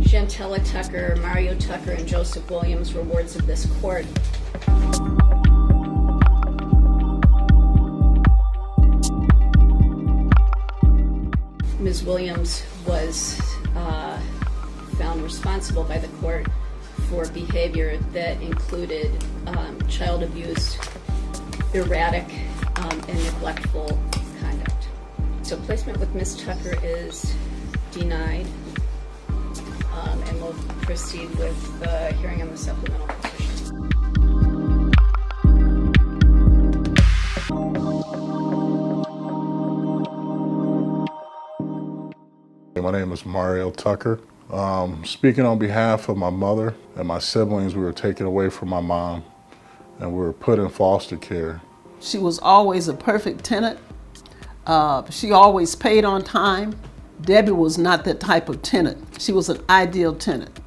Chantella Tucker, Mario Tucker, and Joseph Williams were wards of this court. Ms. Williams was found responsible by the court for behavior that included child abuse, erratic and neglectful conduct. So placement with Ms. Tucker is denied, and we'll proceed with the hearing on the supplemental petition. My name is Mario Tucker. Speaking on behalf of my mother and my siblings, we were taken away from my mom and we were put in foster care. She was always a perfect tenant. She always paid on time. Debbie was not that type of tenant. She was an ideal tenant.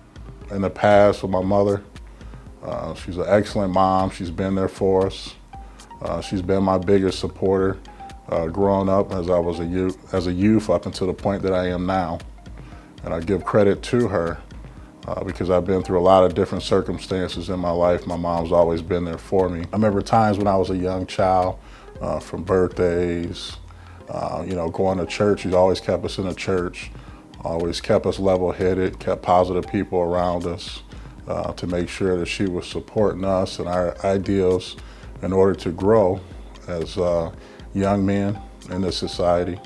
In the past with my mother, she's an excellent mom. She's been there for us. She's been my biggest supporter growing up as I was a youth up until the point that I am now. And I give credit to her because I've been through a lot of different circumstances in my life. My mom's always been there for me. I remember times when I was a young child, from birthdays, going to church. She's always kept us in the church, always kept us level-headed, kept positive people around us to make sure that she was supporting us and our ideals in order to grow as young men in this society.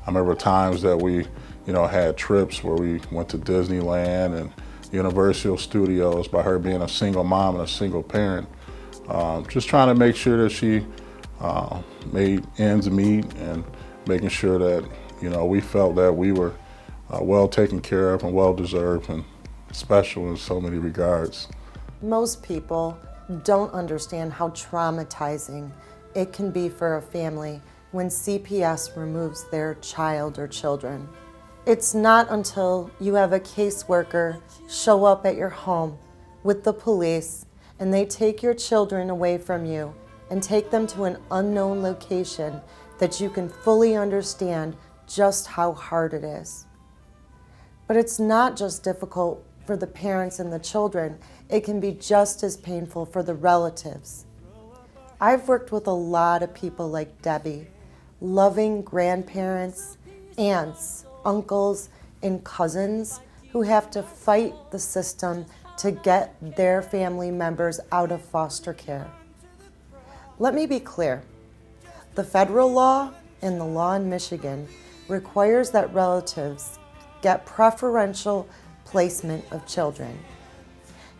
I remember times that we, had trips where we went to Disneyland and Universal Studios by her being a single mom and a single parent, just trying to make sure that she made ends meet and making sure that, we felt that we were well taken care of and well deserved and special in so many regards. Most people don't understand how traumatizing it can be for a family when CPS removes their child or children. It's not until you have a caseworker show up at your home with the police and they take your children away from you and take them to an unknown location that you can fully understand just how hard it is. But it's not just difficult for the parents and the children, it can be just as painful for the relatives. I've worked with a lot of people like Debbie, loving grandparents, aunts, uncles, and cousins who have to fight the system to get their family members out of foster care. Let me be clear. The federal law and the law in Michigan requires that relatives get preferential placement of children.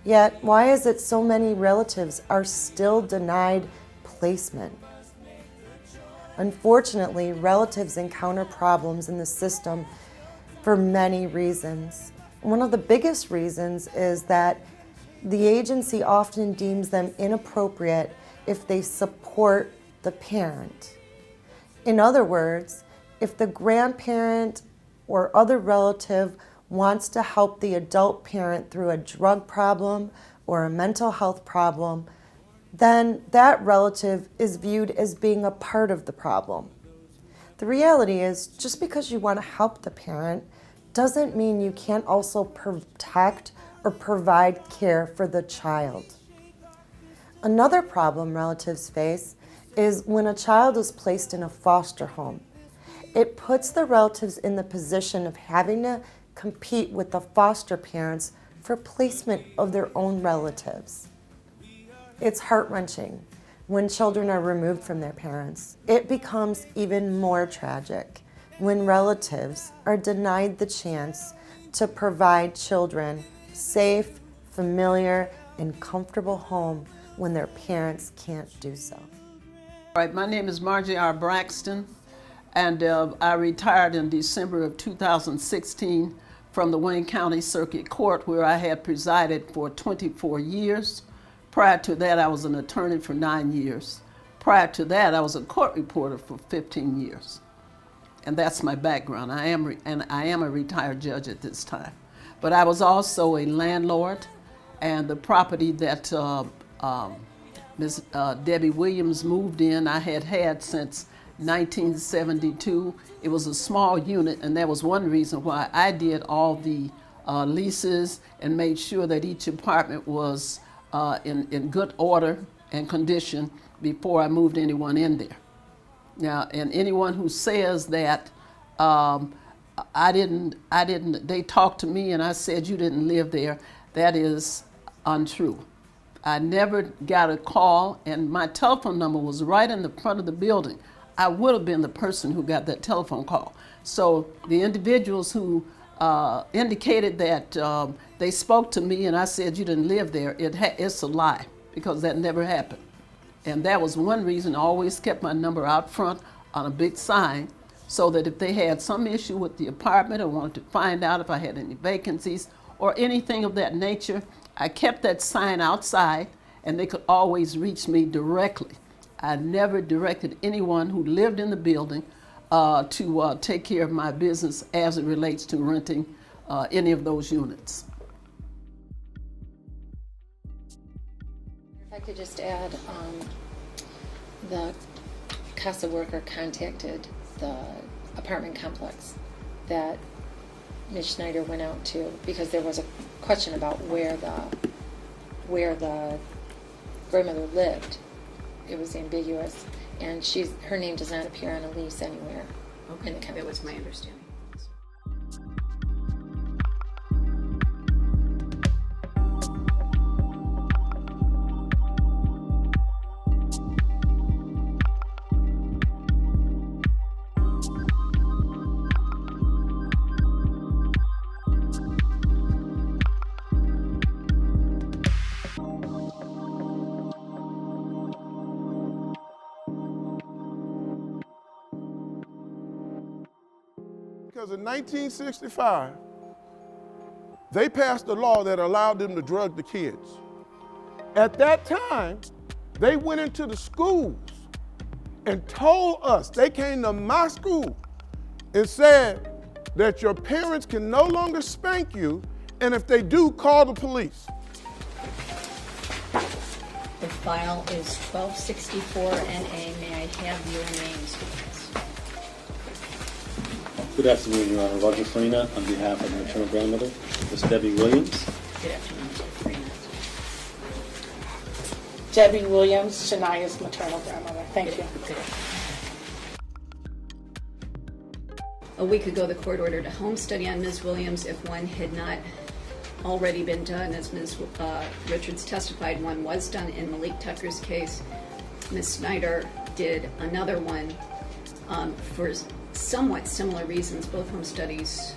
Yet, why is it so many relatives are still denied placement? Unfortunately, relatives encounter problems in the system for many reasons. One of the biggest reasons is that the agency often deems them inappropriate if they support the parent. In other words, if the grandparent or other relative wants to help the adult parent through a drug problem or a mental health problem, then that relative is viewed as being a part of the problem. The reality is, just because you want to help the parent doesn't mean you can't also protect or provide care for the child. Another problem relatives face is when a child is placed in a foster home. It puts the relatives in the position of having to compete with the foster parents for placement of their own relatives. It's heart-wrenching when children are removed from their parents. It becomes even more tragic when relatives are denied the chance to provide children safe, familiar, and comfortable home when their parents can't do so. All right, my name is Margie R. Braxton, and I retired in December of 2016 from the Wayne County Circuit Court, where I had presided for 24 years. Prior to that, I was an attorney for 9 years. Prior to that, I was a court reporter for 15 years. And that's my background. I am a retired judge at this time. But I was also a landlord And the property that Ms. Debbie Williams moved in, I had since 1972. It was a small unit, and that was one reason why I did all the leases and made sure that each apartment was in good order and condition before I moved anyone in there. Now, and anyone who says that they talked to me and I said you didn't live there, that is untrue. I never got a call, and my telephone number was right in the front of the building. I would have been the person who got that telephone call. So the individuals who indicated that they spoke to me and I said you didn't live there, it's a lie, because that never happened. And that was one reason I always kept my number out front on a big sign, so that if they had some issue with the apartment or wanted to find out if I had any vacancies or anything of that nature, I kept that sign outside and they could always reach me directly. I never directed anyone who lived in the building to take care of my business as it relates to renting any of those units. If I could just add, the CASA worker contacted the apartment complex that Ms. Schneider went out to because there was a question about where the grandmother lived. It was ambiguous, and her name does not appear on a lease anywhere in the complex. That was my understanding. Because in 1965, they passed a law that allowed them to drug the kids. At that time, they went into the schools and told us, they came to my school and said that your parents can no longer spank you, and if they do, call the police. The file is 1264 NA. May I have your names, please? Good afternoon, Your Honor. Roger Farina on behalf of the maternal grandmother, Ms. Debbie Williams. Good afternoon, Mr. Farina. Debbie Williams, Shania's maternal grandmother. Thank you. A week ago, the court ordered a home study on Ms. Williams. If one had not already been done, as Ms. Richards testified, one was done in Malik Tucker's case. Ms. Snyder did another one for somewhat similar reasons. Both home studies,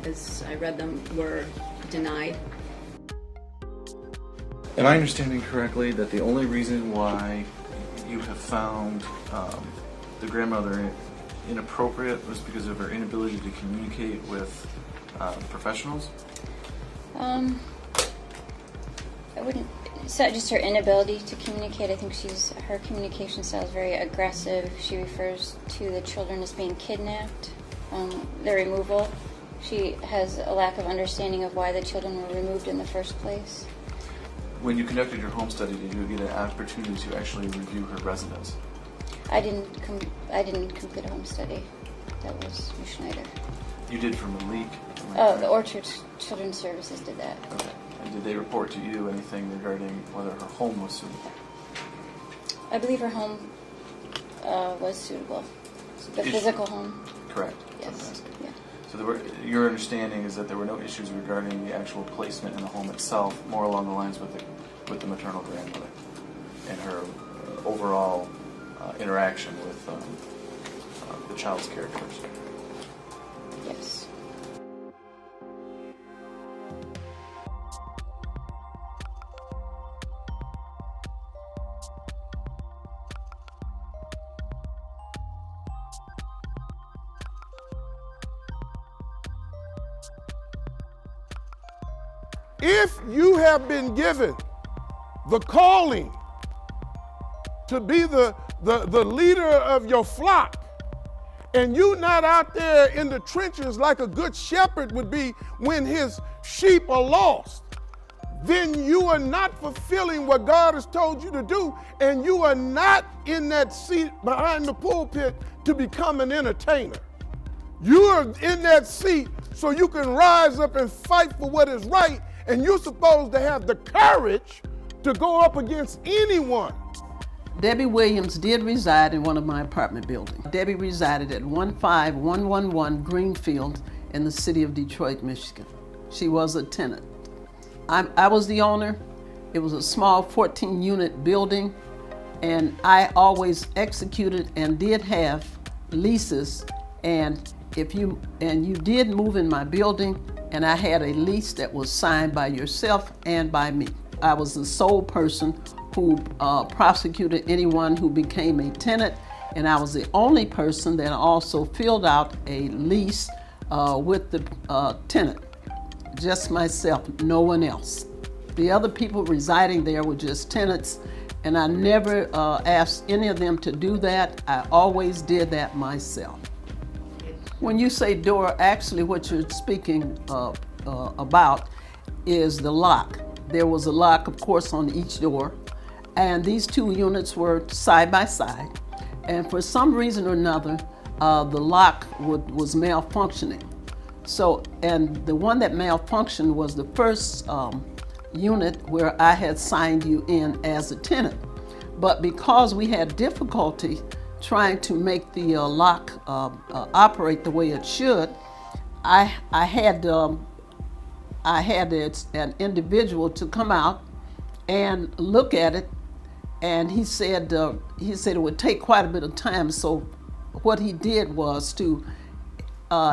as I read them, were denied. Am I understanding correctly that the only reason why you have found the grandmother inappropriate was because of her inability to communicate with professionals? I wouldn't. It's not just her inability to communicate. I think her communication style is very aggressive. She refers to the children as being kidnapped. Their removal. She has a lack of understanding of why the children were removed in the first place. When you conducted your home study, did you get an opportunity to actually review her residence? I didn't complete a home study. That was Ms. Schneider. You did for Malik? Oh, the Orchard Children's Services did that. Okay. And did they report to you anything regarding whether her home was suitable? I believe her home was suitable. The physical home? Correct. Yes. Yeah. So your understanding is that there were no issues regarding the actual placement in the home itself, more along the lines with the maternal grandmother and her overall interaction with the child's caregivers. Yes. If you have been given the calling to be the leader of your flock, and you not out there in the trenches like a good shepherd would be when his sheep are lost, then you are not fulfilling what God has told you to do, and you are not in that seat behind the pulpit to become an entertainer. You are in that seat so you can rise up and fight for what is right, and you're supposed to have the courage to go up against anyone. Debbie Williams did reside in one of my apartment buildings. Debbie resided at 15111 Greenfield in the city of Detroit, Michigan. She was a tenant. I was the owner. It was a small 14-unit building, and I always executed and did have leases. And you did move in my building, and I had a lease that was signed by yourself and by me. I was the sole person who prosecuted anyone who became a tenant, and I was the only person that also filled out a lease with the tenant. Just myself, no one else. The other people residing there were just tenants, and I never asked any of them to do that. I always did that myself. When you say door, actually what you're speaking about is the lock. There was a lock, of course, on each door, and these two units were side by side. And for some reason or another, the lock was malfunctioning. So, and the one that malfunctioned was the first unit where I had signed you in as a tenant. But because we had difficulty trying to make the lock operate the way it should, I had an individual to come out and look at it, and he said it would take quite a bit of time. So what he did was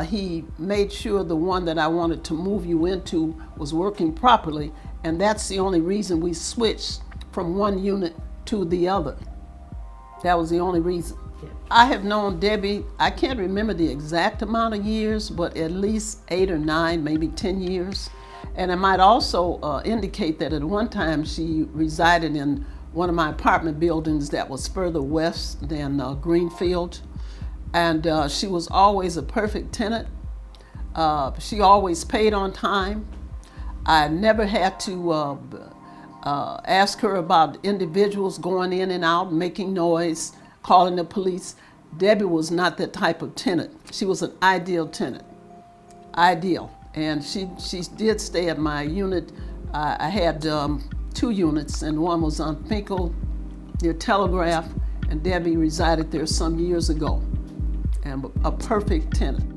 he made sure the one that I wanted to move you into was working properly, and that's the only reason we switched from one unit to the other. That was the only reason. I have known Debbie, I can't remember the exact amount of years, but at least 8 or 9, maybe 10 years. And I might also indicate that at one time she resided in one of my apartment buildings that was further west than Greenfield. And she was always a perfect tenant. She always paid on time. I never had to ask her about individuals going in and out, making noise, calling the police. Debbie was not that type of tenant. She was an ideal tenant, ideal. And she did stay at my unit. I had 2 units, and one was on Finkel near Telegraph, and Debbie resided there some years ago. And a perfect tenant.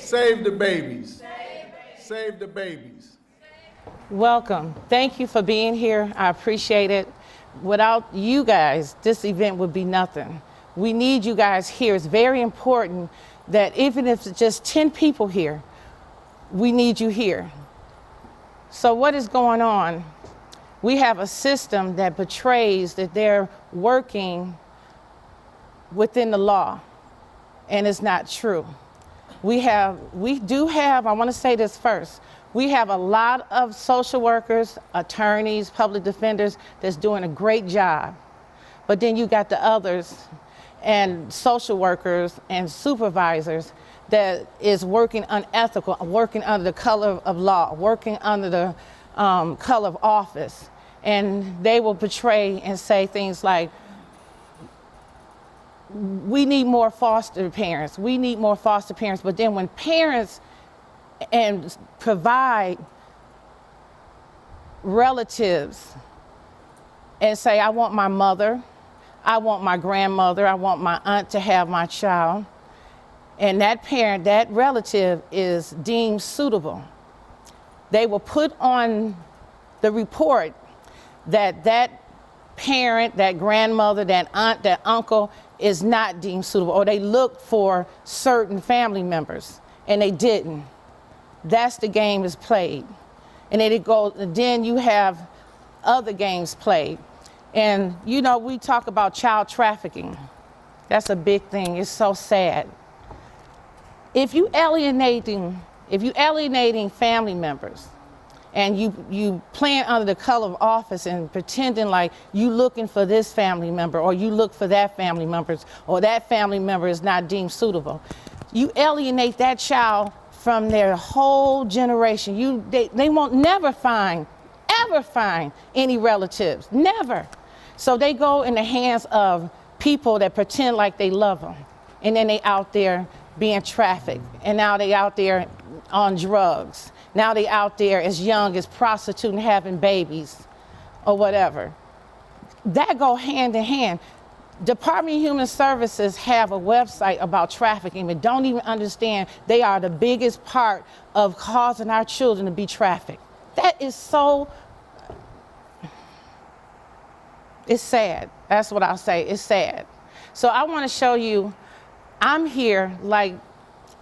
Save the babies. Save the babies. Welcome. Thank you for being here. I appreciate it. Without you guys, this event would be nothing. We need you guys here. It's very important that even if it's just 10 people here, we need you here. So what is going on? We have a system that betrays that they're working within the law, and it's not true. We do have, I want to say this first, we have a lot of social workers, attorneys, public defenders that's doing a great job. But then you got the others and social workers and supervisors that is working unethical, working under the color of law, working under the color of office. And they will portray and say things like, we need more foster parents. We need more foster parents. But then when parents and provide relatives and say, I want my mother, I want my grandmother, I want my aunt to have my child, and that parent, that relative is deemed suitable, they will put on the report that that parent, that grandmother, that aunt, that uncle is not deemed suitable, or they look for certain family members and they didn't. That's the game is played. And then you have other games played. And you know, we talk about child trafficking. That's a big thing. It's so sad. If you alienating family members, and you playing under the color of office and pretending like you looking for this family member, or you look for that family member, or that family member is not deemed suitable, you alienate that child from their whole generation. They won't ever find any relatives, never. So they go in the hands of people that pretend like they love them, and then they out there being trafficked, and now they out there on drugs. Now they out there as young as prostituting, having babies, or whatever. That go hand in hand. Department of Human Services have a website about trafficking, but don't even understand they are the biggest part of causing our children to be trafficked. That is so, it's sad. That's what I'll say, it's sad. So I want to show you, I'm here like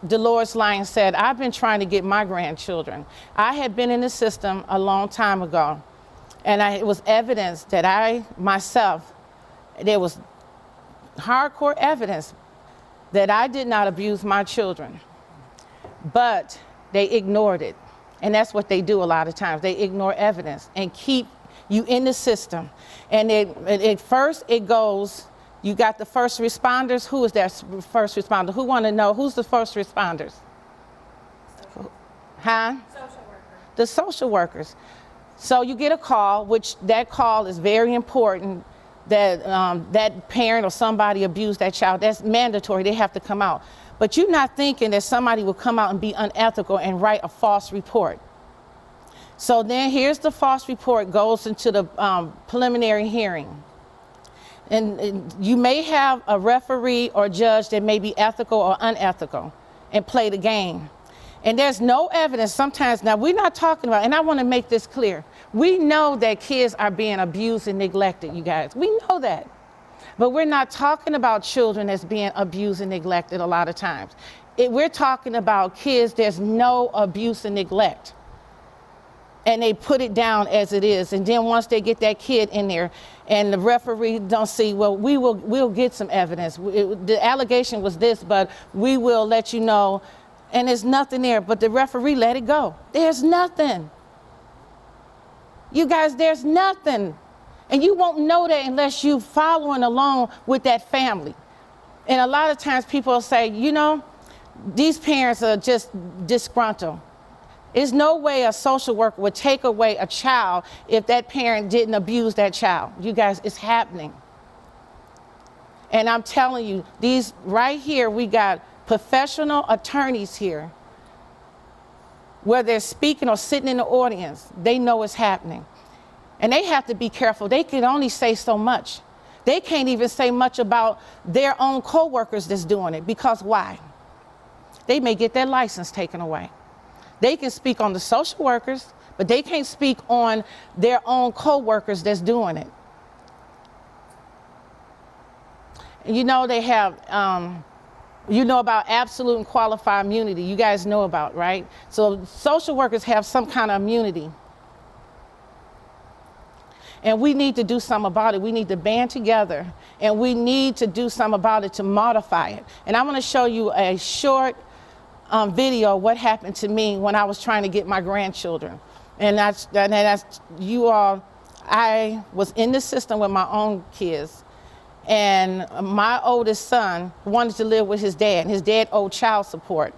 Dolores Lyons said, I've been trying to get my grandchildren. I had been in the system a long time ago, and it was evidence that there was hardcore evidence that I did not abuse my children, but they ignored it. And that's what they do a lot of times. They ignore evidence and keep you in the system. And first it goes, you got the first responders. Who is that first responder? Who want to know who's the first responders? Huh? Social workers. The social workers. So you get a call, which that call is very important, that that parent or somebody abused that child. That's mandatory. They have to come out. But you're not thinking that somebody will come out and be unethical and write a false report. So then here's the false report, goes into the preliminary hearing. And you may have a referee or judge that may be ethical or unethical and play the game. And there's no evidence sometimes. Now, we're not talking about, and I want to make this clear, we know that kids are being abused and neglected, you guys. We know that. But we're not talking about children that's being abused and neglected a lot of times. We're talking about kids, there's no abuse and neglect. And they put it down as it is. And then once they get that kid in there and the referee don't see, well, we'll get some evidence. The allegation was this, but we will let you know. And there's nothing there, but the referee let it go. There's nothing. You guys, there's nothing. And you won't know that unless you're following along with that family. And a lot of times people will say, you know, these parents are just disgruntled. There's no way a social worker would take away a child if that parent didn't abuse that child. You guys, it's happening. And I'm telling you, these right here, we got professional attorneys here, whether they're speaking or sitting in the audience, they know it's happening. And they have to be careful. They can only say so much. They can't even say much about their own co-workers that's doing it, because why? they may get their license taken away. They can speak on the social workers, but they can't speak on their own co-workers that's doing it. You know, they have, you know about absolute and qualified immunity. You guys know about, right? So social workers have some kind of immunity. And we need to do something about it. We need to band together, and we need to do something about it to modify it. And I'm going to show you a short video of what happened to me when I was trying to get my grandchildren. And that's you all, I was in the system with my own kids, and my oldest son wanted to live with his dad. His dad owed child support.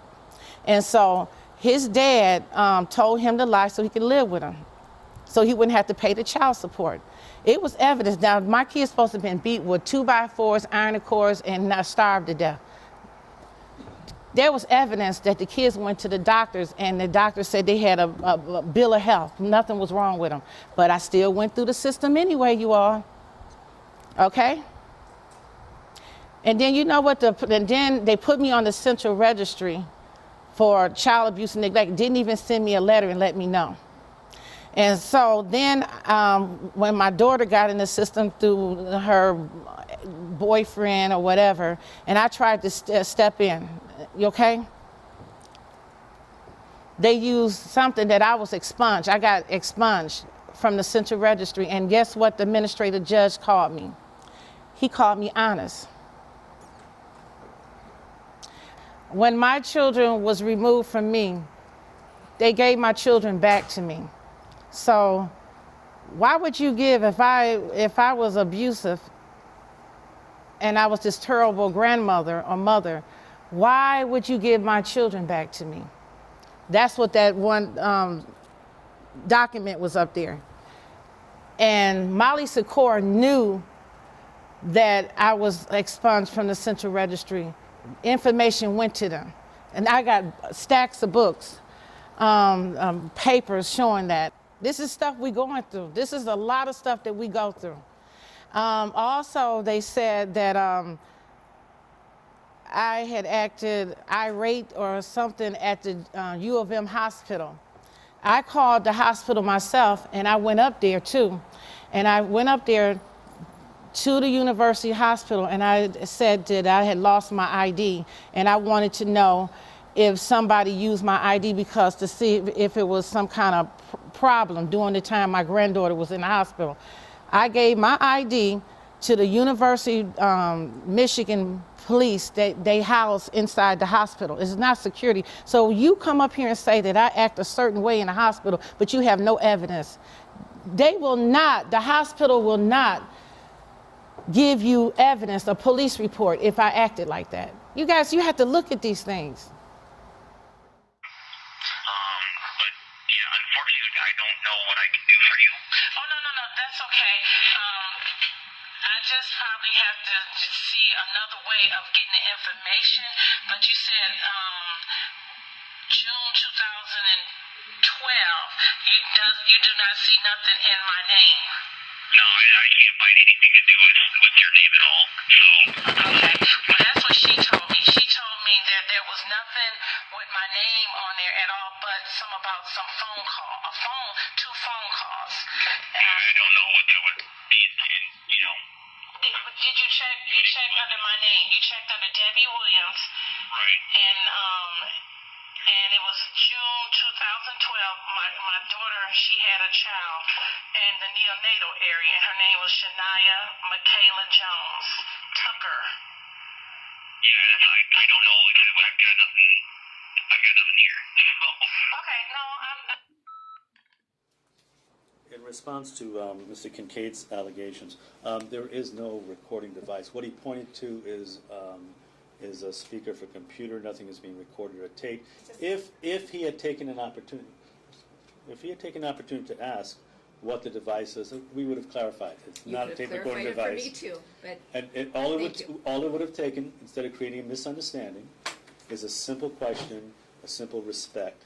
And so his dad told him to lie so he could live with him, so he wouldn't have to pay the child support. It was evidence. Now, my kid's supposed to have been beat with 2x4s, iron cores, and not starved to death. There was evidence that the kids went to the doctors, and the doctor said they had a bill of health. Nothing was wrong with them. But I still went through the system anyway, you all. Okay? And then you know what? And then they put me on the central registry for child abuse and neglect. Didn't even send me a letter and let me know. And so then when my daughter got in the system through her boyfriend or whatever, and I tried to step in, you okay? They used something that I was expunged. I got expunged from the central registry, and guess what the administrative judge called me? He called me honest. When my children was removed from me, they gave my children back to me. So why would you give, if I was abusive and I was this terrible grandmother or mother, why would you give my children back to me? That's what that one document was up there. And Molly Secor knew that I was expunged from the central registry. Information went to them. And I got stacks of books, papers showing that. This is stuff we're going through. This is a lot of stuff that we go through. Also, they said that I had acted irate or something at the U of M hospital. I called the hospital myself, and I went up there too. And I went up there to the university hospital, and I said that I had lost my ID, and I wanted to know if somebody used my ID because to see if it was some kind of problem during the time my granddaughter was in the hospital. I gave my ID to the University Michigan police that they house inside the hospital. It's not security. So you come up here and say that I act a certain way in the hospital, but you have no evidence. They will not, the hospital will not give you evidence, a police report, if I acted like that. You guys, you have to look at these things. I don't know what I can do for you. Oh, no, that's okay. I just probably have to see another way of getting the information. But you said June 2012, you do not see nothing in my name. No, I can't find anything to do with your name at all. So. Okay, well that's what she told me. She told me that there was nothing with my name on there at all, but about some phone call, two phone calls. I don't know what that would be, you know. Did you check? You checked under my name. You checked under Debbie Williams. Right. And it was June 2012. My daughter, she had a child in the neonatal area, and her name was Shania Michaela Jones Tucker. Yeah, I don't know. I've got nothing here. Okay, no, In response to Mr. Kincaid's allegations, there is no recording device. What he pointed to is a speaker for computer. Nothing is being recorded or taped. If he had taken an opportunity, to ask what the device is, we would have clarified. It's not a tape recording device. For me too, but And all it would have taken, instead of creating a misunderstanding, is a simple question, a simple respect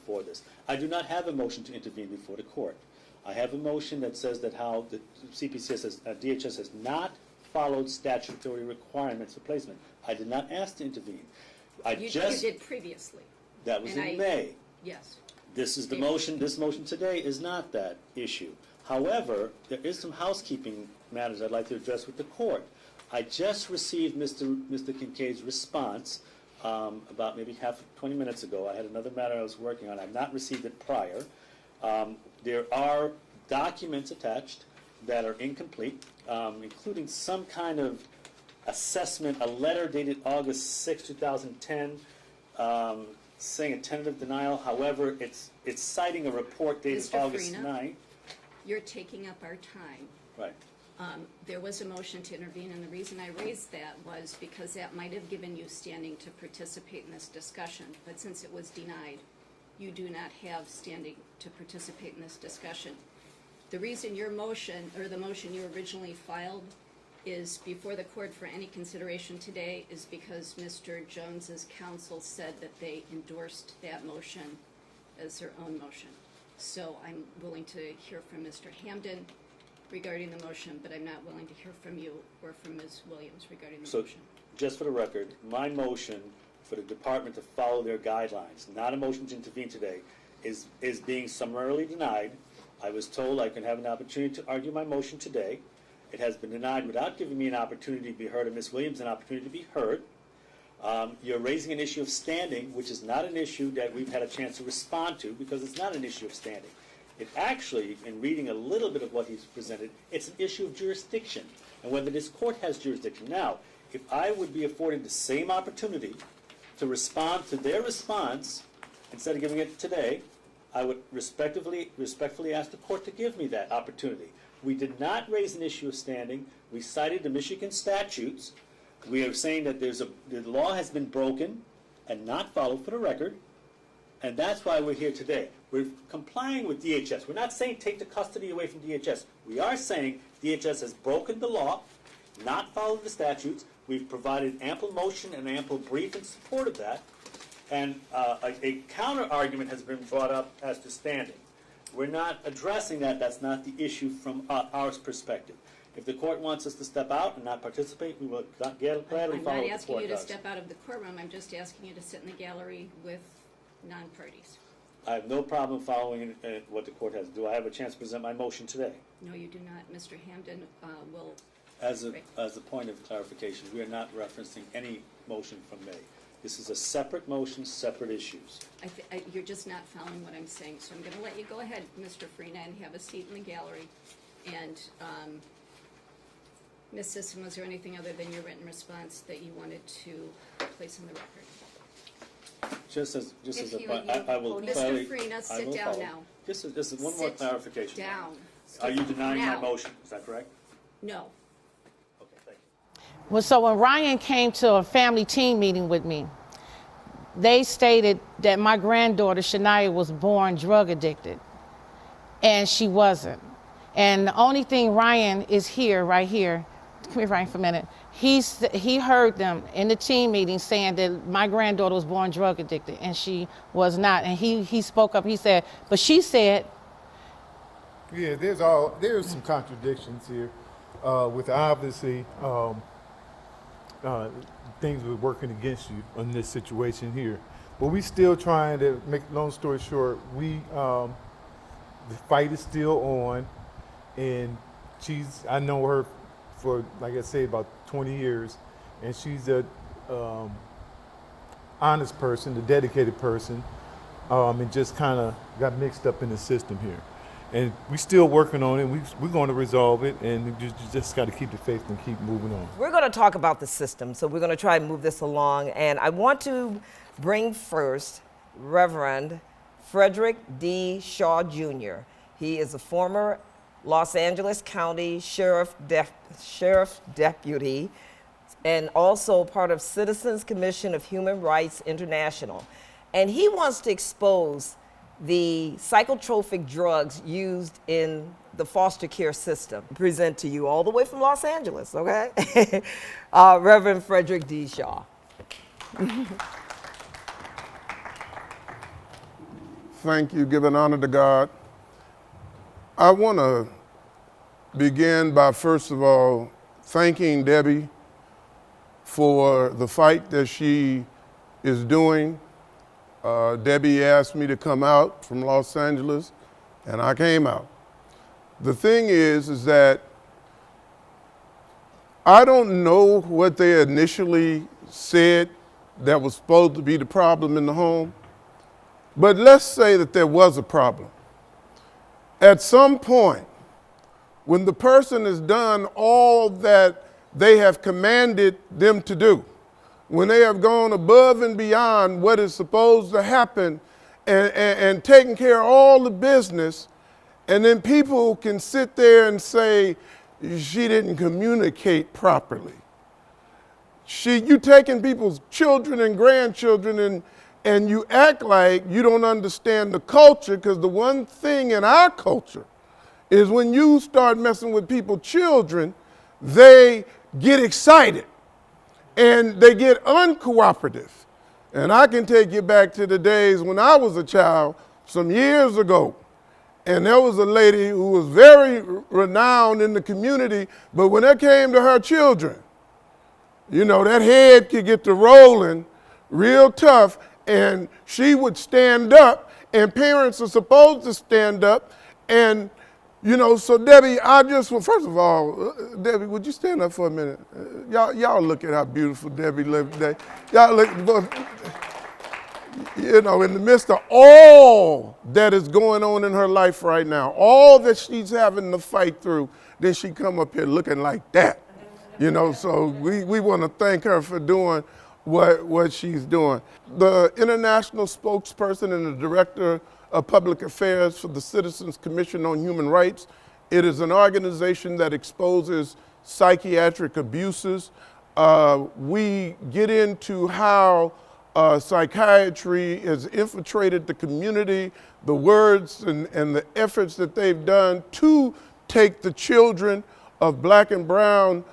for this. I do not have a motion to intervene before the court. I have a motion that says that how the DHS has not followed statutory requirements for placement. I did not ask to intervene. You just, did previously. that was and in May. Yes. This is the motion, this motion today is not that issue. However, there is some housekeeping matters I'd like to address with the court. I just received Mr. Kincaid's response about maybe 20 minutes ago. I had another matter I was working on. I've not received it prior. There are documents attached that are incomplete, including some kind of assessment, a letter dated August 6, 2010, saying a tentative denial. However, it's citing a report dated Mr. August Farina? 9. You're taking up our time. Right. There was a motion to intervene, and the reason I raised that was because that might have given you standing to participate in this discussion. But since it was denied, you do not have standing to participate in this discussion. The reason your motion, or the motion you originally filed, is before the court for any consideration today is because Mr. Jones's counsel said that they endorsed that motion as their own motion. So I'm willing to hear from Mr. Hamden regarding the motion, but I'm not willing to hear from you or from Ms. Williams regarding the So, motion. just for the record, my motion for the department to follow their guidelines, not a motion to intervene today, is being summarily denied. I was told I can have an opportunity to argue my motion today. It has been denied without giving me an opportunity to be heard, and Ms. Williams an opportunity to be heard. You're raising an issue of standing, which is not an issue that we've had a chance to respond to, because it's not an issue of standing. It actually, in reading a little bit of what he's presented, it's an issue of jurisdiction, and whether this court has jurisdiction. Now, if I would be afforded the same opportunity to respond to their response, instead of giving it today, I would respectfully ask the court to give me that opportunity. We did not raise an issue of standing. We cited the Michigan statutes. We are saying that the law has been broken and not followed, for the record, and that's why we're here today. We're complying with DHS. We're not saying take the custody away from DHS. We are saying DHS has broken the law, not followed the statutes. We've provided ample motion and ample brief in support of that, and a counter argument has been brought up as to standing. We're not addressing that. That's not the issue from our perspective. If the court wants us to step out and not participate, we will gladly follow I'm what not the asking court you to does. step out of the courtroom. I'm just asking you to sit in the gallery with non-parties. I have no problem following what the court has. Do I have a chance to present my motion today? No, you do not. Mr. Hamden will. As a point of clarification, we are not referencing any motion from May. This is a separate motion, separate issues. You're just not following what I'm saying, so I'm going to let you go ahead, Mr. Farina, and have a seat in the gallery. And Ms. Sisson, was there anything other than your written response that you wanted to place on the record? Just as a you point, would I will Mr. clearly. Freenah, I sit will down follow. now. Just one more Sit clarification. down. Are you denying my Now. motion? Is that correct? No. Okay, thank you. Well, so when Ryan came to a family team meeting with me, they stated that my granddaughter, Shania, was born drug addicted, and she wasn't. And the only thing Ryan is here, right here, come here, Ryan, for a minute. He heard them in the team meeting saying that my granddaughter was born drug addicted, and she was not. And he spoke up, he said, but she said. Yeah, there's some contradictions here with obviously things were working against you in this situation here. But we still trying to make long story short, the fight is still on, and I know her for, like I say, about 20 years, and she's a honest person, a dedicated person, and just kind of got mixed up in the system here. And we're still working on it. We're going to resolve it, and you just got to keep the faith and keep moving on. We're going to talk about the system, so we're going to try and move this along. And I want to bring first Reverend Frederick D. Shaw, Jr. He is a former Los Angeles County Sheriff Deputy and also part of Citizens Commission of Human Rights International. And he wants to expose the psychotropic drugs used in the foster care system. Present to you all the way from Los Angeles, okay? Reverend Frederick D. Shaw. Thank you. Giving honor to God. I want to begin by, first of all, thanking Debbie for the fight that she is doing. Debbie asked me to come out from Los Angeles, and I came out. The thing is that I don't know what they initially said that was supposed to be the problem in the home, but let's say that there was a problem. At some point, when the person has done all that they have commanded them to do, when they have gone above and beyond what is supposed to happen and taken care of all the business, and then people can sit there and say, she didn't communicate properly. You taking people's children and grandchildren and you act like you don't understand the culture, because the one thing in our culture is when you start messing with people's children, they get excited and they get uncooperative. And I can take you back to the days when I was a child some years ago. And there was a lady who was very renowned in the community, but when it came to her children, you know, that head could get to rolling real tough, and she would stand up, and parents are supposed to stand up. And, you know, so Debbie, first of all, Debbie, would you stand up for a minute? Y'all look at how beautiful Debbie lived today. Y'all look, you know, in the midst of all that is going on in her life right now, all that she's having to fight through, then she come up here looking like that. You know, so we want to thank her for doing what she's doing. The international spokesperson and the director of public affairs for the Citizens Commission on Human Rights. It is an organization that exposes psychiatric abuses. We get into how psychiatry has infiltrated the community, the words and the efforts that they've done to take the children of black and brown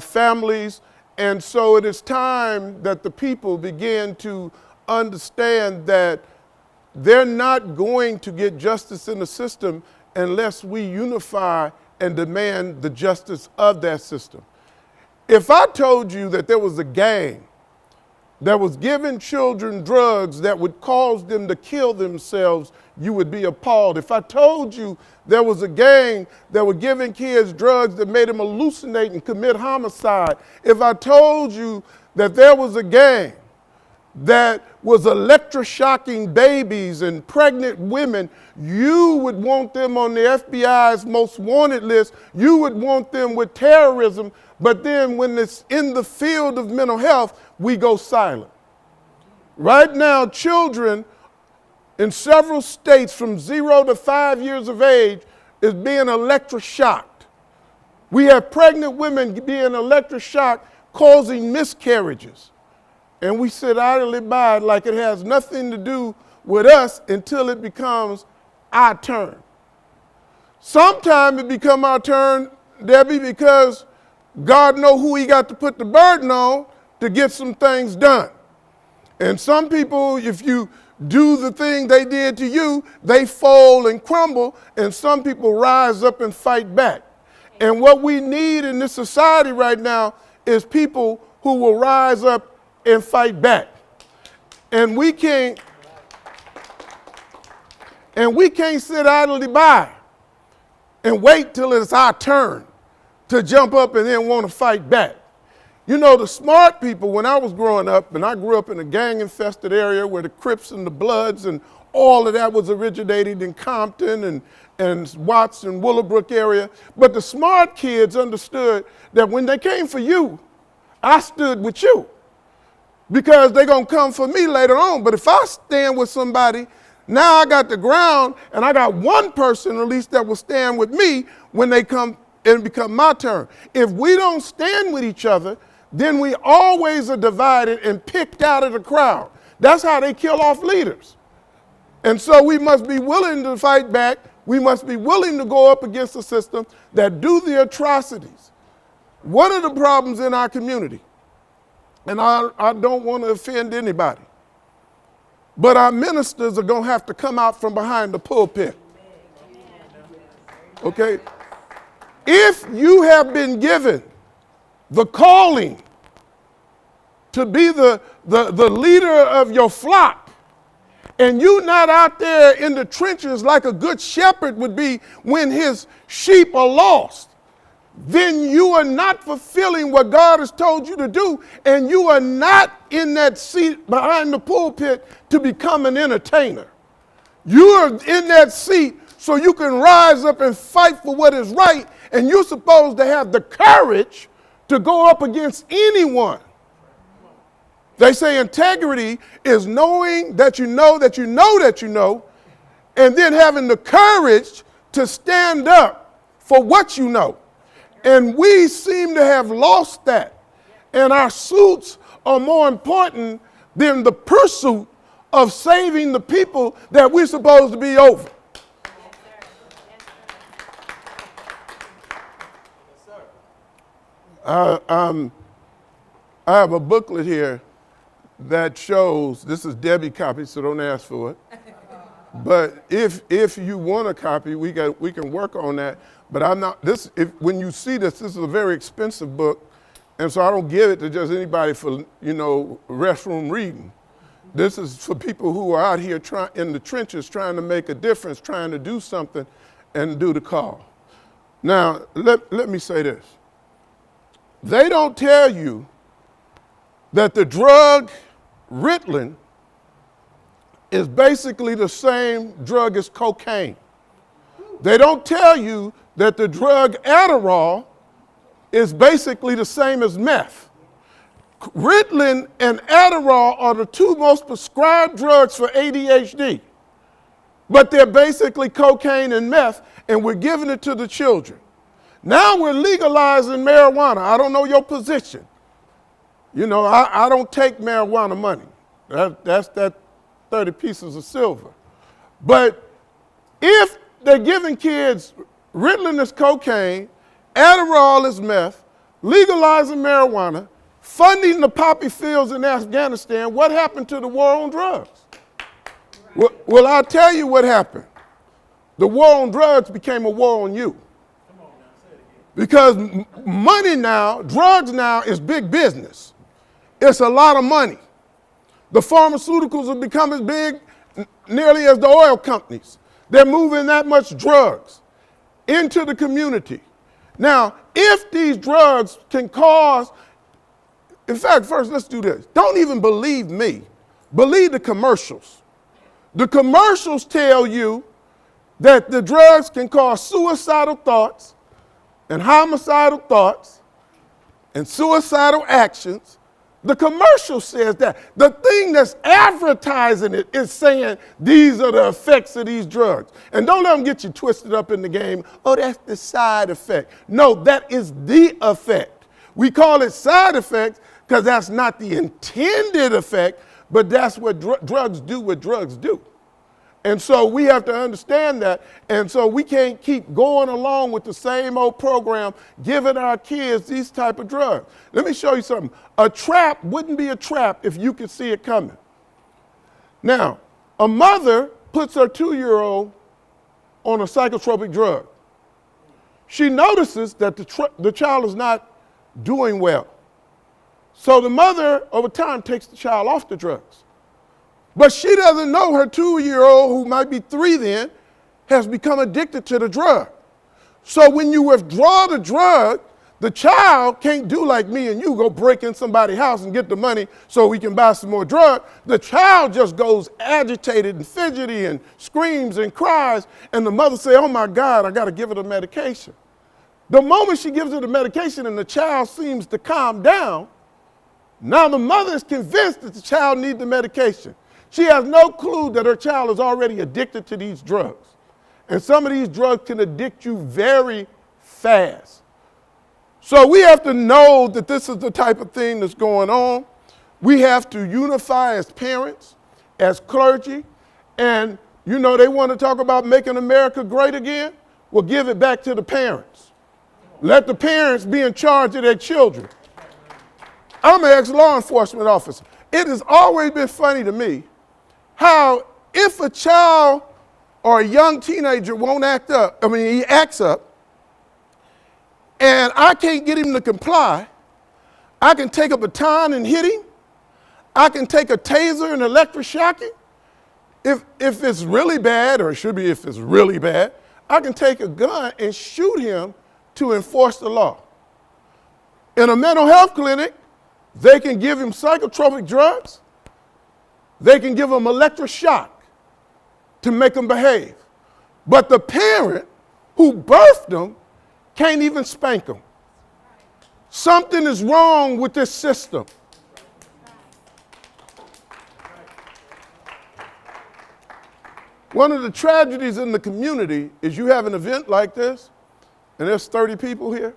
families. And so it is time that the people begin to understand that they're not going to get justice in the system unless we unify and demand the justice of that system. If I told you that there was a gang that was giving children drugs that would cause them to kill themselves, you would be appalled. If I told you there was a gang that was giving kids drugs that made them hallucinate and commit homicide, if I told you that there was a gang that was electroshocking babies and pregnant women, you would want them on the FBI's most wanted list. You would want them with terrorism. But then when it's in the field of mental health, we go silent. Right now, children in several states from 0 to 5 years of age is being electroshocked. We have pregnant women being electroshocked, causing miscarriages. And we sit idly by like it has nothing to do with us until it becomes our turn. Sometimes it becomes our turn, Debbie, because God knows who he got to put the burden on to get some things done. And some people, if you do the thing they did to you, they fold and crumble, and some people rise up and fight back. And what we need in this society right now is people who will rise up and fight back. And we can't sit idly by and wait till it's our turn to jump up and then want to fight back. You know, the smart people, when I was growing up, and I grew up in a gang-infested area where the Crips and the Bloods and all of that was originated in Compton and Watts and Willowbrook area. But the smart kids understood that when they came for you, I stood with you, because they're going to come for me later on. But if I stand with somebody, now I got the ground, and I got one person at least that will stand with me when they come and become my turn. If we don't stand with each other, then we always are divided and picked out of the crowd. That's how they kill off leaders. And so we must be willing to fight back. We must be willing to go up against the system that do the atrocities. One of the problems in our community, and I don't want to offend anybody, but our ministers are going to have to come out from behind the pulpit. Okay? If you have been given the calling to be the leader of your flock, and you not out there in the trenches like a good shepherd would be when his sheep are lost, then you are not fulfilling what God has told you to do, and you are not in that seat behind the pulpit to become an entertainer. You are in that seat so you can rise up and fight for what is right, and you're supposed to have the courage to go up against anyone. They say integrity is knowing that you know that you know that you know, and then having the courage to stand up for what you know. And we seem to have lost that. And our suits are more important than the pursuit of saving the people that we're supposed to be over. I have a booklet here that shows, this is Debbie copy, so don't ask for it. But if you want a copy, we can work on that. But I'm not, when you see this is a very expensive book, and so I don't give it to just anybody for, restroom reading. This is for people who are out here in the trenches trying to make a difference, trying to do something and do the call. Now, let me say this. They don't tell you that the drug Ritalin is basically the same drug as cocaine. They don't tell you that the drug Adderall is basically the same as meth. Ritalin and Adderall are the two most prescribed drugs for ADHD, but they're basically cocaine and meth, and we're giving it to the children. Now we're legalizing marijuana. I don't know your position. I don't take marijuana money. That's 30 pieces of silver. But if they're giving kids Ritalin is cocaine, Adderall is meth, legalizing marijuana, funding the poppy fields in Afghanistan, what happened to the war on drugs? Well, I'll tell you what happened. The war on drugs became a war on you. Because money now, drugs now is big business. It's a lot of money. The pharmaceuticals have become as big nearly as the oil companies. They're moving that much drugs into the community. Now, if these drugs can cause, in fact, first let's do this. Don't even believe me. Believe the commercials. The commercials tell you that the drugs can cause suicidal thoughts and homicidal thoughts and suicidal actions. The commercial says that. The thing that's advertising it is saying these are the effects of these drugs. And don't let them get you twisted up in the game. Oh, that's the side effect. No, that is the effect. We call it side effects because that's not the intended effect, but that's what drugs do what drugs do. And so we have to understand that. And so we can't keep going along with the same old program, giving our kids these type of drugs. Let me show you something. A trap wouldn't be a trap if you could see it coming. Now, a mother puts her 2-year-old on a psychotropic drug. She notices that the child is not doing well. So the mother, over time, takes the child off the drugs. But she doesn't know her 2-year-old, who might be 3 then, has become addicted to the drug. So when you withdraw the drug, the child can't do like me and you, go break in somebody's house and get the money so we can buy some more drug. The child just goes agitated and fidgety and screams and cries, and the mother says, oh my God, I got to give her the medication. The moment she gives her the medication and the child seems to calm down, now the mother is convinced that the child needs the medication. She has no clue that her child is already addicted to these drugs. And some of these drugs can addict you very fast. So we have to know that this is the type of thing that's going on. We have to unify as parents, as clergy, and they want to talk about making America great again. Well, give it back to the parents. Let the parents be in charge of their children. I'm an ex-law enforcement officer. It has always been funny to me how if a child or a young teenager won't act up, he acts up, and I can't get him to comply, I can take a baton and hit him, I can take a taser and electroshock him. If it's really bad, or it should be if it's really bad, I can take a gun and shoot him to enforce the law. In a mental health clinic, they can give him psychotropic drugs. They can give him electroshock to make him behave. But the parent who birthed him can't even spank him. Something is wrong with this system. One of the tragedies in the community is you have an event like this, and there's 30 people here,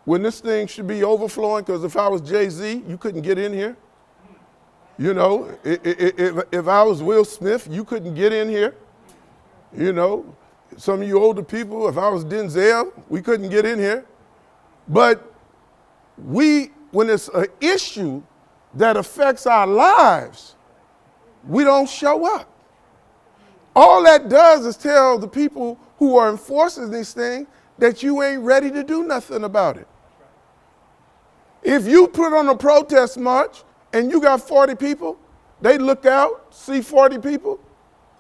when this thing should be overflowing, because if I was Jay-Z, you couldn't get in here. You know, if I was Will Smith, you couldn't get in here. You know, some of you older people, if I was Denzel, we couldn't get in here. But when it's an issue that affects our lives, we don't show up. All that does is tell the people who are enforcing these things that you ain't ready to do nothing about it. If you put on a protest march and you got 40 people, they look out, see 40 people,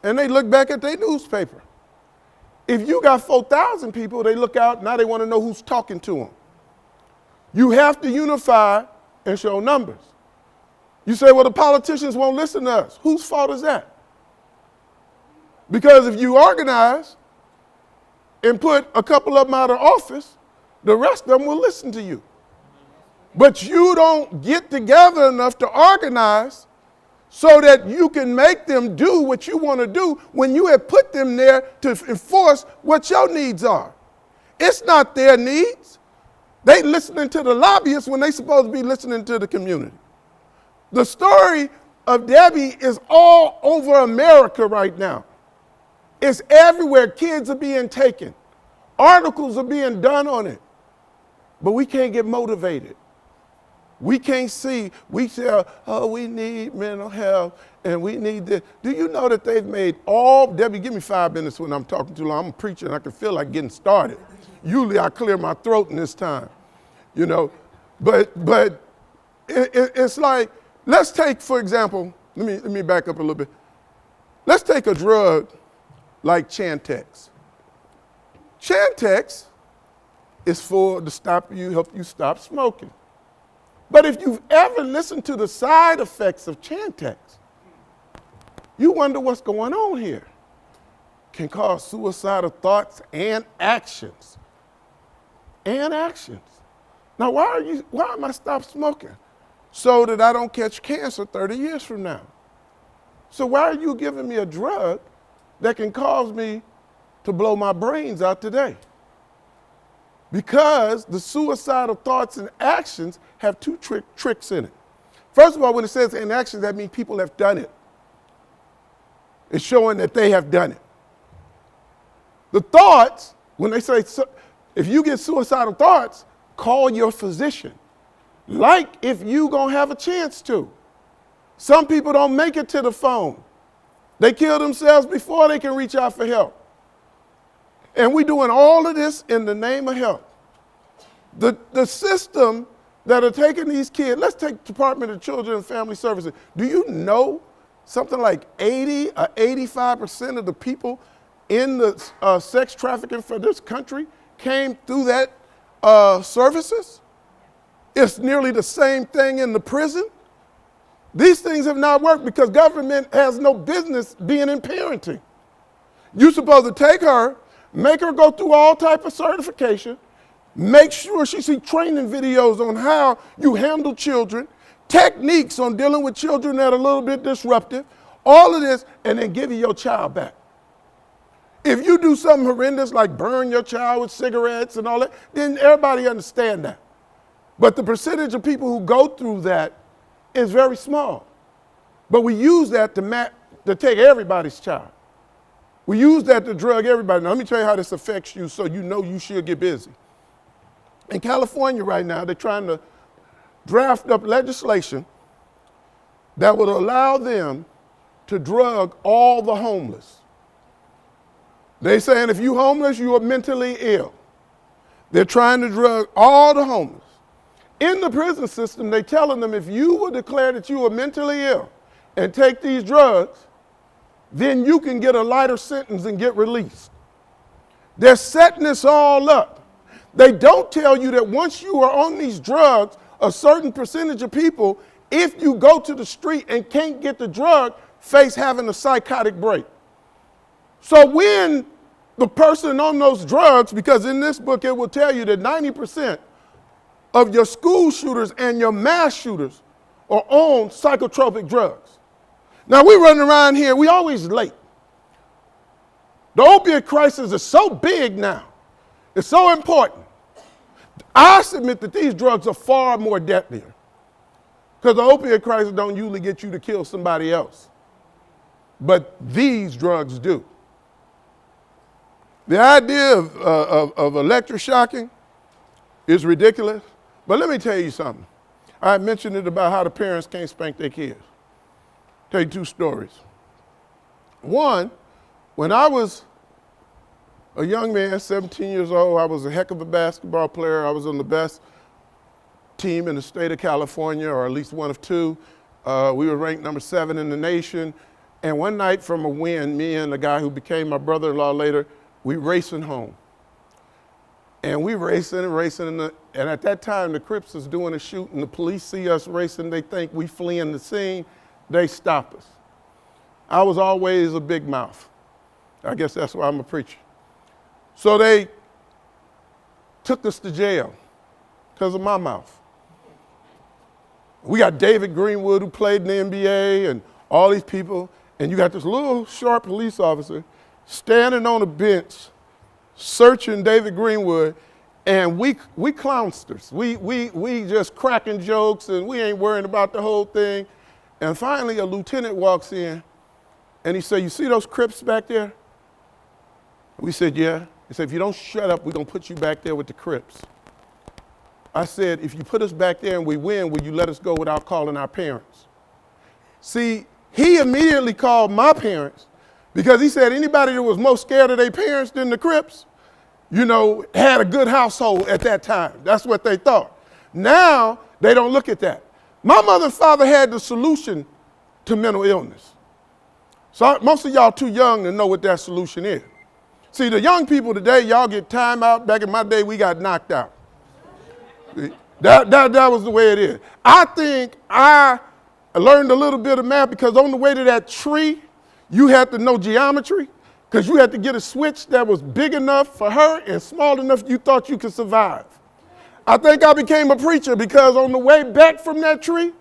and they look back at their newspaper. If you got 4,000 people, they look out, now they want to know who's talking to them. You have to unify and show numbers. You say, well, the politicians won't listen to us. Whose fault is that? Because if you organize and put a couple of them out of office, the rest of them will listen to you. But you don't get together enough to organize so that you can make them do what you want to do when you have put them there to enforce what your needs are. It's not their needs. They listening to the lobbyists when they supposed to be listening to the community. The story of Debbie is all over America right now. It's everywhere. Kids are being taken. Articles are being done on it. But we can't get motivated. We can't see. We say, oh, we need mental health and we need this. Do you know that they've made all, Debbie, give me 5 minutes when I'm talking too long. I'm a preacher and I can feel like getting started. Usually I clear my throat in this time, you know. But it's like, let's take, for example, let me back up a little bit. Let's take a drug like Chantix. Chantix is to help you stop smoking. But if you've ever listened to the side effects of Chantix, you wonder what's going on here. Can cause suicidal thoughts and actions. And actions. Now, why am I stop smoking? So that I don't catch cancer 30 years from now. So why are you giving me a drug that can cause me to blow my brains out today? Because the suicidal thoughts and actions have two tricks in it. First of all, when it says in actions, that means people have done it. It's showing that they have done it. The thoughts, when they say, if you get suicidal thoughts, call your physician. Like if you gonna have a chance to. Some people don't make it to the phone. They kill themselves before they can reach out for help. And we're doing all of this in the name of health. The system that are taking these kids, let's take Department of Children and Family Services. Do you know something like 80 or 85% of the people in the sex trafficking for this country came through that services? It's nearly the same thing in the prison. These things have not worked because government has no business being in parenting. You're supposed to take her, make her go through all type of certification, make sure she sees training videos on how you handle children, techniques on dealing with children that are a little bit disruptive, all of this, and then give you your child back. If you do something horrendous like burn your child with cigarettes and all that, then everybody understand that. But the percentage of people who go through that is very small. But we use that to take everybody's child. We use that to drug everybody. Now, let me tell you how this affects you so you know you should get busy. In California right now, they're trying to draft up legislation that would allow them to drug all the homeless. They're saying if you're homeless, you are mentally ill. They're trying to drug all the homeless. In the prison system, they telling them if you will declare that you are mentally ill and take these drugs, then you can get a lighter sentence and get released. They're setting this all up. They don't tell you that once you are on these drugs, a certain percentage of people, if you go to the street and can't get the drug, face having a psychotic break. So when the person on those drugs, because in this book it will tell you that 90% of your school shooters and your mass shooters are on psychotropic drugs. Now we running around here, we always late. The opiate crisis is so big now. It's so important. I submit that these drugs are far more deadlier because the opiate crisis don't usually get you to kill somebody else. But these drugs do. The idea of electroshocking is ridiculous. But let me tell you something. I mentioned it about how the parents can't spank their kids. Tell you two stories. One, when I was a young man, 17 years old, I was a heck of a basketball player. I was on the best team in the state of California, or at least one of two. We were ranked number 7 in the nation. And one night from a win, me and the guy who became my brother-in-law later, we racing home. And we racing and racing, and at that time the Crips is doing a shoot and the police see us racing, they think we fleeing the scene, they stop us. I was always a big mouth. I guess that's why I'm a preacher. So they took us to jail because of my mouth. We got David Greenwood, who played in the NBA, and all these people, and you got this little short police officer standing on a bench searching David Greenwood, and we clownsters. We just cracking jokes, and we ain't worrying about the whole thing. And finally, a lieutenant walks in, and he said, "You see those Crips back there?" We said, "Yeah." He said, "If you don't shut up, we're going to put you back there with the Crips." I said, "If you put us back there and we win, will you let us go without calling our parents?" See, he immediately called my parents because he said anybody that was most scared of their parents than the Crips, you know, had a good household at that time. That's what they thought. Now, they don't look at that. My mother and father had the solution to mental illness. So most of y'all too young to know what that solution is. See, the young people today, y'all get time out. Back in my day, we got knocked out. That was the way it is. I think I learned a little bit of math because on the way to that tree, you had to know geometry because you had to get a switch that was big enough for her and small enough you thought you could survive. I think I became a preacher because on the way back from that tree,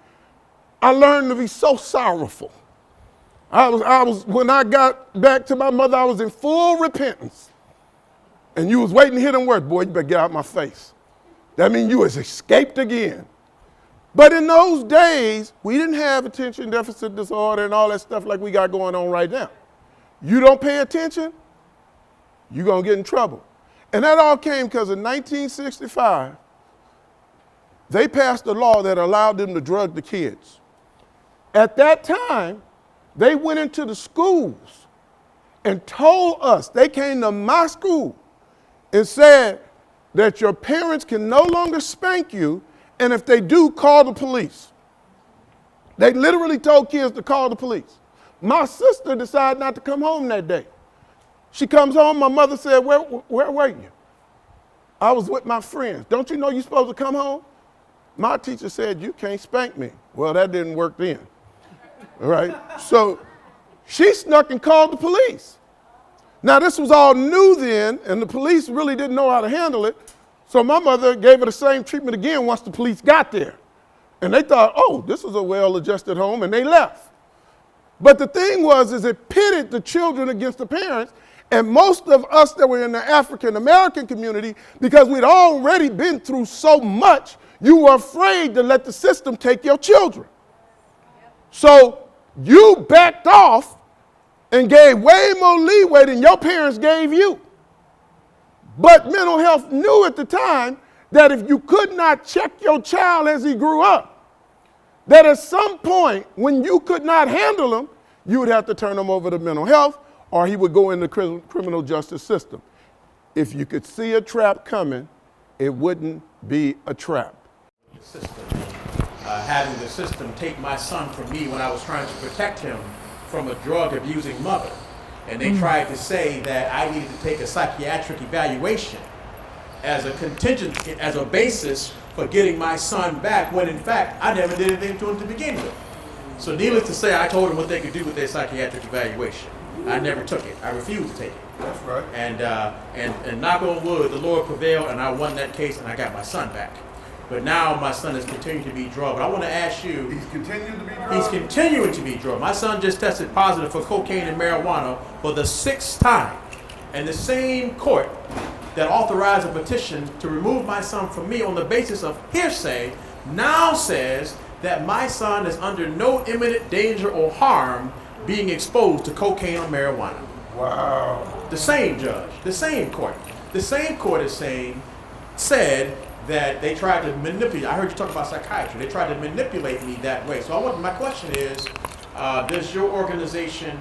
I learned to be so sorrowful. When I got back to my mother, I was in full repentance. And you was waiting to hear them words, "Boy, you better get out of my face." That means you has escaped again. But in those days, we didn't have attention deficit disorder and all that stuff like we got going on right now. You don't pay attention, you're going to get in trouble. And that all came because in 1965, they passed a law that allowed them to drug the kids. At that time, they went into the schools and told us, they came to my school and said that your parents can no longer spank you, and if they do, call the police. They literally told kids to call the police. My sister decided not to come home that day. She comes home, my mother said, where were you? I was with my friends. Don't you know you're supposed to come home? My teacher said, "You can't spank me." Well, that didn't work then. All right? So she snuck and called the police. Now, this was all new then, and the police really didn't know how to handle it. So my mother gave her the same treatment again once the police got there. And they thought, "Oh, this is a well-adjusted home," and they left. But the thing was, is it pitted the children against the parents, and most of us that were in the African-American community, because we'd already been through so much, you were afraid to let the system take your children. So you backed off and gave way more leeway than your parents gave you. But mental health knew at the time that if you could not check your child as he grew up, that at some point when you could not handle him, you would have to turn him over to mental health or he would go in the criminal justice system. If you could see a trap coming, it wouldn't be a trap. the system, having the system take my son from me when I was trying to protect him from a drug-abusing mother. And they tried to say that I needed to take a psychiatric evaluation as a contingent, as a basis for getting my son back, when in fact I never did anything to him to begin with. So needless to say, I told them what they could do with their psychiatric evaluation. I never took it. I refused to take it. That's right. And knock on wood, the Lord prevailed, and I won that case, and I got my son back. But now my son is continuing to be drugged. But I want to ask you. He's continuing to be drugged? He's continuing to be drugged. My son just tested positive for cocaine and marijuana for the 6th time. And the same court that authorized a petition to remove my son from me on the basis of hearsay now says that my son is under no imminent danger or harm being exposed to cocaine or marijuana. Wow. The same judge, the same court. The same court is said that they tried to manipulate. I heard you talk about psychiatry. They tried to manipulate me that way. So my question is, does your organization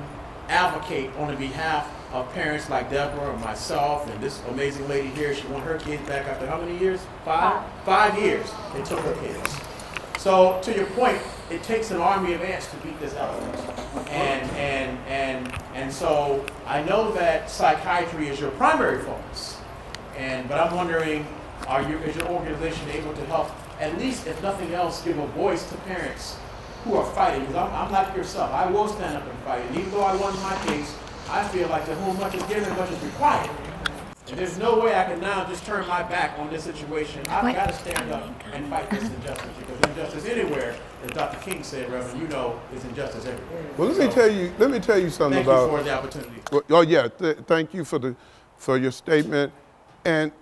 advocate on the behalf of parents like Deborah or myself and this amazing lady here? She won her kids back after how many years? 5? 5 years they took her kids. So to your point, it takes an army of ants to beat this elephant. And so I know that psychiatry is your primary focus. But I'm wondering, is your organization able to help, at least if nothing else, give a voice to parents who are fighting? Because I'm like yourself. I will stand up and fight. And even though I won my case, I feel like to whom much is given, much is required. And there's no way I can now just turn my back on this situation. I've got to stand up and fight this injustice, because injustice anywhere, as Dr. King said, Reverend, you know, is injustice everywhere. Well, let me tell you something thank about. Thank you for the opportunity. Well, oh yeah, thank you for your statement. And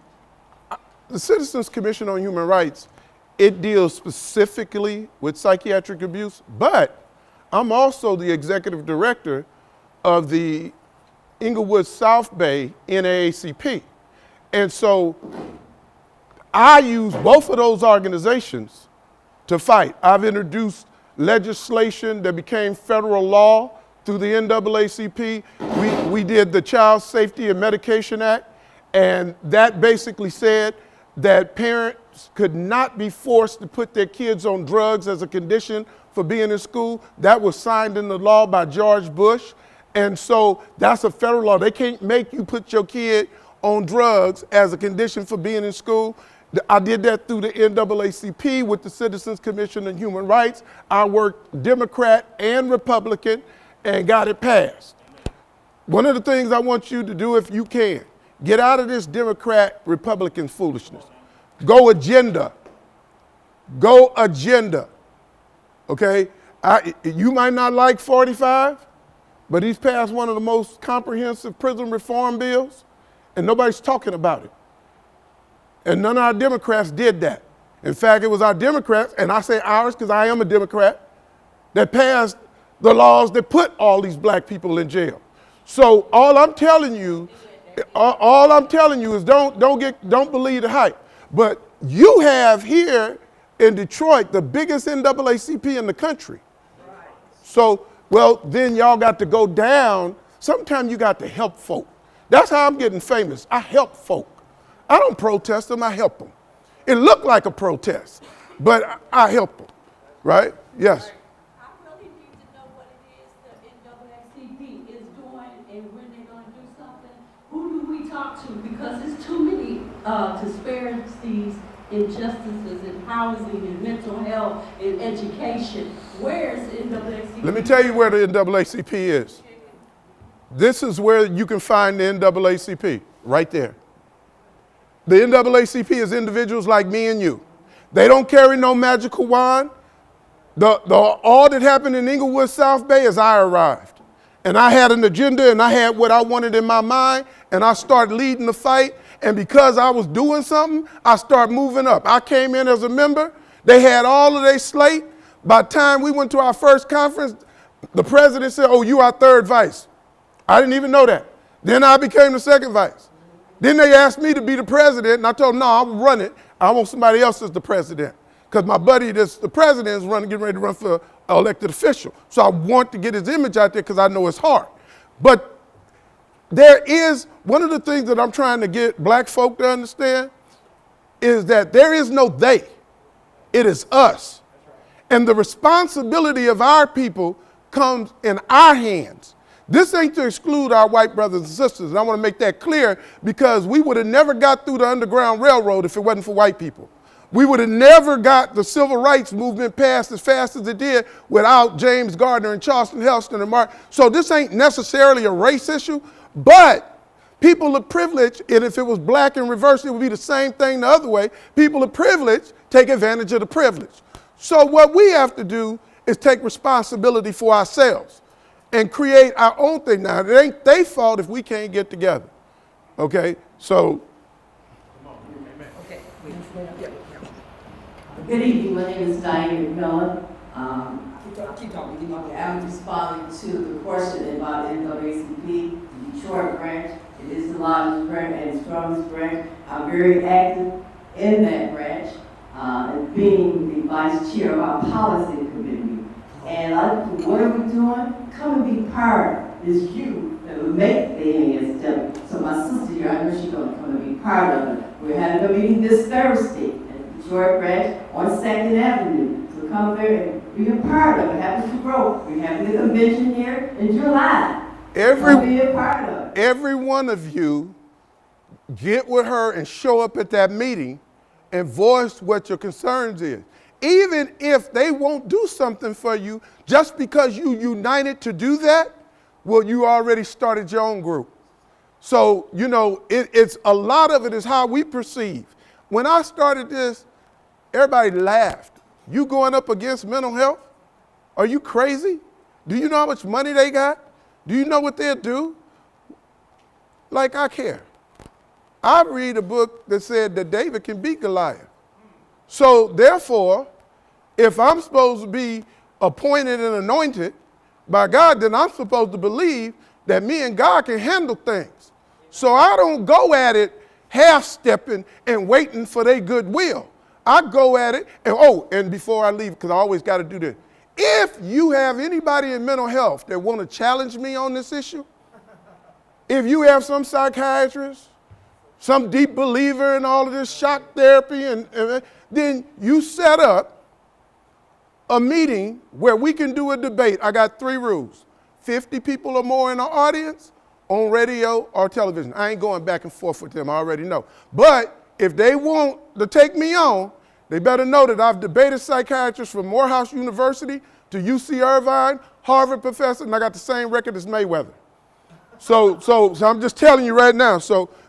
the Citizens Commission on Human Rights, it deals specifically with psychiatric abuse, but I'm also the executive director of the Inglewood South Bay NAACP. And so I use both of those organizations to fight. I've introduced legislation that became federal law through the NAACP. We did the Child Safety and Medication Act, and that basically said that parents could not be forced to put their kids on drugs as a condition for being in school. That was signed into law by George Bush. And so that's a federal law. They can't make you put your kid on drugs as a condition for being in school. I did that through the NAACP with the Citizens Commission on Human Rights. I worked Democrat and Republican and got it passed. One of the things I want you to do, if you can, get out of this Democrat-Republican foolishness. Go agenda. Go agenda. Okay? You might not like 45, but he's passed one of the most comprehensive prison reform bills, and nobody's talking about it. And none of our Democrats did that. In fact, it was our Democrats, and I say ours because I am a Democrat, that passed the laws that put all these black people in jail. So all I'm telling you is don't believe the hype. But you have here in Detroit the biggest NAACP in the country. So, well, then y'all got to go down. Sometimes you got to help folk. That's how I'm getting famous. I help folk. I don't protest them, I help them. It looked like a protest, but I help them, right? Yes. I really need to know what it is the NAACP is doing and when they're going to do something. Who do we talk to? Because there's too many disparities, injustices in housing and mental health and education. Where is the NAACP? Let me tell you where the NAACP is. This is where you can find the NAACP, right there. The NAACP is individuals like me and you. They don't carry no magical wand. All that happened in Inglewood South Bay is I arrived. And I had an agenda and I had what I wanted in my mind, and I started leading the fight. And because I was doing something, I started moving up. I came in as a member. They had all of their slate. By the time we went to our first conference, the president said, "Oh, you are third vice." I didn't even know that. Then I became the second vice. Then they asked me to be the president, and I told them, no, I'll run it. I want somebody else as the president. Because my buddy that's the president is getting ready to run for elected official. So I want to get his image out there because I know it's hard. But there is, one of the things that I'm trying to get black folk to understand is that there is no they It is us. And the responsibility of our people comes in our hands. This ain't to exclude our white brothers and sisters. And I want to make that clear because we would have never got through the Underground Railroad if it wasn't for white people. We would have never got the civil rights movement passed as fast as it did without James Gardner and Charleston Heston and Martin. So this ain't necessarily a race issue, but people of privilege, and if it was black in reverse, it would be the same thing the other way. People of privilege take advantage of the privilege. So what we have to do is take responsibility for ourselves and create our own thing. Now, it ain't their fault if we can't get together. Okay? So. Good evening, my name is Diane McMillan. I'm responding to the question about NAACP, the Detroit branch. It is the largest branch and strongest branch. I'm very active in that branch, and being the vice chair of our policy committee. And what are we doing? Come and be part. It's you that will make the NASW. So my sister here, I know she's going to come and be part of it. We're having a meeting this Thursday at the Detroit branch on 2nd Avenue. So come there and be a part of it. Happy to grow. We're having a convention here in July. Be a part of it. Every one of you get with her and show up at that meeting and voice what your concerns is. Even if they won't do something for you, just because you united to do that, well, you already started your own group. So, you know, it's a lot of it is how we perceive. When I started this, everybody laughed. You going up against mental health? Are you crazy? Do you know how much money they got? Do you know what they'll do? Like, I care. I read a book that said that David can beat Goliath. So therefore, if I'm supposed to be appointed and anointed by God, then I'm supposed to believe that me and God can handle things. So I don't go at it half-stepping and waiting for their goodwill. I go at it, and before I leave, because I always got to do this. If you have anybody in mental health that want to challenge me on this issue, if you have some psychiatrist, some deep believer in all of this shock therapy, and then you set up a meeting where we can do a debate. I got 3 rules. 50 people or more in the audience, on radio or television. I ain't going back and forth with them, I already know. But if they want to take me on, they better know that I've debated psychiatrists from Morehouse University to UC Irvine, Harvard professor, and I got the same record as Mayweather. So I'm just telling you right now.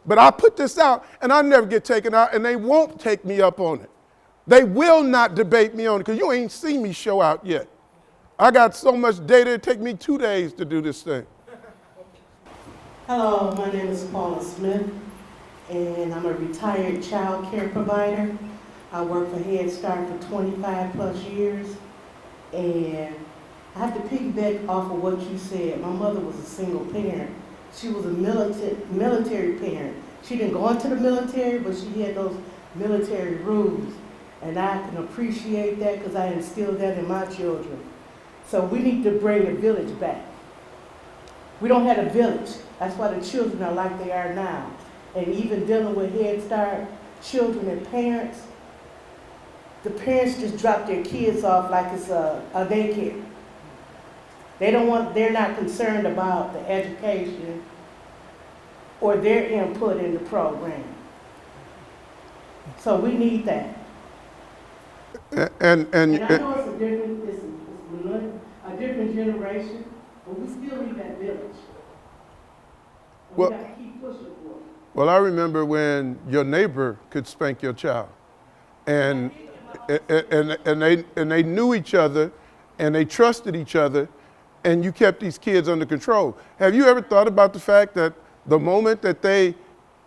But I put this out, and I never get taken out, and they won't take me up on it. They will not debate me on it, because you ain't seen me show out yet. I got so much data, it take me 2 days to do this thing. Hello, my name is Paula Smith, and I'm a retired child care provider. I worked for Head Start for 25 plus years, and I have to piggyback off of what you said. My mother was a single parent. She was a military parent. She didn't go into the military, but she had those military rules. And I can appreciate that because I instilled that in my children. So we need to bring the village back. We don't have a village. That's why the children are like they are now. And even dealing with Head Start children and parents, the parents just drop their kids off like it's a daycare. They're not concerned about the education or their input in the program. So we need that. And I know it's a different generation, but we still need that village. And we got to keep pushing for it. Well, I remember when your neighbor could spank your child, and they knew each other, and they trusted each other, and you kept these kids under control. Have you ever thought about the fact that the moment that they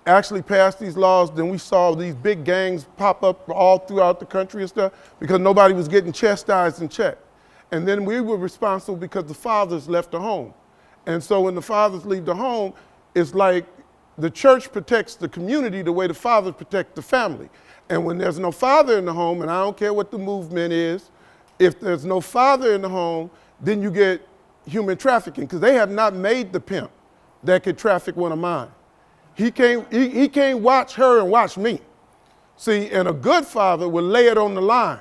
actually passed these laws, then we saw these big gangs pop up all throughout the country and stuff because nobody was getting chastised and checked. And then we were responsible because the fathers left the home. And so when the fathers leave the home, it's like the church protects the community the way the fathers protect the family. And when there's no father in the home, and I don't care what the movement is, if there's no father in the home, then you get human trafficking, because they have not made the pimp that could traffic one of mine. He can't watch her and watch me. See, and a good father will lay it on the line.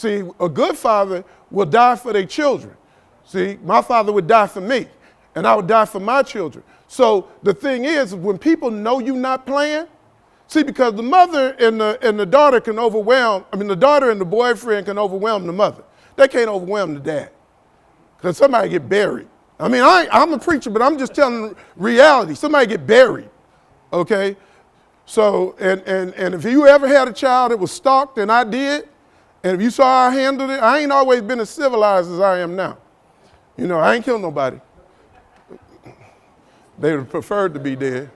See, a good father will die for their children. See, my father would die for me, and I would die for my children. So the thing is, when people know you're not playing, see, because the mother and the daughter can overwhelm, the daughter and the boyfriend can overwhelm the mother. They can't overwhelm the dad, because somebody get buried. I'm a preacher, but I'm just telling reality. Somebody get buried, okay? So, and if you ever had a child that was stalked, and I did, and if you saw how I handled it, I ain't always been as civilized as I am now. I ain't killed nobody. They would have preferred to be dead.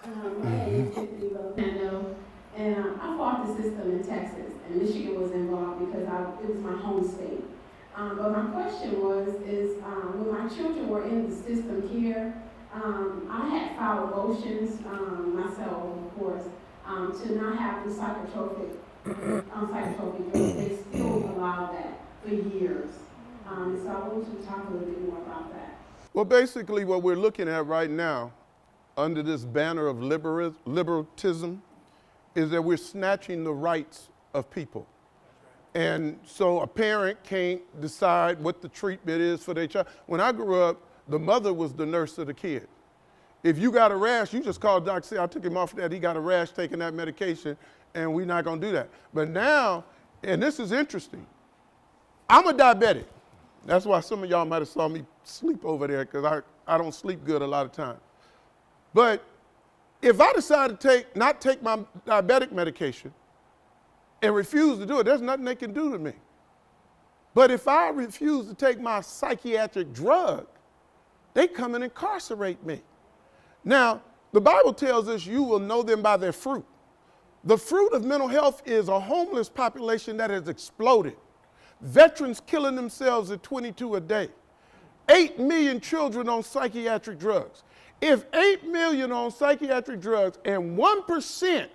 My name is Tiffany Lopando, and I fought the system in Texas, and Michigan was involved because it was my home state. But my question is when my children were in the system here, I had filed motions myself, of course, to not have the psychotropic drugs. They still allow that for years. So I want you to talk a little bit more about that. Well, basically what we're looking at right now, under this banner of liberalism, is that we're snatching the rights of people. And so a parent can't decide what the treatment is for their child. When I grew up, the mother was the nurse of the kid. If you got a rash, you just call the doctor, say, I took him off that, he got a rash taking that medication, and we're not gonna do that. But now, and this is interesting, I'm a diabetic. That's why some of y'all might have saw me sleep over there, because I don't sleep good a lot of times. But if I decide to not take my diabetic medication and refuse to do it, there's nothing they can do to me. But if I refuse to take my psychiatric drug, they come and incarcerate me. Now, the Bible tells us you will know them by their fruit. The fruit of mental health is a homeless population that has exploded. Veterans killing themselves at 22 a day. 8 million children on psychiatric drugs. If 8 million on psychiatric drugs and 1%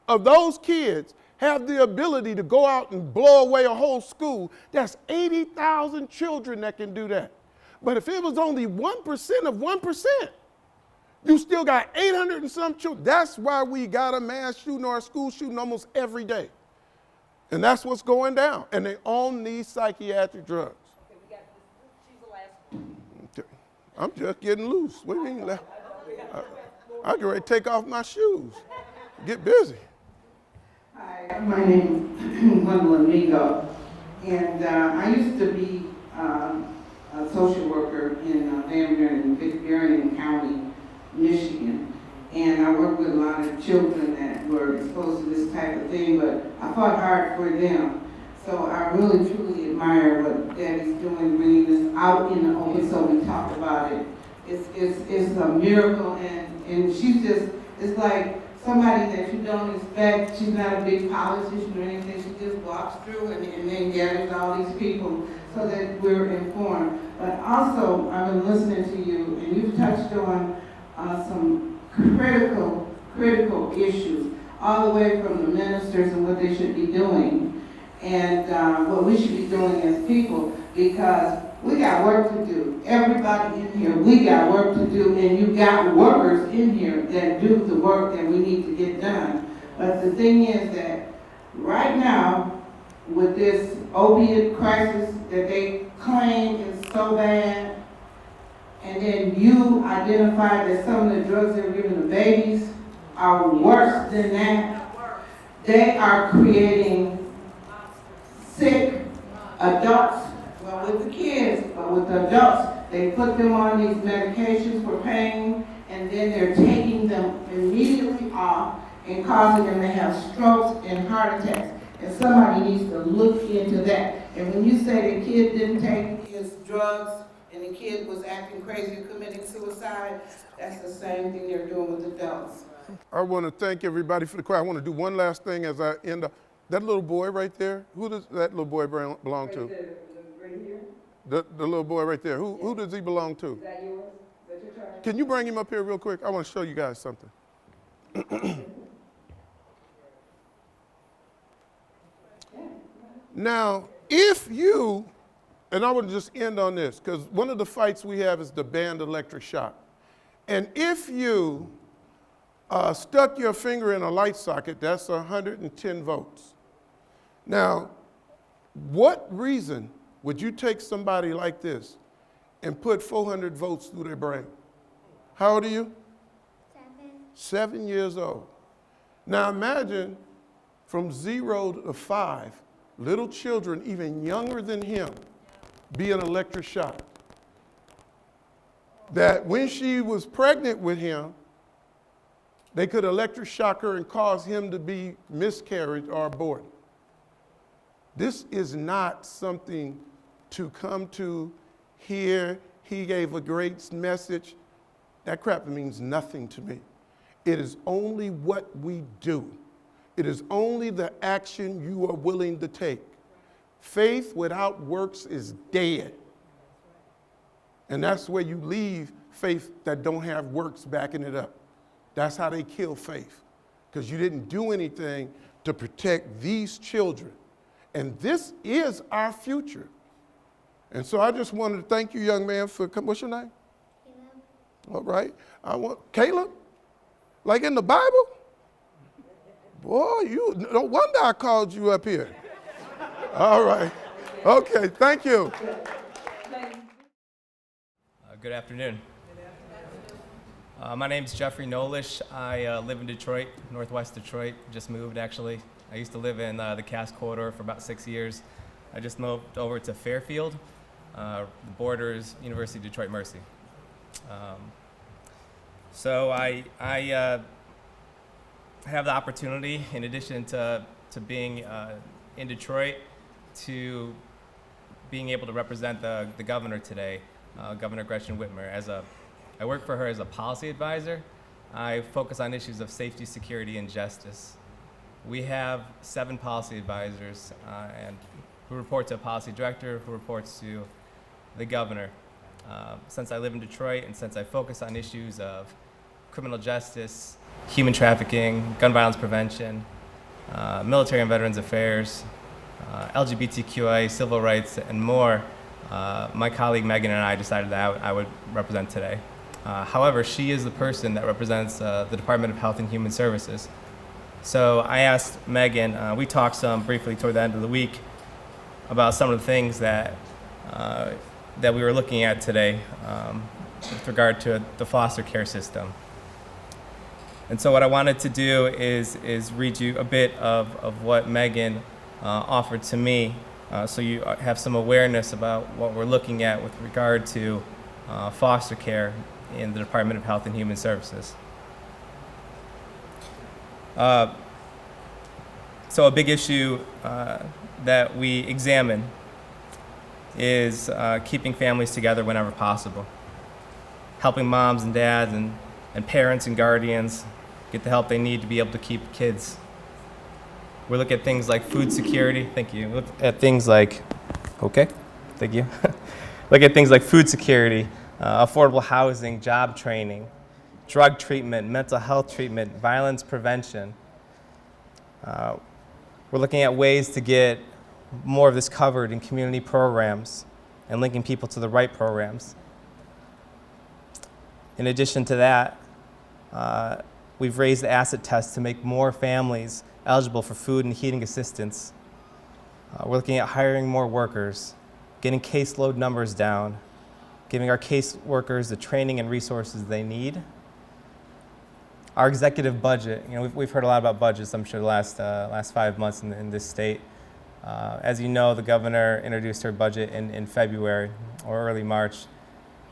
of those kids have the ability to go out and blow away a whole school, that's 80,000 children that can do that. But if it was only 1% of 1%, you still got 800 and some children. That's why we got a mass shooting or a school shooting almost every day. And that's what's going down. And they all need psychiatric drugs. Okay. I'm just getting loose. What do you mean? I get ready to take off my shoes. Get busy. Hi, my name is Gwendolyn Migo, and I used to be a social worker in Van Buren County, Michigan, and I worked with a lot of children that were exposed to this type of thing, but I fought hard for them. So I really, truly admire what Debbie's doing, bringing this out in the open so we talk about it. It's a miracle, and she's just, it's like somebody that you don't expect. She's not a big politician or anything. She just walks through and then gathers all these people so that we're informed. But also, I've been listening to you, and you've touched on some critical issues, all the way from the ministers and what they should be doing, and what we should be doing as people, because we got work to do. Everybody in here, we got work to do, and you got workers in here that do the work that we need to get done. But the thing is that right now, with this opiate crisis that they claim is so bad, and then you identified that some of the drugs they're giving to babies are worse than that, they are creating sick adults. Well, with the kids, but with the adults, they put them on these medications for pain, and then they're taking them immediately off and causing them to have strokes and heart attacks. And somebody needs to look into that. And when you say the kid didn't take his drugs and the kid was acting crazy and committing suicide, that's the same thing they're doing with adults. I want to thank everybody for the question. I want to do one last thing as I end up. That little boy right there, who does that little boy belong to? Right here? The little boy right there, who does he belong to? Is that yours? Is that your turn? Can you bring him up here real quick? I want to show you guys something. Now, if you, and I want to just end on this, because one of the fights we have is the banned electric shock. And if you stuck your finger in a light socket, that's 110 volts. Now, What reason would you take somebody like this and put 400 volts through their brain? How old are you? 7 years old. Now imagine from 0 to 5, little children even younger than him being electric shocked. That when she was pregnant with him, they could electric shock her and cause him to be miscarried or aborted. This is not something to come to hear. He gave a great message. That crap means nothing to me. It is only what we do. It is only the action you are willing to take. Faith without works is dead. And that's where you leave faith that don't have works backing it up. That's how they kill faith, because you didn't do anything to protect these children. And this is our future. And so I just wanted to thank you, young man, for coming. What's your name? Caleb. All right. Caleb? Like in the Bible? Boy, no wonder I called you up here. All right. Okay, thank you. Good afternoon. My name's Jeffrey Nolish. I live in Detroit, Northwest Detroit. Just moved, actually. I used to live in the Cass Corridor for about 6 years. I just moved over to Fairfield. The border is University of Detroit Mercy. So I have the opportunity, in addition to being in Detroit, to being able to represent the governor today, Governor Gretchen Whitmer. I work for her as a policy advisor. I focus on issues of safety, security, and justice. We have 7 policy advisors and who report to a policy director, who reports to the governor. Since I live in Detroit and since I focus on issues of criminal justice, human trafficking, gun violence prevention, military and veterans affairs, LGBTQI, civil rights, and more, my colleague Megan and I decided that I would represent today. However, she is the person that represents the Department of Health and Human Services. So I asked Megan, we talked some briefly toward the end of the week about some of the things that we were looking at today with regard to the foster care system. And so what I wanted to do is read you a bit of what Megan offered to me so you have some awareness about what we're looking at with regard to foster care in the Department of Health and Human Services. So a big issue that we examine is keeping families together whenever possible, helping moms and dads and parents and guardians get the help they need to be able to keep kids. We look at things like food security. Thank you. We look at things like, okay, thank you. Look at things like food security, affordable housing, job training, drug treatment, mental health treatment, violence prevention. We're looking at ways to get more of this covered in community programs and linking people to the right programs. In addition to that, we've raised the asset test to make more families eligible for food and heating assistance. We're looking at hiring more workers, getting caseload numbers down, giving our case workers the training and resources they need. Our executive budget, we've heard a lot about budgets, I'm sure, the last 5 months in this state. As you know, the governor introduced her budget in February or early March,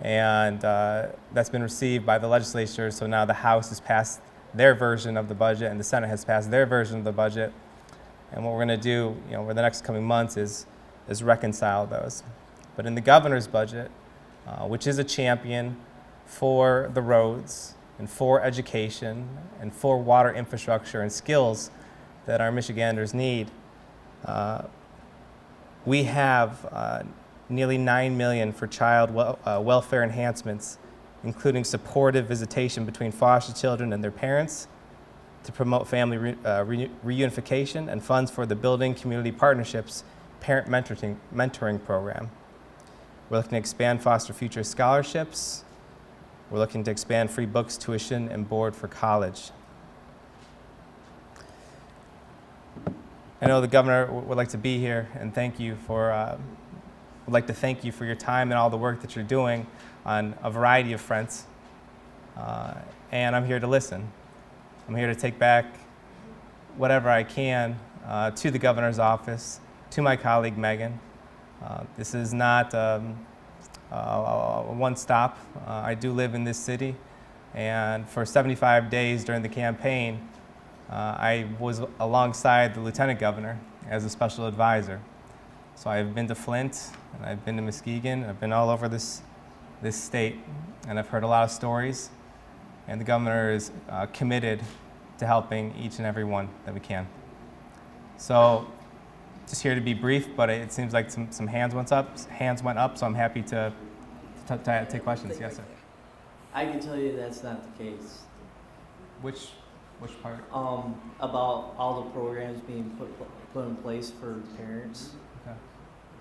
and that's been received by the legislature, so now the House has passed their version of the budget and the Senate has passed their version of the budget. And what we're going to do over the next coming months is reconcile those. But in the governor's budget, which is a champion for the roads and for education and for water infrastructure and skills that our Michiganders need, we have nearly $9 million for child welfare enhancements, including supportive visitation between foster children and their parents to promote family reunification, and funds for the Building Community Partnerships Parent Mentoring Program. We're looking to expand Foster Future scholarships. We're looking to expand free books, tuition, and board for college. I know the governor would like to be here and thank you for, would like to thank you for your time and all the work that you're doing on a variety of fronts. And I'm here to listen. I'm here to take back whatever I can to the governor's office, to my colleague Megan. This is not one stop. I do live in this city, and for 75 days during the campaign, I was alongside the lieutenant governor as a special advisor. So I've been to Flint, and I've been to Muskegon, I've been all over this state, and I've heard a lot of stories, and the governor is committed to helping each and every one that we can. So just here to be brief, but it seems like some hands went up, so I'm happy to take questions. Yes, sir. I can tell you that's not the case. Which part? About all the programs being put in place for parents. Okay.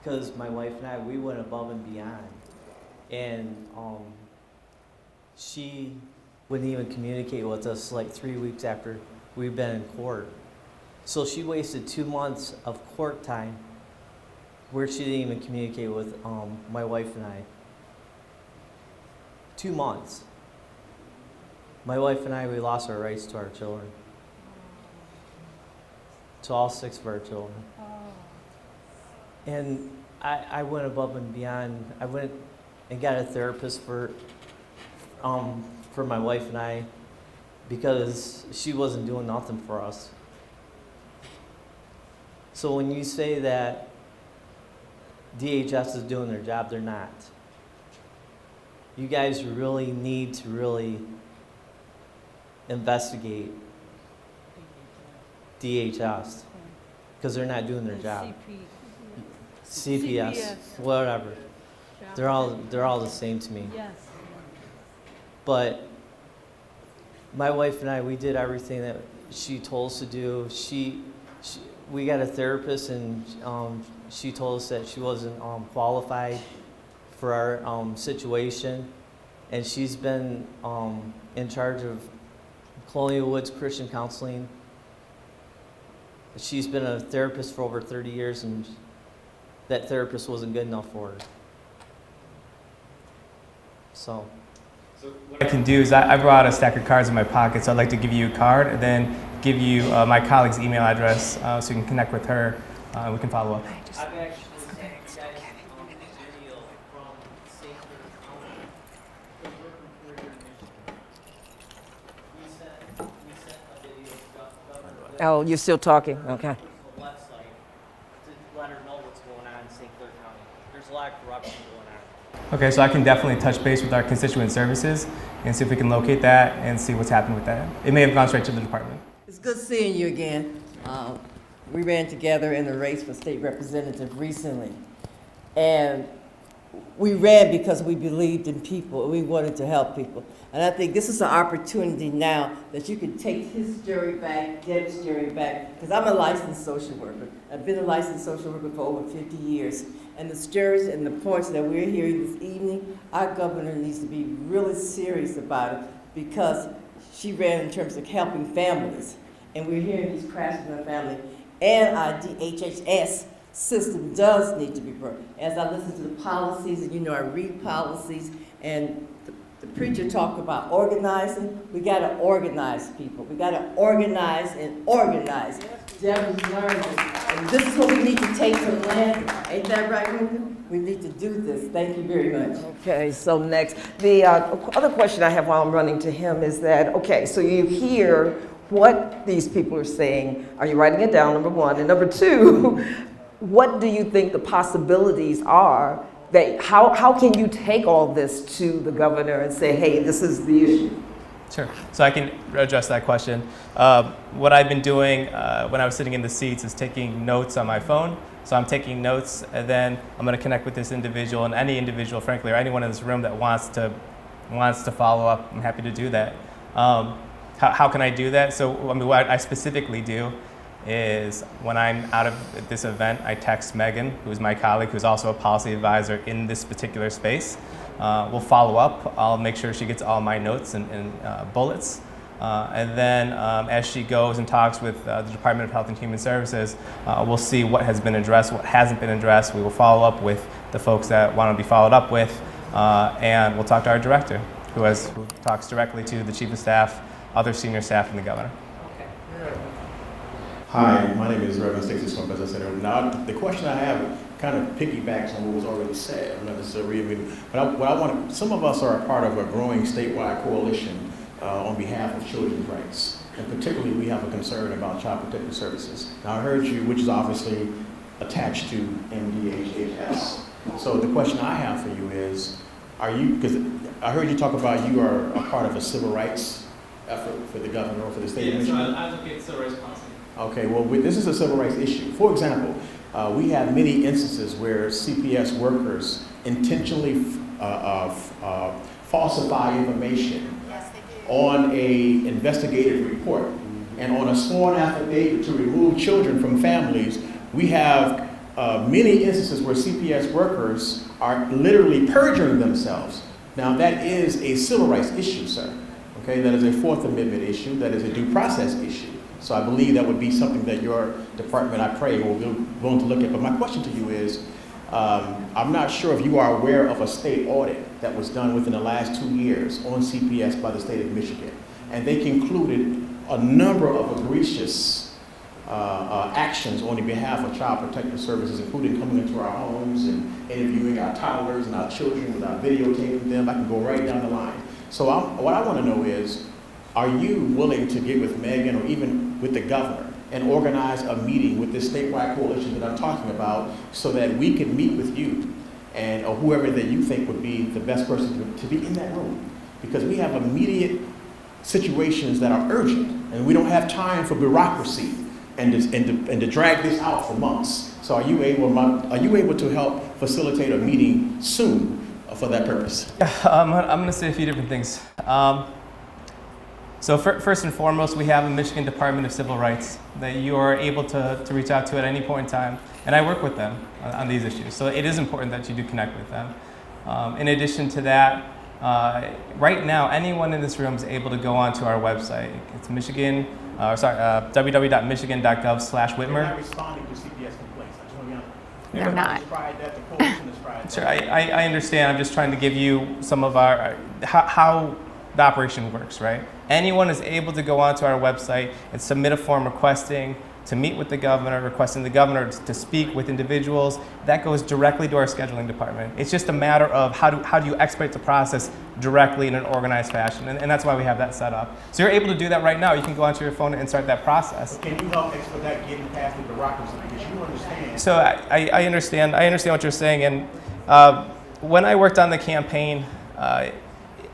Because my wife and I, we went above and beyond, and she wouldn't even communicate with us like 3 weeks after we've been in court. So she wasted 2 months of court time where she didn't even communicate with my wife and I. 2 months. My wife and I, we lost our rights to our children. To all 6 of our children. And I went above and beyond. I went and got a therapist for my wife and I, because she wasn't doing nothing for us. So when you say that DHS is doing their job, they're not. You guys really need to really investigate DHS, because they're not doing their job. CPS, whatever. They're all the same to me. Yes. But my wife and I, we did everything that she told us to do. We got a therapist, and she told us that she wasn't qualified for our situation, and she's been in charge of Colonial Woods Christian Counseling. She's been a therapist for over 30 years, and that therapist wasn't good enough for her. So what I can do is I brought a stack of cards in my pocket, so I'd like to give you a card and then give you my colleague's email address so you can connect with her and we can follow up. I've actually sent you guys video from St. Clair County. The working for your initiative. We sent a video to Governor. Oh, you're still talking? Okay. The website to let her know what's going on in St. Clair County. There's a lot of corruption going on. Okay, so I can definitely touch base with our constituent services and see if we can locate that and see what's happened with that. It may have gone straight to the department. It's good seeing you again. We ran together in the race for state representative recently. And we ran because we believed in people. We wanted to help people. And I think this is an opportunity now that you can take his story back, Deb's story back, because I'm a licensed social worker. I've been a licensed social worker for over 50 years. And the stories and the points that we're hearing this evening, our governor needs to be really serious about it, because she ran in terms of helping families. And we're hearing these crashes in the family. And our DHHS system does need to be broken. As I listen to the policies, and you know, I read policies, and the preacher talked about organizing. We got to organize people. We got to organize and organize. Devin's learned this. And this is what we need to take to the land. Ain't that right, Ruben? We need to do this. Thank you very much. Okay, so next. The other question I have while I'm running to him is that, okay, so you hear what these people are saying. Are you writing it down, number one? And number two, what do you think the possibilities are? That how can you take all this to the governor and say, hey, this is the issue? Sure. So I can address that question. What I've been doing when I was sitting in the seats is taking notes on my phone. So I'm taking notes, and then I'm going to connect with this individual, and any individual, frankly, or anyone in this room that wants to follow up. I'm happy to do that. How can I do that? So I mean, what I specifically do is when I'm out of this event, I text Megan, who's my colleague, who's also a policy advisor in this particular space. We'll follow up. I'll make sure she gets all my notes and bullets. And then as she goes and talks with the Department of Health and Human Services, we'll see what has been addressed, what hasn't been addressed. We will follow up with the folks that want to be followed up with, and we'll talk to our director, who talks directly to the chief of staff, other senior staff, and the governor. Hi, my name is Reverend Stacey Swimp, as I said earlier. Now, the question I have kind of piggybacks on what was already said. I'm not necessarily reading, but what I want some of us are a part of a growing statewide coalition on behalf of children's rights. And particularly, we have a concern about Child Protective Services. Now, I heard you, which is obviously attached to MDHHS. So the question I have for you is, because I heard you talk about you are a part of a civil rights effort for the governor or for the state of Michigan? I advocate civil rights policy. Okay, well, this is a civil rights issue. For example, we have many instances where CPS workers intentionally falsify information on a investigative report and on a sworn affidavit to remove children from families. We have many instances where CPS workers are literally perjuring themselves. Now, that is a civil rights issue, sir. Okay, that is a Fourth Amendment issue. That is a due process issue. So I believe that would be something that your department, I pray, will be willing to look at. But my question to you is, I'm not sure if you are aware of a state audit that was done within the last 2 years on CPS by the state of Michigan. And they concluded a number of egregious actions on the behalf of Child Protective Services, including coming into our homes and interviewing our toddlers and our children without videotaping them. I can go right down the line. So what I want to know is, are you willing to get with Megan or even with the governor and organize a meeting with this statewide coalition that I'm talking about so that we can meet with you and or whoever that you think would be the best person to be in that room? Because we have immediate situations that are urgent and we don't have time for bureaucracy and to drag this out for months. So are you able to help facilitate a meeting soon for that purpose? I'm going to say a few different things. So first and foremost, we have a Michigan Department of Civil Rights that you are able to reach out to at any point in time, and I work with them on these issues. So it is important that you do connect with them. In addition to that, right now, anyone in this room is able to go onto our website. It's www.michigan.gov/Whitmer. They're not responding to CPS complaints. I just want to be honest. They're not. The coalition has tried that. Sure, I understand. I'm just trying to give you some of our how the operation works, right? Anyone is able to go onto our website and submit a form requesting to meet with the governor, requesting the governor to speak with individuals. That goes directly to our scheduling department. It's just a matter of how do you expedite the process directly in an organized fashion, and that's why we have that set up. So you're able to do that right now. You can go onto your phone and start that process. Can you help expedite getting past the bureaucracy? Because you understand. So I understand what you're saying, and when I worked on the campaign,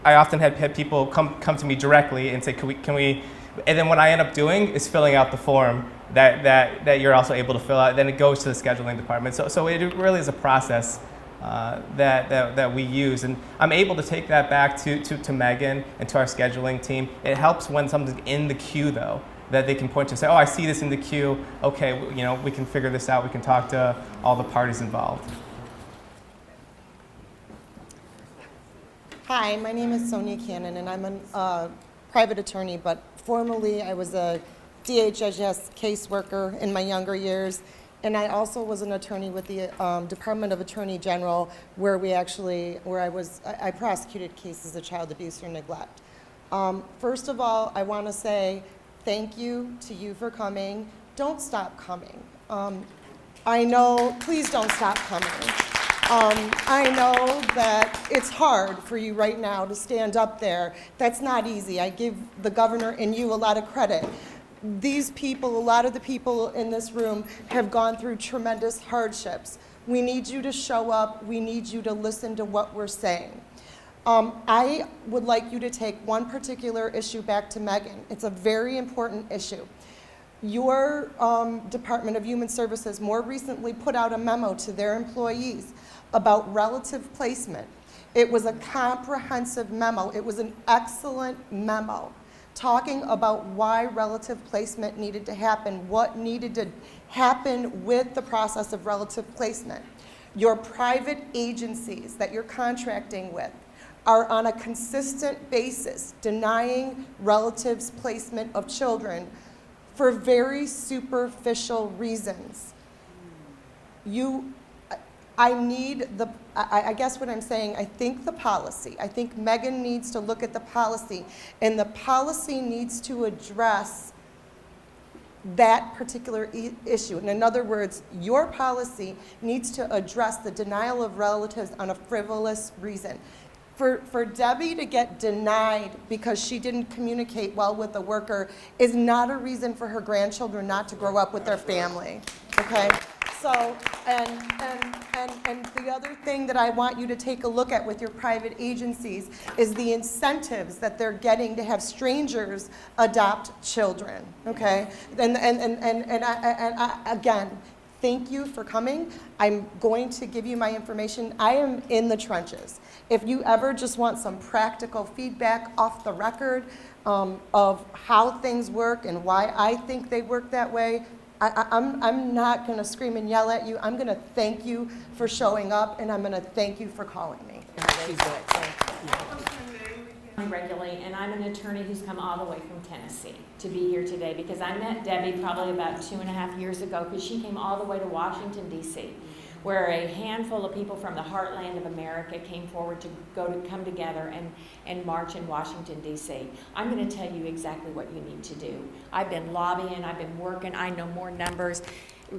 I often had people come to me directly and say, can we, and then what I end up doing is filling out the form that you're also able to fill out. Then it goes to the scheduling department. So it really is a process that we use, and I'm able to take that back to Megan and to our scheduling team. It helps when something's in the queue, though, that they can point to and say, oh, I see this in the queue. Okay, we can figure this out. We can talk to all the parties involved. Hi, my name is Sonia Cannon, and I'm a private attorney, but formerly I was a DHHS caseworker in my younger years, and I also was an attorney with the Department of Attorney General, where I prosecuted cases of child abuse or neglect. First of all, I want to say thank you to you for coming. Don't stop coming. I know, please don't stop coming. I know that it's hard for you right now to stand up there. That's not easy. I give the governor and you a lot of credit. These people, a lot of the people in this room have gone through tremendous hardships. We need you to show up. We need you to listen to what we're saying. I would like you to take one particular issue back to Megan. It's a very important issue. Your Department of Human Services more recently put out a memo to their employees about relative placement. It was a comprehensive memo. It was an excellent memo talking about why relative placement needed to happen, what needed to happen with the process of relative placement. Your private agencies that you're contracting with are on a consistent basis denying relatives placement of children for very superficial reasons. I guess what I'm saying, I think the policy, I think Megan needs to look at the policy, and the policy needs to address that particular issue. And in other words, your policy needs to address the denial of relatives on a frivolous reason. For Debbie to get denied because she didn't communicate well with the worker is not a reason for her grandchildren not to grow up with their family, okay? So, and the other thing that I want you to take a look at with your private agencies is the incentives that they're getting to have strangers adopt children, okay? And again, thank you for coming. I'm going to give you my information. I am in the trenches. If you ever just want some practical feedback off the record of how things work and why I think they work that way, I'm not going to scream and yell at you. I'm going to thank you for showing up, and I'm going to thank you for calling me. Regularly, and I'm an attorney who's come all the way from Tennessee to be here today because I met Debbie probably about 2.5 years ago because she came all the way to Washington, D.C., where a handful of people from the heartland of America came forward to come together and march in Washington, D.C. I'm going to tell you exactly what you need to do. I've been lobbying, I've been working, I know more numbers.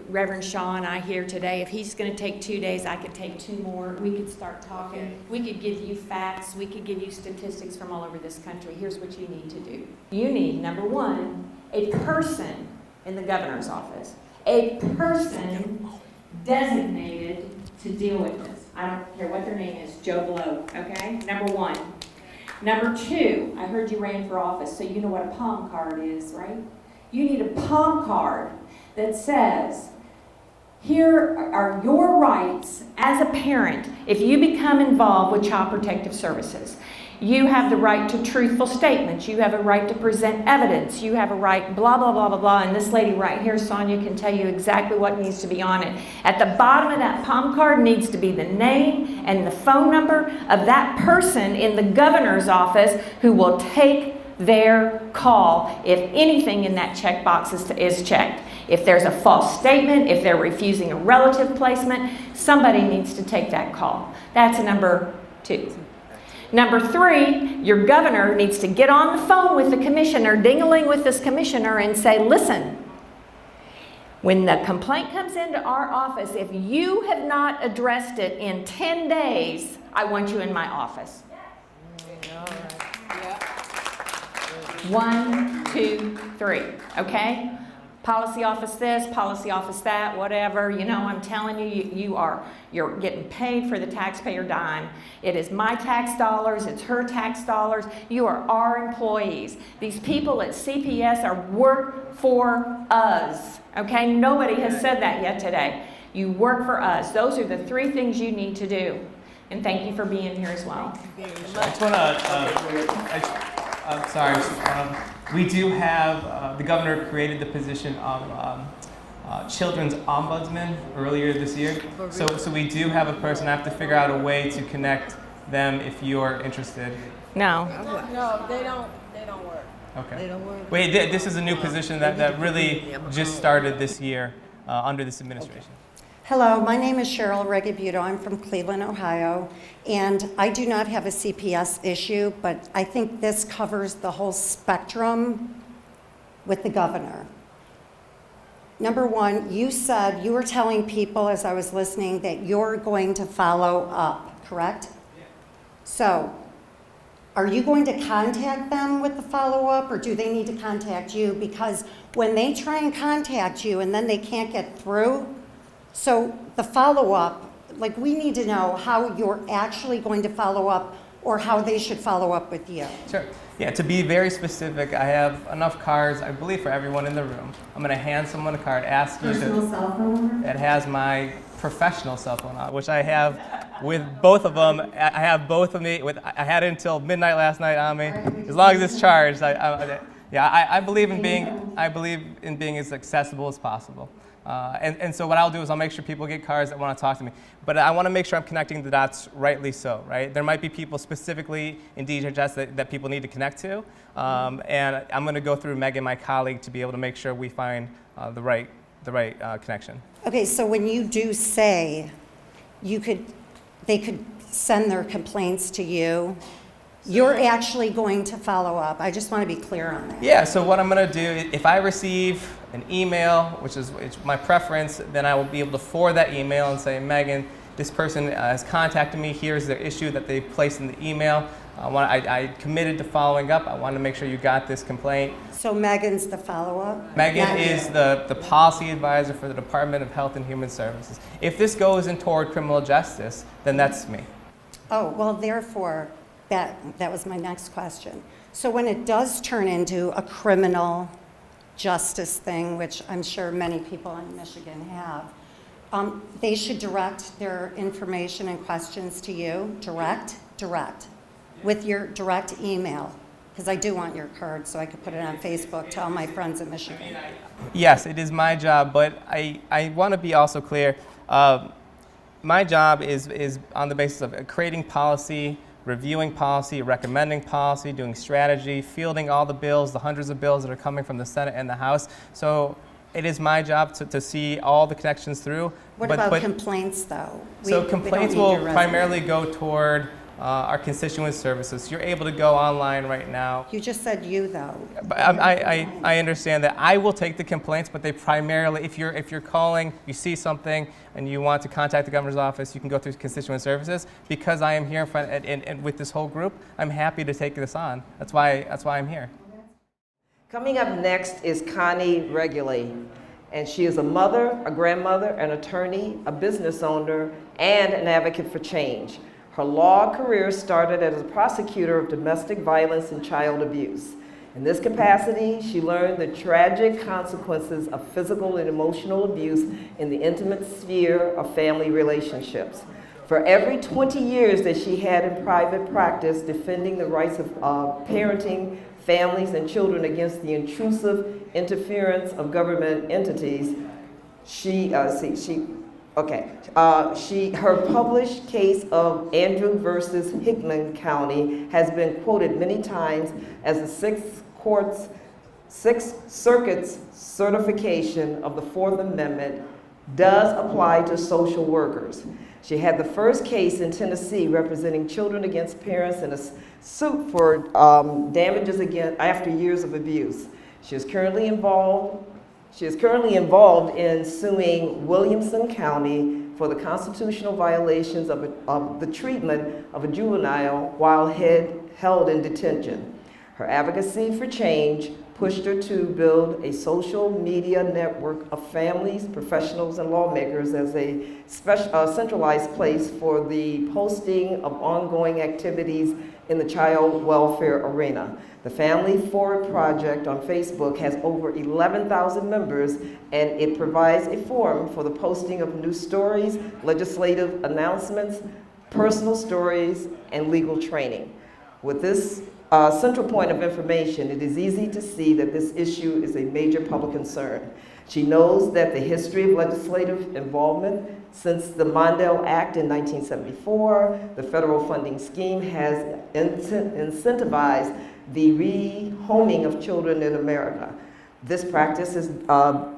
Reverend Shaw and I here today, if he's going to take 2 days, I could take 2 more. We could start talking. We could give you facts. We could give you statistics from all over this country. Here's what you need to do. You need, number one, a person in the governor's office, a person designated to deal with this. I don't care what their name is, Joe Blow, okay? Number one. Number two, I heard you ran for office, so you know what a palm card is, right? You need a palm card that says, here are your rights as a parent if you become involved with Child Protective Services. You have the right to truthful statements. You have a right to present evidence. You have a right, blah, blah, blah, blah, blah. And this lady right here, Sonia, can tell you exactly what needs to be on it. At the bottom of that palm card needs to be the name and the phone number of that person in the governor's office who will take their call if anything in that checkbox is checked. If there's a false statement, if they're refusing a relative placement, somebody needs to take that call. That's number two. Number three, your governor needs to get on the phone with the commissioner, ding-a-ling with this commissioner, and say, listen, when the complaint comes into our office, if you have not addressed it in 10 days, I want you in my office. 1, 2, 3, okay? Policy office this, policy office that, whatever. You know, I'm telling you, you're getting paid for the taxpayer dime. It is my tax dollars, it's her tax dollars. You are our employees. These people at CPS are work for us, okay? Nobody has said that yet today. You work for us. Those are the 3 things you need to do. And thank you for being here as well. We do have, the governor created the position of children's ombudsman earlier this year. So we do have a person. I have to figure out a way to connect them if you're interested. No. No, they don't work. Okay. They don't work. Wait, this is a new position that really just started this year under this administration. Hello, my name is Cheryl Regabuto. I'm from Cleveland, Ohio, and I do not have a CPS issue, but I think this covers the whole spectrum with the governor. Number one, you said, you were telling people as I was listening that you're going to follow up, correct? Yeah. So, are you going to contact them with the follow-up, or do they need to contact you? Because when they try and contact you and then they can't get through, so the follow-up, like we need to know how you're actually going to follow up or how they should follow up with you. Sure. Yeah, to be very specific, I have enough cards, I believe, for everyone in the room. I'm going to hand someone a card, ask you Personal cell phone? that has my professional cell phone on, which I have with both of them. I have both of me. I had it until midnight last night on me. As long as it's charged, I believe in being as accessible as possible. And so what I'll do is I'll make sure people get cards that want to talk to me. But I want to make sure I'm connecting the dots rightly so, right? There might be people specifically in DHS that people need to connect to. And I'm going to go through Megan, my colleague, to be able to make sure we find the right connection. Okay, so when you do say they could send their complaints to you, you're actually going to follow up. I just want to be clear on that. Yeah, so what I'm going to do, if I receive an email, which is my preference, then I will be able to forward that email and say, Megan, this person has contacted me. Here's their issue that they placed in the email. I committed to following up. I want to make sure you got this complaint. So Megan's the follow-up? Megan is the policy advisor for the Department of Health and Human Services. If this goes in toward criminal justice, then that's me. Oh, well, therefore, that was my next question. So when it does turn into a criminal justice thing, which I'm sure many people in Michigan have, they should direct their information and questions to you, direct, with your direct email, because I do want your card so I could put it on Facebook to all my friends in Michigan. Yes, it is my job, but I want to be also clear. My job is on the basis of creating policy, reviewing policy, recommending policy, doing strategy, fielding all the bills, the hundreds of bills that are coming from the Senate and the House. So it is my job to see all the connections through. What about complaints, though? So complaints will primarily go toward our constituent services. You're able to go online right now. You just said you, though. But I understand that. I will take the complaints, but they primarily, if you're calling, you see something, and you want to contact the governor's office, you can go through constituent services. Because I am here in front and with this whole group, I'm happy to take this on. That's why I'm here. Coming up next is Connie Reguli, and she is a mother, a grandmother, an attorney, a business owner, and an advocate for change. Her law career started as a prosecutor of domestic violence and child abuse. In this capacity, she learned the tragic consequences of physical and emotional abuse in the intimate sphere of family relationships. For every 20 years that she had in private practice defending the rights of parenting, families, and children against the intrusive interference of government entities, her published case of Andrew versus Hickman County has been quoted many times as the Sixth Circuit's certification of the Fourth Amendment does apply to social workers. She had the first case in Tennessee representing children against parents in a suit for damages after years of abuse. She is currently involved in suing Williamson County for the constitutional violations of the treatment of a juvenile while held in detention. Her advocacy for change pushed her to build a social media network of families, professionals, and lawmakers as a centralized place for the posting of ongoing activities in the child welfare arena. The Family Forward Project on Facebook has over 11,000 members, and it provides a forum for the posting of news stories, legislative announcements, personal stories, and legal training. With this central point of information, it is easy to see that this issue is a major public concern. She knows that the history of legislative involvement since the Mondale Act in 1974, the federal funding scheme has incentivized the rehoming of children in America. This practice is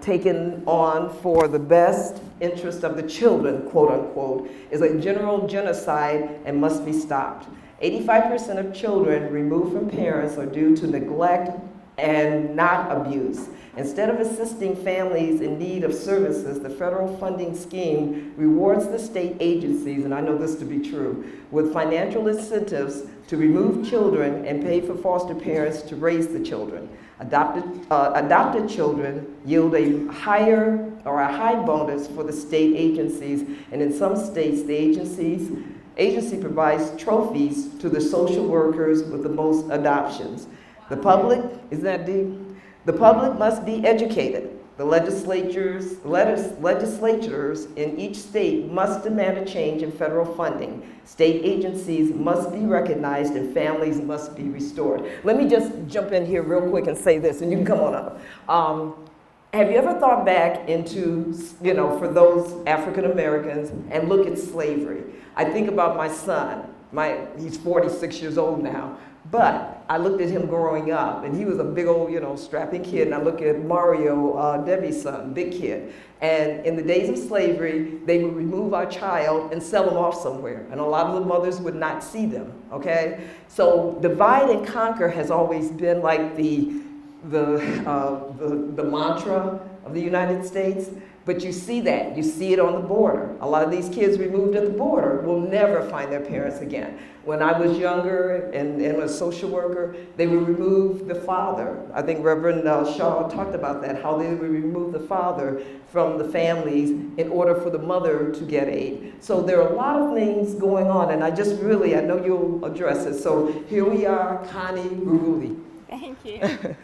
taken on for the best interest of the children, quote unquote, is a general genocide and must be stopped. 85% of children removed from parents are due to neglect and not abuse. Instead of assisting families in need of services, the federal funding scheme rewards the state agencies, and I know this to be true, with financial incentives to remove children and pay for foster parents to raise the children. Adopted children yield a high bonus for the state agencies, and in some states, the agency provides trophies to the social workers with the most adoptions. The public, isn't that deep? The public must be educated. The legislatures in each state must demand a change in federal funding. State agencies must be recognized and families must be restored. Let me just jump in here real quick and say this, and you can come on up. Have you ever thought back into, for those African Americans and look at slavery? I think about my son. He's 46 years old now, but I looked at him growing up, and he was a big old, strapping kid, and I look at Mario, Debbie's son, big kid. And in the days of slavery, they would remove our child and sell them off somewhere, and a lot of the mothers would not see them, okay? So divide and conquer has always been like the mantra of the United States, but you see that. You see it on the border. A lot of these kids removed at the border will never find their parents again. When I was younger and a social worker, they would remove the father. I think Reverend Shaw talked about that, how they would remove the father from the families in order for the mother to get aid. So there are a lot of things going on, and I know you'll address it. So here we are, Connie Baruli. Thank you.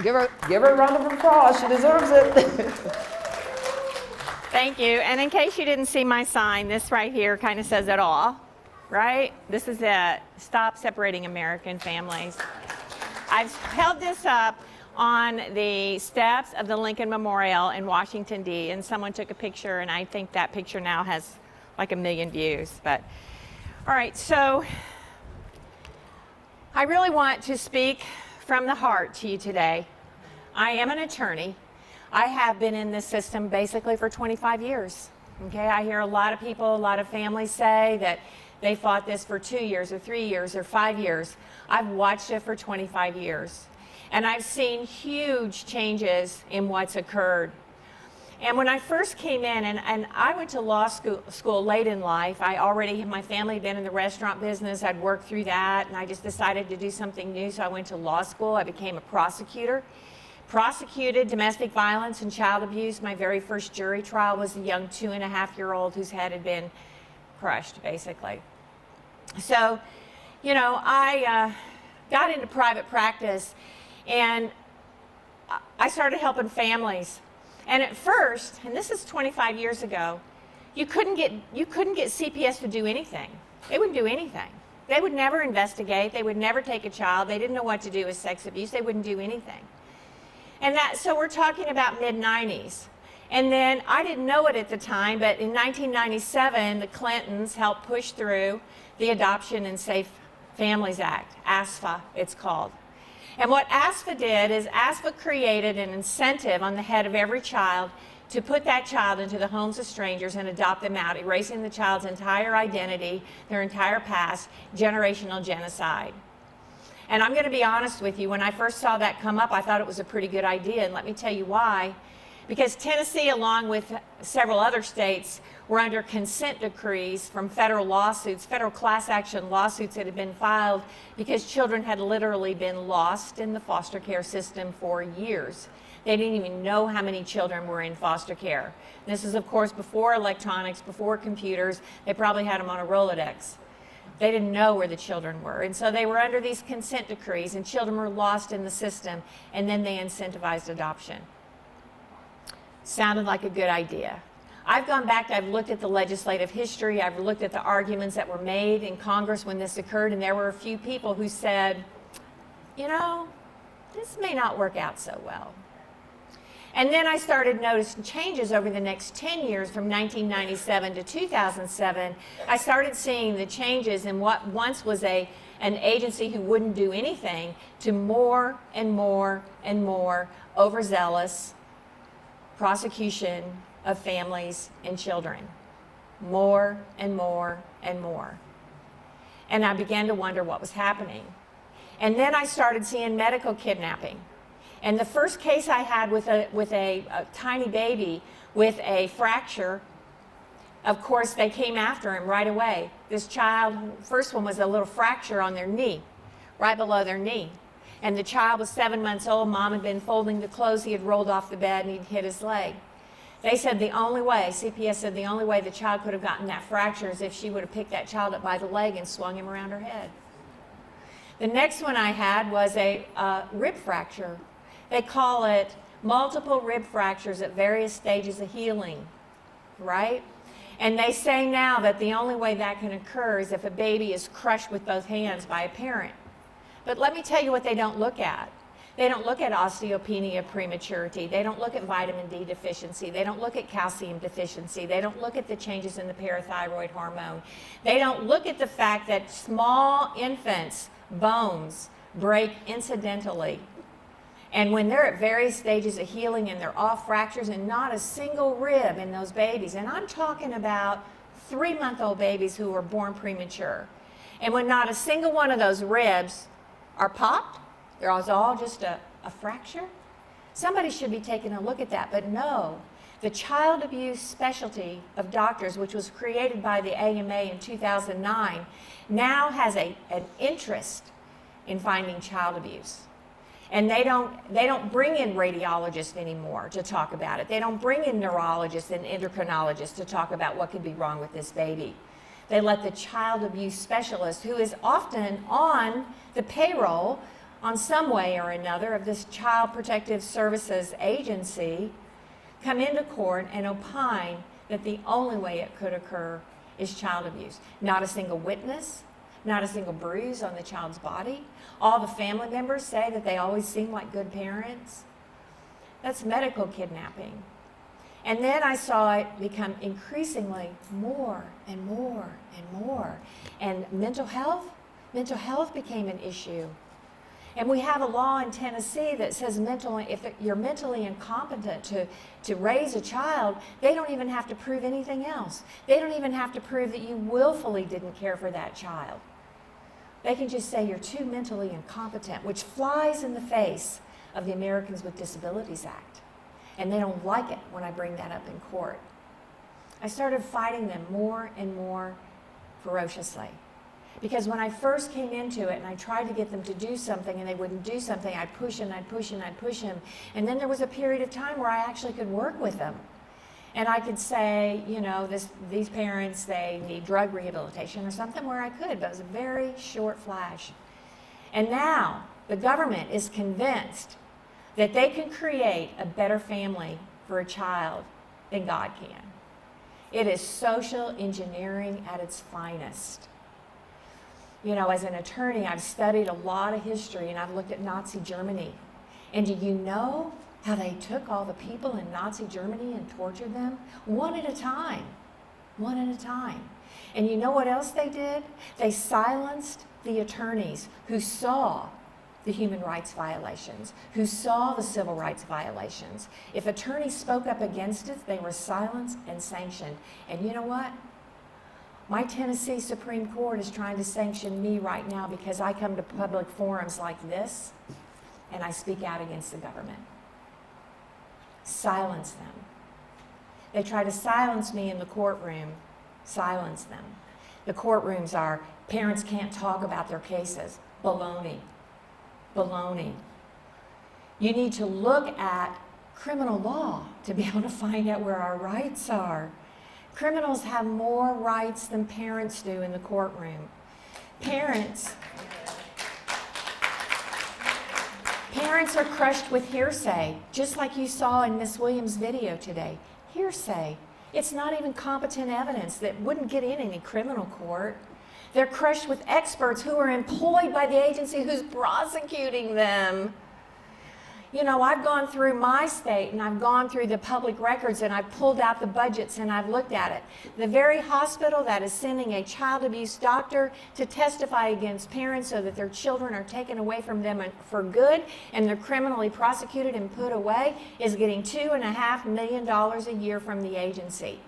Give her a round of applause. She deserves it. Thank you. And in case you didn't see my sign, this right here kind of says it all, right? This is it. Stop separating American families. I've held this up on the steps of the Lincoln Memorial in Washington, D.C., and someone took a picture, and I think that picture now has like 1 million views. But all right, so I really want to speak from the heart to you today. I am an attorney. I have been in this system basically for 25 years. Okay, I hear a lot of people, a lot of families say that they fought this for 2 years or 3 years or 5 years. I've watched it for 25 years. And I've seen huge changes in what's occurred. And when I first came in, and I went to law school late in life, my family had been in the restaurant business, I'd worked through that, and I just decided to do something new, so I went to law school. I became a prosecutor, prosecuted domestic violence and child abuse. My very first jury trial was a young 2.5-year-old whose head had been crushed, basically. So, I got into private practice, and I started helping families. And at first, and this is 25 years ago, you couldn't get CPS to do anything. They wouldn't do anything. They would never investigate. They would never take a child. They didn't know what to do with sex abuse. They wouldn't do anything. And so we're talking about mid-90s. And then I didn't know it at the time, but in 1997, the Clintons helped push through the Adoption and Safe Families Act, ASFA it's called. And what ASFA did is ASFA created an incentive on the head of every child to put that child into the homes of strangers and adopt them out, erasing the child's entire identity, their entire past, generational genocide. And I'm going to be honest with you, when I first saw that come up, I thought it was a pretty good idea, and let me tell you why. Because Tennessee, along with several other states, were under consent decrees from federal lawsuits, federal class action lawsuits that had been filed because children had literally been lost in the foster care system for years. They didn't even know how many children were in foster care. This is, of course, before electronics, before computers. They probably had them on a Rolodex. They didn't know where the children were. And so they were under these consent decrees, and children were lost in the system, and then they incentivized adoption. Sounded like a good idea. I've gone back, I've looked at the legislative history, I've looked at the arguments that were made in Congress when this occurred, and there were a few people who said, this may not work out so well. And then I started noticing changes over the next 10 years from 1997 to 2007. I started seeing the changes in what once was an agency who wouldn't do anything to more and more and more overzealous prosecution of families and children. More and more and more. And I began to wonder what was happening. And then I started seeing medical kidnapping. And the first case I had with a tiny baby with a fracture, of course, they came after him right away. This child, first one was a little fracture on their knee, right below their knee. And the child was 7 months old. Mom had been folding the clothes. He had rolled off the bed and he'd hit his leg. They said the only way, CPS said the only way the child could have gotten that fracture is if she would have picked that child up by the leg and swung him around her head. The next one I had was a rib fracture. They call it multiple rib fractures at various stages of healing, right? And they say now that the only way that can occur is if a baby is crushed with both hands by a parent. But let me tell you what they don't look at. They don't look at osteopenia prematurity. They don't look at vitamin D deficiency. They don't look at calcium deficiency. They don't look at the changes in the parathyroid hormone. They don't look at the fact that small infants' bones break incidentally. And when they're at various stages of healing and they're all fractures and not a single rib in those babies, and I'm talking about 3-month-old babies who were born premature. And when not a single one of those ribs are popped, they're all just a fracture, somebody should be taking a look at that. But no, the child abuse specialty of doctors, which was created by the AMA in 2009, now has an interest in finding child abuse. And they don't bring in radiologists anymore to talk about it. They don't bring in neurologists and endocrinologists to talk about what could be wrong with this baby. They let the child abuse specialist, who is often on the payroll on some way or another of this Child Protective Services agency, come into court and opine that the only way it could occur is child abuse. Not a single witness, not a single bruise on the child's body. All the family members say that they always seem like good parents. That's medical kidnapping. And then I saw it become increasingly more and more and more. And mental health became an issue. And we have a law in Tennessee that says if you're mentally incompetent to raise a child, they don't even have to prove anything else. They don't even have to prove that you willfully didn't care for that child. They can just say you're too mentally incompetent, which flies in the face of the Americans with Disabilities Act. And they don't like it when I bring that up in court. I started fighting them more and more ferociously. Because when I first came into it and I tried to get them to do something and they wouldn't do something, I'd push and I'd push and I'd push them. And then there was a period of time where I actually could work with them. And I could say, you know, these parents, they need drug rehabilitation or something, where I could, but it was a very short flash. And now the government is convinced that they can create a better family for a child than God can. It is social engineering at its finest. You know, as an attorney, I've studied a lot of history and I've looked at Nazi Germany. And do you know how they took all the people in Nazi Germany and tortured them? One at a time. One at a time. And you know what else they did? They silenced the attorneys who saw the human rights violations, who saw the civil rights violations. If attorneys spoke up against it, they were silenced and sanctioned. And you know what? My Tennessee Supreme Court is trying to sanction me right now because I come to public forums like this and I speak out against the government. Silence them. They try to silence me in the courtroom. Silence them. The courtrooms are, parents can't talk about their cases. Baloney. Baloney. You need to look at criminal law to be able to find out where our rights are. Criminals have more rights than parents do in the courtroom. Parents are crushed with hearsay, just like you saw in Miss Williams' video today. Hearsay. It's not even competent evidence that wouldn't get in any criminal court. They're crushed with experts who are employed by the agency who's prosecuting them. You know, I've gone through my state and I've gone through the public records and I've pulled out the budgets and I've looked at it. The very hospital that is sending a child abuse doctor to testify against parents so that their children are taken away from them for good and they're criminally prosecuted and put away is getting $2.5 million a year from the agency.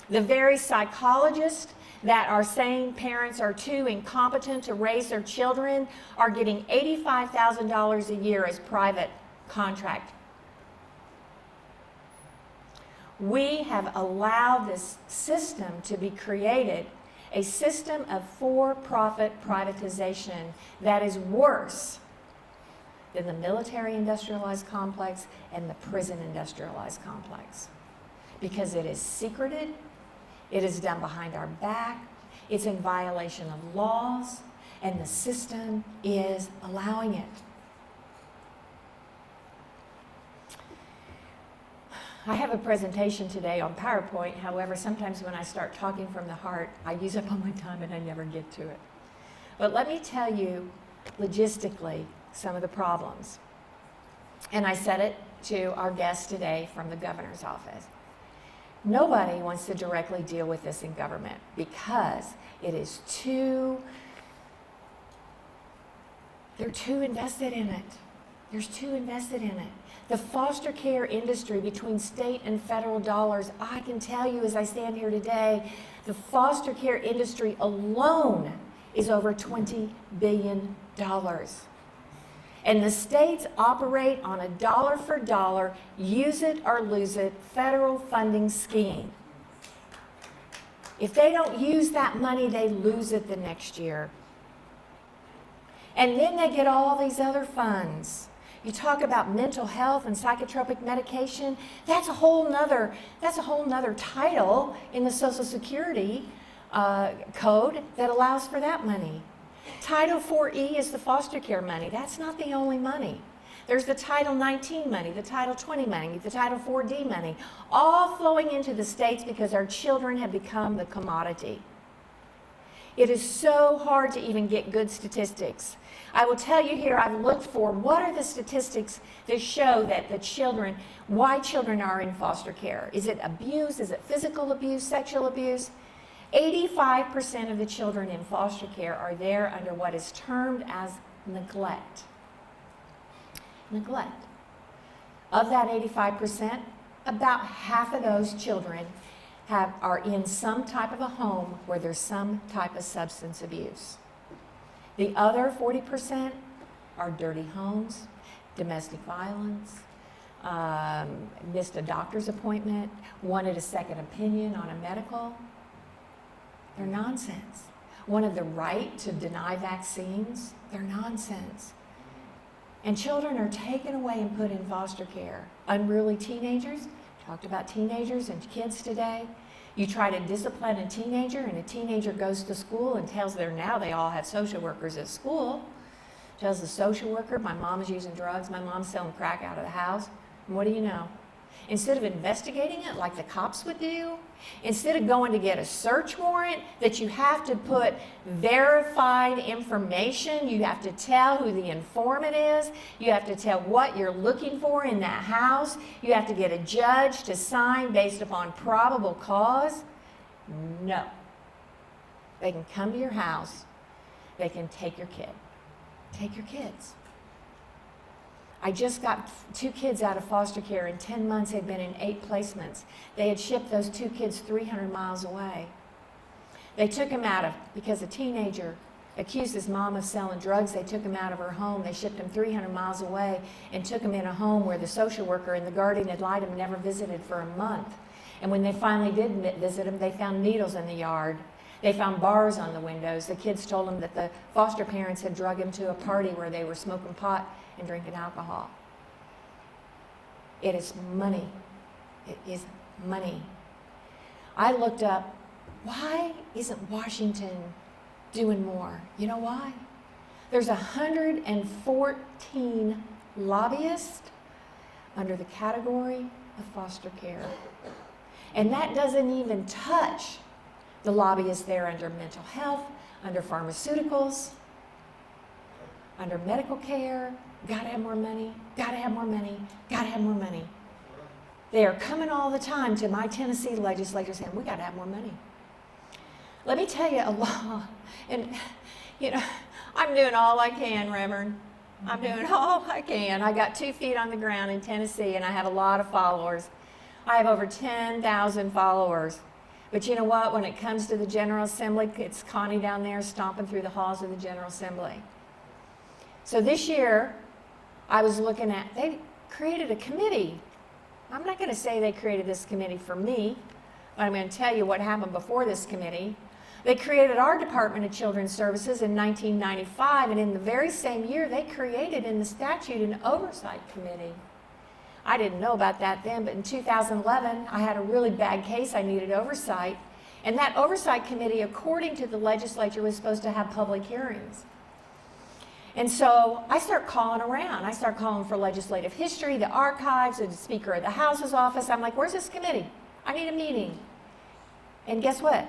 The very psychologists that are saying parents are too incompetent to raise their children are getting $85,000 a year as private contract. We have allowed this system to be created, a system of for-profit privatization that is worse than the military industrialized complex and the prison industrialized complex. Because it is secreted, it is done behind our back, it's in violation of laws, and the system is allowing it. I have a presentation today on PowerPoint. However, sometimes when I start talking from the heart, I use up all my time and I never get to it. But let me tell you logistically some of the problems. And I said it to our guest today from the governor's office. Nobody wants to directly deal with this in government because it is they're too invested in it. They're too invested in it. The foster care industry, between state and federal dollars, I can tell you as I stand here today, the foster care industry alone is over $20 billion. And the states operate on a dollar for dollar, use it or lose it federal funding scheme. If they don't use that money, they lose it the next year. And then they get all these other funds. You talk about mental health and psychotropic medication, that's a whole nother title in the Social Security code that allows for that money. Title 4E is the foster care money. That's not the only money. There's the Title 19 money, the Title 20 money, the Title 4D money, all flowing into the states because our children have become the commodity. It is so hard to even get good statistics. I will tell you here, I've looked for what are the statistics that show that why children are in foster care. Is it abuse? Is it physical abuse, sexual abuse? 85% of the children in foster care are there under what is termed as neglect. Neglect. Of that 85%, about half of those children are in some type of a home where there's some type of substance abuse. The other 40% are dirty homes, domestic violence, missed a doctor's appointment, wanted a second opinion on a medical. They're nonsense. Wanted the right to deny vaccines. They're nonsense. And children are taken away and put in foster care. Unruly teenagers, talked about teenagers and kids today. You try to discipline a teenager and a teenager goes to school and tells now they all have social workers at school. Tells the social worker, my mom is using drugs, my mom's selling crack out of the house. And what do you know? Instead of investigating it like the cops would do, instead of going to get a search warrant that you have to put verified information, you have to tell who the informant is, you have to tell what you're looking for in that house, you have to get a judge to sign based upon probable cause. No. They can come to your house, they can take your kid. Take your kids. I just got 2 kids out of foster care. In 10 months, they'd been in 8 placements. They had shipped those 2 kids 300 miles away. They took him because a teenager accused his mom of selling drugs. They took him out of her home. They shipped him 300 miles away and took him in a home where the social worker and the guardian had lied him, never visited for a month. And when they finally did visit him, they found needles in the yard. They found bars on the windows. The kids told him that the foster parents had drugged him to a party where they were smoking pot and drinking alcohol. It is money. It is money. I looked up, why isn't Washington doing more? You know why? There's 114 lobbyists under the category of foster care. And that doesn't even touch the lobbyists there under mental health, under pharmaceuticals, under medical care. Gotta have more money, gotta have more money, gotta have more money. They are coming all the time to my Tennessee legislators saying, we gotta have more money. Let me tell you a law, and I'm doing all I can, Reverend. I'm doing all I can. I got 2 feet on the ground in Tennessee and I have a lot of followers. I have over 10,000 followers. But you know what? When it comes to the General Assembly, it's Connie down there stomping through the halls of the General Assembly. So this year, I was looking at, they created a committee. I'm not going to say they created this committee for me, but I'm going to tell you what happened before this committee. They created our Department of Children's Services in 1995, and in the very same year, they created in the statute an oversight committee. I didn't know about that then, but in 2011, I had a really bad case. I needed oversight. And that oversight committee, according to the legislature, was supposed to have public hearings. And so I start calling around. I start calling for legislative history, the archives, the Speaker of the House's office. I'm like, where's this committee? I need a meeting. And guess what?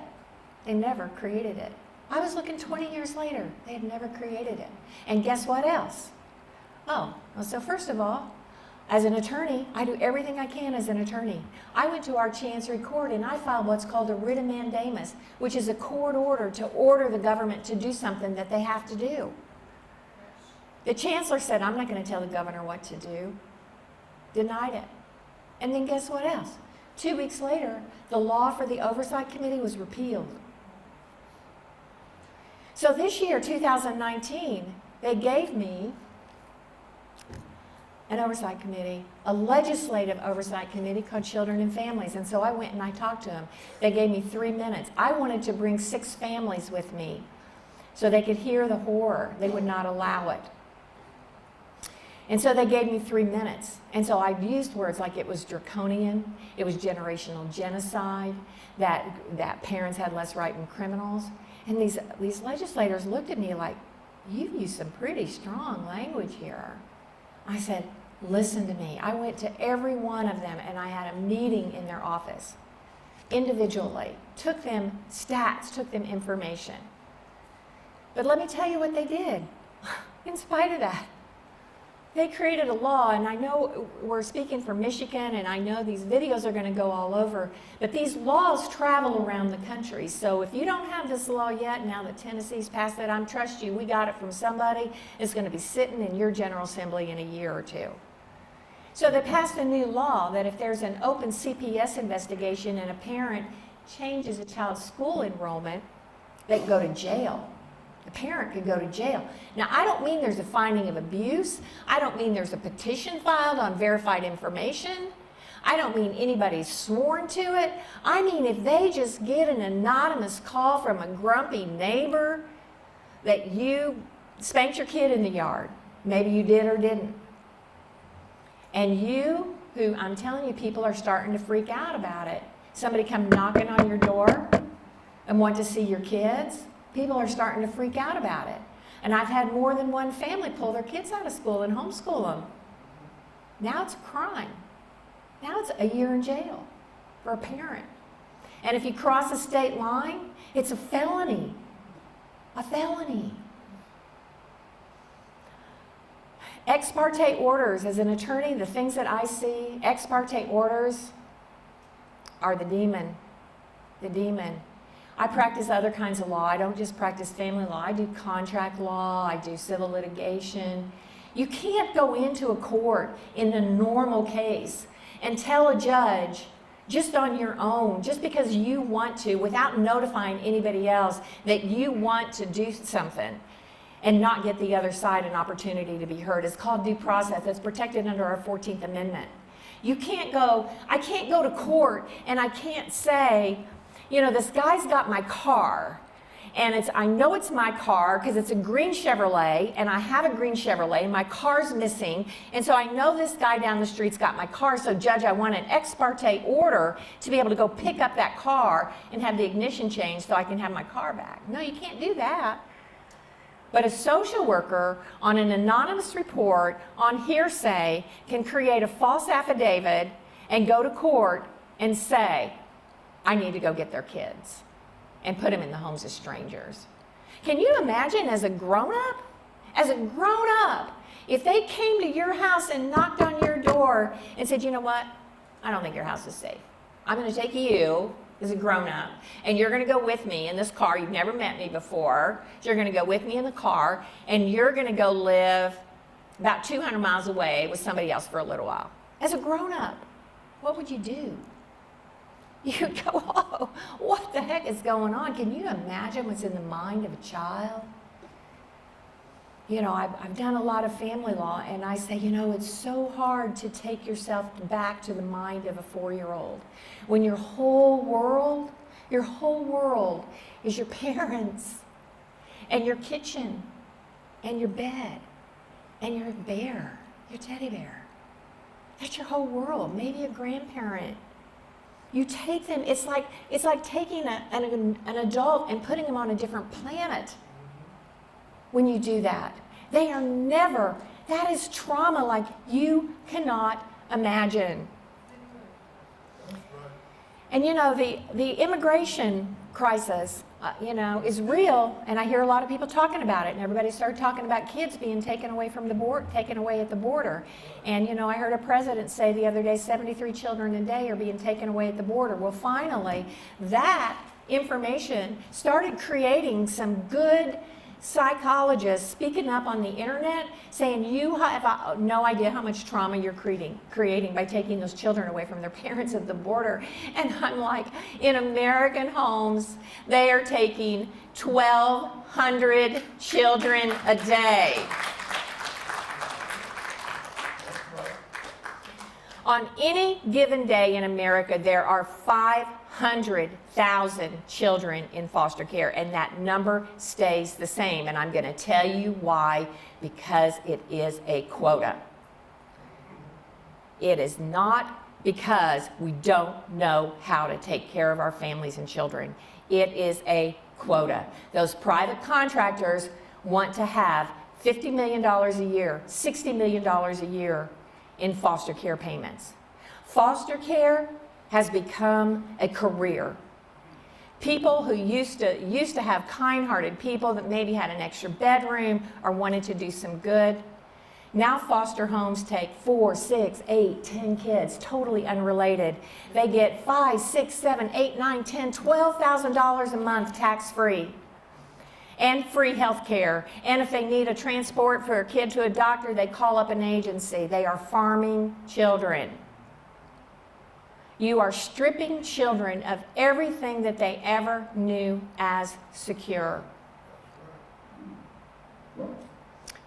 They never created it. I was looking 20 years later. They had never created it. And guess what else? Oh, well, so first of all, as an attorney, I do everything I can as an attorney. I went to our Chancery Court and I filed what's called a writ of mandamus, which is a court order to order the government to do something that they have to do. The chancellor said, I'm not going to tell the governor what to do. Denied it. And then guess what else? 2 weeks later, the law for the Oversight Committee was repealed. So this year, 2019, they gave me an oversight committee, a legislative oversight committee called Children and Families. And so I went and I talked to them. They gave me 3 minutes. I wanted to bring 6 families with me so they could hear the horror. They would not allow it. And so they gave me 3 minutes. And so I used words like it was draconian, it was generational genocide, that parents had less right than criminals. And these legislators looked at me like, you've used some pretty strong language here. I said, listen to me. I went to every one of them and I had a meeting in their office individually, took them stats, took them information. But let me tell you what they did. In spite of that, they created a law, and I know we're speaking for Michigan, and I know these videos are going to go all over, but these laws travel around the country. So if you don't have this law yet, now that Tennessee's passed it, I trust you, we got it from somebody. It's going to be sitting in your General Assembly in a year or 2. So they passed a new law that if there's an open CPS investigation and a parent changes a child's school enrollment, they can go to jail. The parent could go to jail. Now, I don't mean there's a finding of abuse. I don't mean there's a petition filed on verified information. I don't mean anybody's sworn to it. I mean if they just get an anonymous call from a grumpy neighbor that you spanked your kid in the yard. Maybe you did or didn't. And you, who I'm telling you, people are starting to freak out about it. Somebody come knocking on your door and want to see your kids. People are starting to freak out about it. And I've had more than one family pull their kids out of school and homeschool them. Now it's a crime. Now it's a year in jail for a parent. And if you cross a state line, it's a felony. A felony. Ex parte orders, as an attorney, the things that I see, ex parte orders are the demon. The demon. I practice other kinds of law. I don't just practice family law. I do contract law. I do civil litigation. You can't go into a court in a normal case and tell a judge just on your own, just because you want to, without notifying anybody else, that you want to do something and not get the other side an opportunity to be heard. It's called due process. It's protected under our 14th Amendment. You can't go, I can't go to court and I can't say, you know, this guy's got my car, and I know it's my car because it's a green Chevrolet, and I have a green Chevrolet, and my car's missing, and so I know this guy down the street's got my car, so Judge, I want an ex parte order to be able to go pick up that car and have the ignition changed so I can have my car back. No, you can't do that. But a social worker on an anonymous report on hearsay can create a false affidavit and go to court and say, I need to go get their kids and put them in the homes of strangers. Can you imagine as a grown-up? As a grown-up, if they came to your house and knocked on your door and said, you know what? I don't think your house is safe. I'm going to take you as a grown-up, and you're going to go with me in this car. You've never met me before. So you're going to go with me in the car, and you're going to go live about 200 miles away with somebody else for a little while. As a grown-up, what would you do? You go, oh, what the heck is going on? Can you imagine what's in the mind of a child? You know, I've done a lot of family law, and I say, you know, it's so hard to take yourself back to the mind of a 4-year-old. When your whole world is your parents, and your kitchen, and your bed, and your bear, your teddy bear. That's your whole world, maybe a grandparent. You take them, it's like taking an adult and putting them on a different planet when you do that. They are never, that is trauma like you cannot imagine. And you know, the immigration crisis is real, and I hear a lot of people talking about it, and everybody started talking about kids being taken away from the taken away at the border. And I heard a president say the other day 73 children a day are being taken away at the border. Well, finally, that information started creating some good psychologists speaking up on the internet saying you have no idea how much trauma you're creating by taking those children away from their parents at the border. And I'm like, in American homes, they are taking 1,200 children a day. On any given day in America, there are 500,000 children in foster care, and that number stays the same. And I'm going to tell you why, because it is a quota. It is not because we don't know how to take care of our families and children. It is a quota. Those private contractors want to have $50 million a year, $60 million a year in foster care payments. Foster care has become a career. People who used to have kind-hearted people that maybe had an extra bedroom or wanted to do some good. Now foster homes take 4, 6, 8, 10 kids, totally unrelated. They get $5, $6, $7, $8, $9, $10, $12,000 a month tax-free. And free health care. And if they need a transport for a kid to a doctor, they call up an agency. They are farming children. You are stripping children of everything that they ever knew as secure.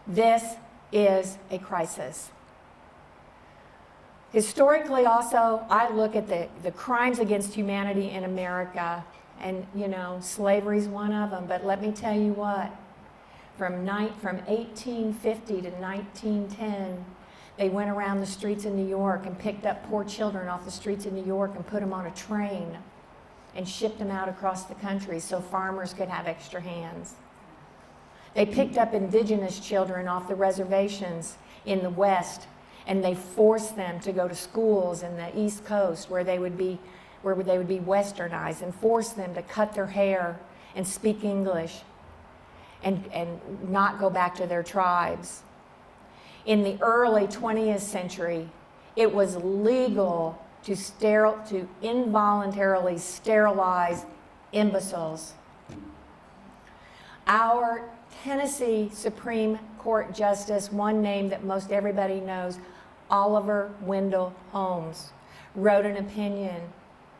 This is a crisis. Historically also, I look at the crimes against humanity in America. And, slavery's one of them. But let me tell you what, from 1850 to 1910, they went around the streets of New York and picked up poor children off the streets of New York and put them on a train and shipped them out across the country so farmers could have extra hands. They picked up indigenous children off the reservations in the West, and they forced them to go to schools in the East Coast where they would be westernized, and force them to cut their hair and speak English and not go back to their tribes. In the early 20th century, it was legal to involuntarily sterilize imbeciles. Our Tennessee Supreme Court Justice, one name that most everybody knows, Oliver Wendell Holmes, wrote an opinion,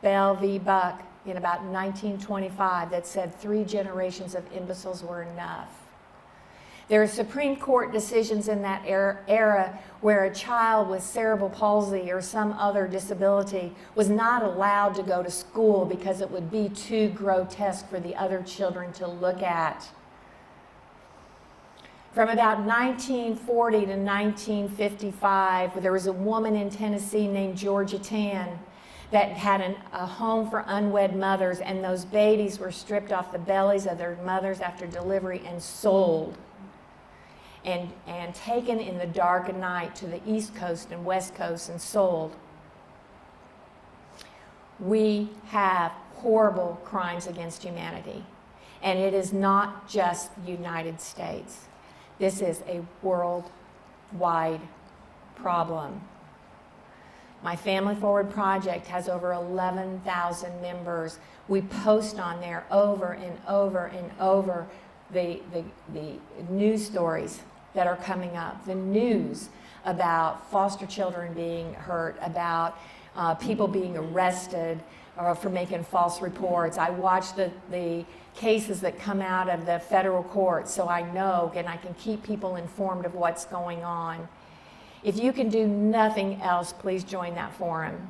Bell v. Buck, in about 1925 that said 3 generations of imbeciles were enough. There are Supreme Court decisions in that era where a child with cerebral palsy or some other disability was not allowed to go to school because it would be too grotesque for the other children to look at. From about 1940 to 1955, there was a woman in Tennessee named Georgia Tann that had a home for unwed mothers, and those babies were stripped off the bellies of their mothers after delivery and sold and taken in the dark of night to the East Coast and West Coast and sold. We have horrible crimes against humanity, and it is not just the United States. This is a worldwide problem. My Family Forward Project has over 11,000 members. We post on there over and over and over the news stories that are coming up, the news about foster children being hurt, about people being arrested for making false reports. I watch the cases that come out of the federal courts so I know and I can keep people informed of what's going on. If you can do nothing else, please join that forum.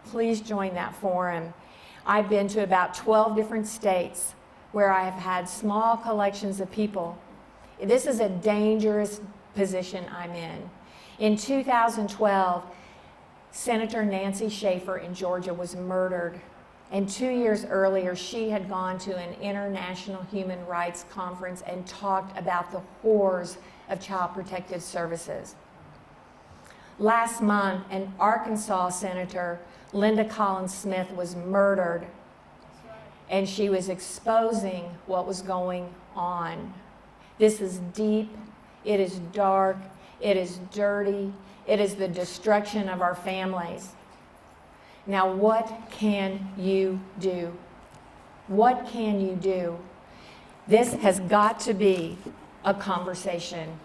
Please join that forum. I've been to about 12 different states where I have had small collections of people. This is a dangerous position I'm in. In 2012, Senator Nancy Schaefer in Georgia was murdered. And 2 years earlier, she had gone to an international human rights conference and talked about the horrors of Child Protective Services. Last month, an Arkansas Senator, Linda Collins Smith, was murdered. and she was exposing what was going on. This is deep, it is dark, it is dirty, it is the destruction of our families. Now, what can you do? What can you do? This has got to be a conversation.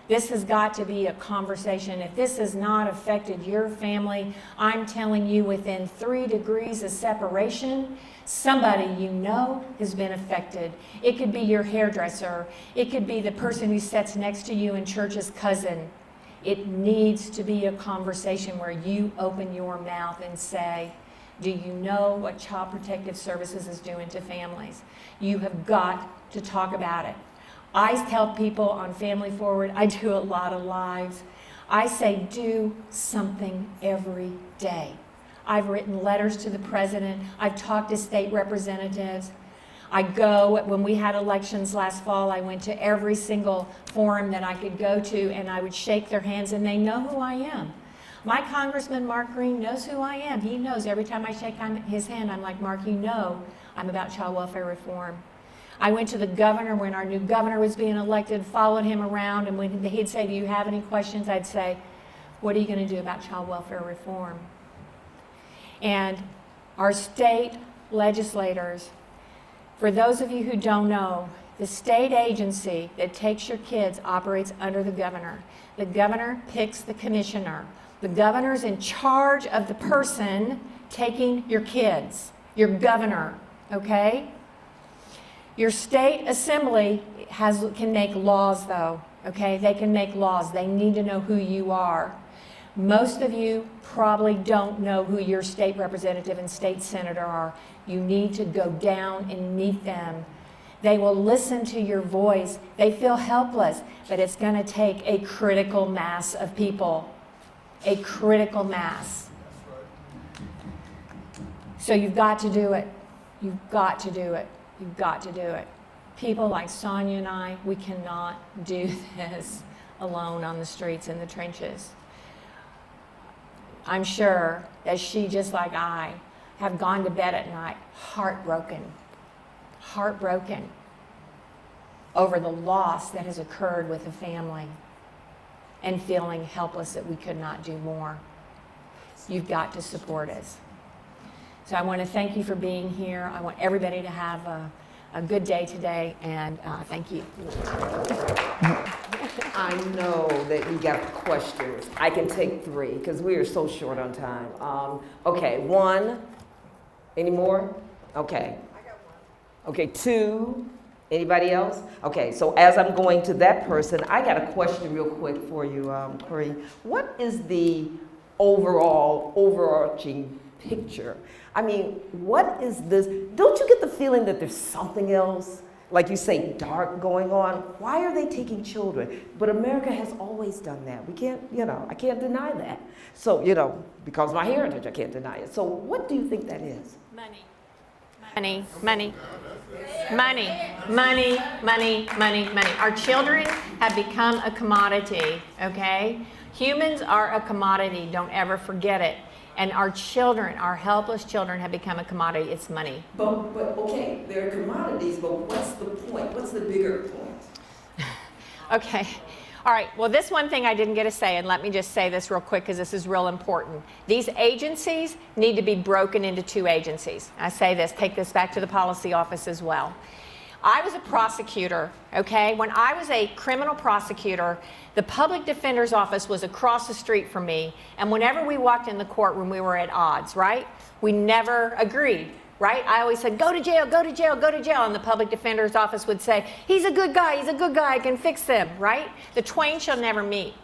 This has got to be a conversation. If this has not affected your family, I'm telling you, within 3 degrees of separation, somebody you know has been affected. It could be your hairdresser. It could be the person who sits next to you in church's cousin. It needs to be a conversation where you open your mouth and say, do you know what Child Protective Services is doing to families? You have got to talk about it. I tell people on Family Forward, I do a lot of lives. I say do something every day. I've written letters to the president. I've talked to state representatives. I go, when we had elections last fall, I went to every single forum that I could go to, and I would shake their hands, and they know who I am. My Congressman Mark Green knows who I am. He knows every time I shake his hand, I'm like, Mark, you know I'm about child welfare reform. I went to the governor when our new governor was being elected, followed him around, and when he'd say, do you have any questions? I'd say, what are you going to do about child welfare reform? And our state legislators, for those of you who don't know, the state agency that takes your kids operates under the governor. The governor picks the commissioner. The governor's in charge of the person taking your kids, your governor, okay? Your state assembly can make laws, though, okay? They can make laws. They need to know who you are. Most of you probably don't know who your state representative and state senator are. You need to go down and meet them. They will listen to your voice. They feel helpless, but it's going to take a critical mass of people. A critical mass. So you've got to do it. You've got to do it. You've got to do it. People like Sonia and I, we cannot do this alone on the streets in the trenches. I'm sure that she, just like I, have gone to bed at night heartbroken over the loss that has occurred with the family and feeling helpless that we could not do more. You've got to support us. So I want to thank you for being here. I want everybody to have a good day today, and thank you. I know that you got questions. I can take 3 because we are so short on time. Okay, 1. Any more? Okay. Okay, 2. Anybody else? Okay, so as I'm going to that person, I got a question real quick for you, Corrine. What is the overarching picture? I mean, what is this? Don't you get the feeling that there's something else, like you say, dark going on? Why are they taking children? But America has always done that. We can't, I can't deny that. So, because of my heritage, I can't deny it. So what do you think that is? Money. Money, money, money, money, money, money, money. Our children have become a commodity, okay? Humans are a commodity, don't ever forget it. And our children, our helpless children, have become a commodity. It's money. But okay, they're commodities, but what's the point? What's the bigger point? Okay. All right. Well, this one thing I didn't get to say, and let me just say this real quick because this is real important. These agencies need to be broken into 2 agencies. I say this, take this back to the policy office as well. I was a prosecutor, okay? When I was a criminal prosecutor, the public defender's office was across the street from me, and whenever we walked in the courtroom, we were at odds, right? We never agreed, right? I always said, go to jail, go to jail, go to jail, and the public defender's office would say, he's a good guy, I can fix them, right? The twain shall never meet.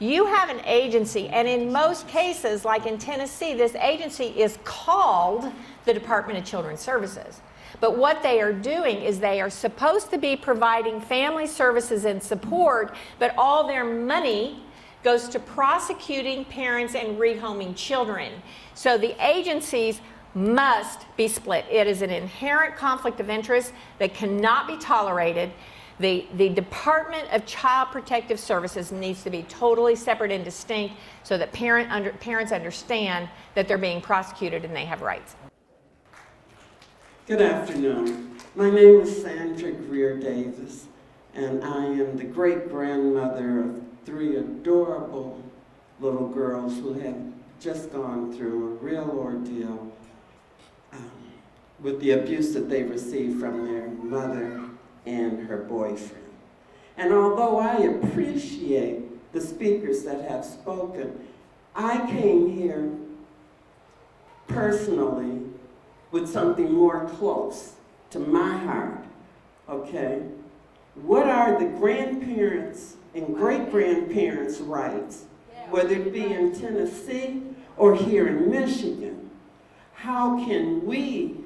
You have an agency, and in most cases, like in Tennessee, this agency is called the Department of Children's Services. But what they are doing is they are supposed to be providing family services and support, but all their money goes to prosecuting parents and rehoming children. So the agencies must be split. It is an inherent conflict of interest that cannot be tolerated. The Department of Child Protective Services needs to be totally separate and distinct so that parents understand that they're being prosecuted and they have rights. Good afternoon. My name is Sandra Greer Davis, and I am the great-grandmother of 3 adorable little girls who have just gone through a real ordeal with the abuse that they received from their mother and her boyfriend. And although I appreciate the speakers that have spoken, I came here personally with something more close to my heart, okay? What are the grandparents and great-grandparents' rights, whether it be in Tennessee or here in Michigan? How can we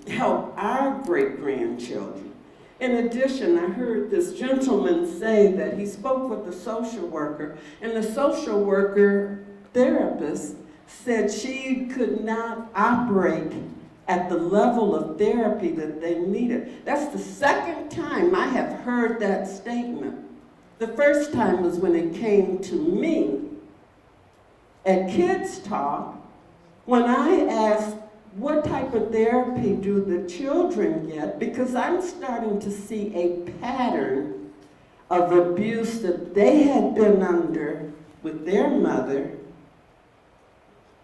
help our great-grandchildren? In addition, I heard this gentleman say that he spoke with the social worker, and the social worker therapist said she could not operate at the level of therapy that they needed. That's the second time I have heard that statement. The first time was when it came to me at Kids Talk, when I asked, what type of therapy do the children get? Because I'm starting to see a pattern of abuse that they had been under with their mother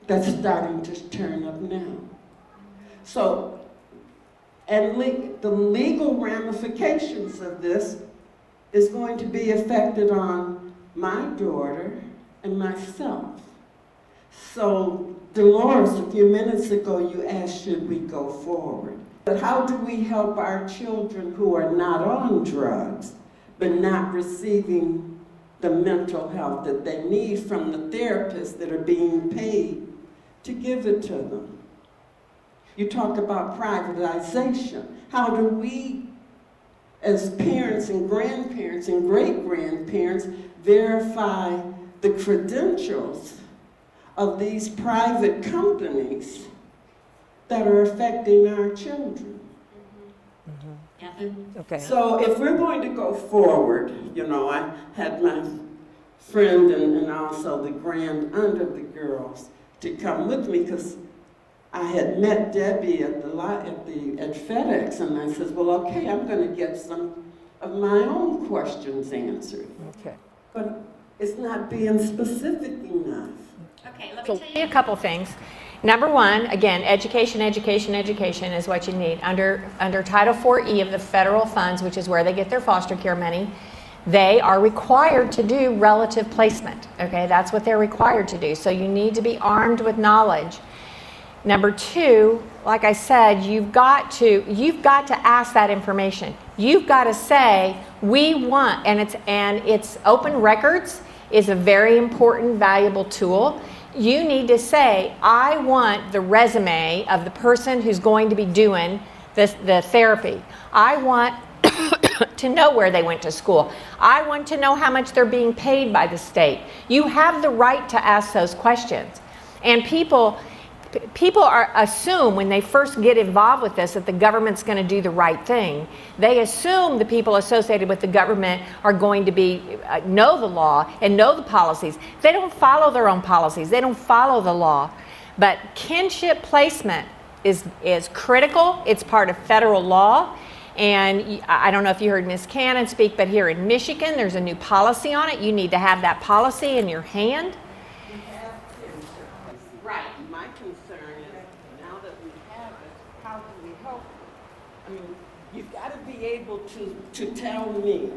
that's starting to turn up now. So, and the legal ramifications of this is going to be affected on my daughter and myself. So, Dolores, a few minutes ago, you asked, should we go forward? But how do we help our children who are not on drugs, but not receiving the mental health that they need from the therapists that are being paid to give it to them? You talk about privatization. How do we, as parents and grandparents and great-grandparents, verify the credentials of these private companies that are affecting our children? Okay. So if we're going to go forward, you know, I had my friend and also the grand aunt of the girls to come with me, because I had met Debbie at FedEx, and I said, well, okay, I'm going to get some of my own questions answered. Okay. But it's not being specific enough. Okay, let me tell you a couple things. Number one, again, education is what you need. Under Title IV-E of the federal funds, which is where they get their foster care money, they are required to do relative placement. Okay, that's what they're required to do. So you need to be armed with knowledge. Number two, like I said, you've got to ask that information. You've got to say, we want, and it's open records is a very important, valuable tool. You need to say, I want the resume of the person who's going to be doing the therapy. I want to know where they went to school. I want to know how much they're being paid by the state. You have the right to ask those questions. And people assume when they first get involved with this that the government's going to do the right thing. They assume the people associated with the government are going to know the law and know the policies. They don't follow their own policies. They don't follow the law. But kinship placement is critical. It's part of federal law. And I don't know if you heard Ms. Cannon speak, but here in Michigan, there's a new policy on it. You need to have that policy in your hand. Right. My concern is, now that we have it, how do we help? I mean, you've got to be able to tell me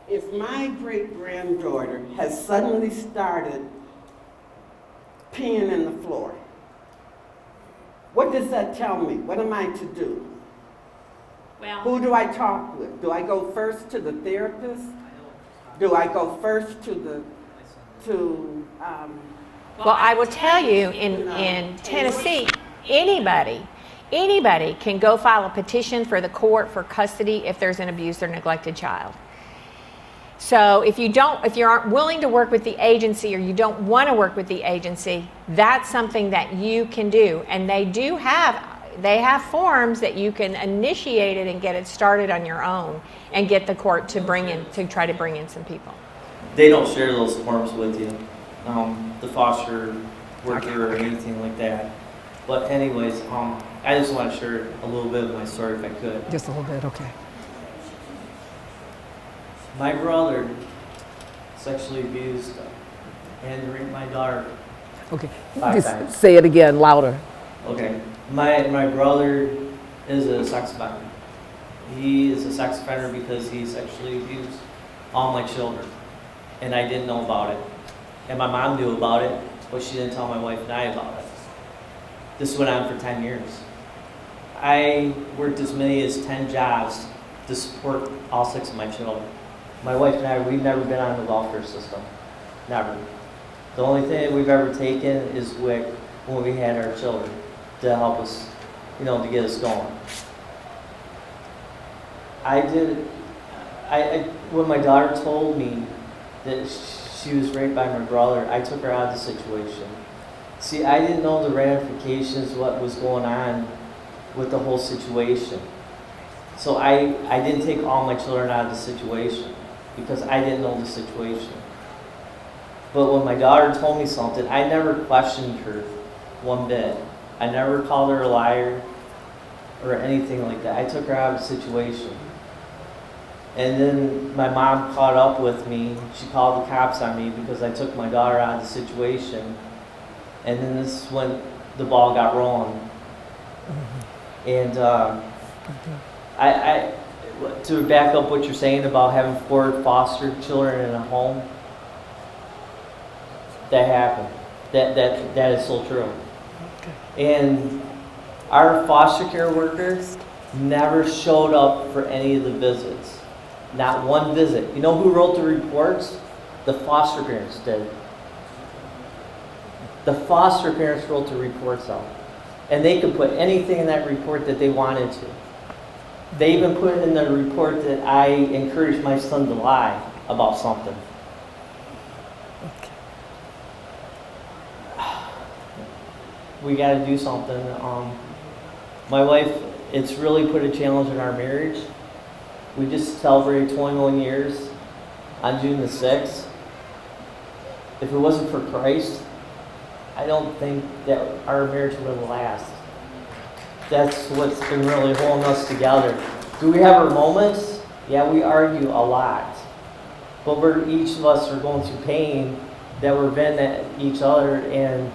if my great-granddaughter has suddenly started peeing in the floor. What does that tell me? What am I to do? Well, who do I talk with? Do I go first to the therapist? Do I go first well, I will tell you, in Tennessee, anybody can go file a petition for the court for custody if there's an abused or neglected child. So if you aren't willing to work with the agency, or you don't want to work with the agency, that's something that you can do. And they have forms that you can initiate it and get it started on your own and get the court to try to bring in some people. They don't share those forms with you, the foster worker or anything like that. But anyways, I just want to share a little bit of my story if I could. Just a little bit, okay. My brother sexually abused and raped my daughter. Okay. 5 times. Say it again, louder. Okay. My brother is a sex offender. He is a sex offender because he sexually abused all my children. And I didn't know about it. And my mom knew about it, but she didn't tell my wife and I about it. This went on for 10 years. I worked as many as 10 jobs to support all 6 of my children. My wife and I, we've never been on the welfare system. Never. The only thing we've ever taken is WIC when we had our children to help us, you know, to get us going. When my daughter told me that she was raped by my brother, I took her out of the situation. See, I didn't know the ramifications, what was going on with the whole situation. So I didn't take all my children out of the situation because I didn't know the situation. But when my daughter told me something, I never questioned her one bit. I never called her a liar or anything like that. I took her out of the situation. And then my mom caught up with me. She called the cops on me because I took my daughter out of the situation. And then this is when the ball got rolling. And to back up what you're saying about having 4 foster children in a home, that happened. That is so true. And our foster care workers never showed up for any of the visits. Not one visit. You know who wrote the reports? The foster parents did. The foster parents wrote the reports out. And they could put anything in that report that they wanted to. They even put in the report that I encouraged my son to lie about something. We got to do something. My wife, it's really put a challenge in our marriage. We just celebrated 21 years on June the 6th. If it wasn't for Christ, I don't think that our marriage would have lasted. That's what's been really holding us together. Do we have our moments? Yeah, we argue a lot. But each of us are going through pain that we're venting at each other, and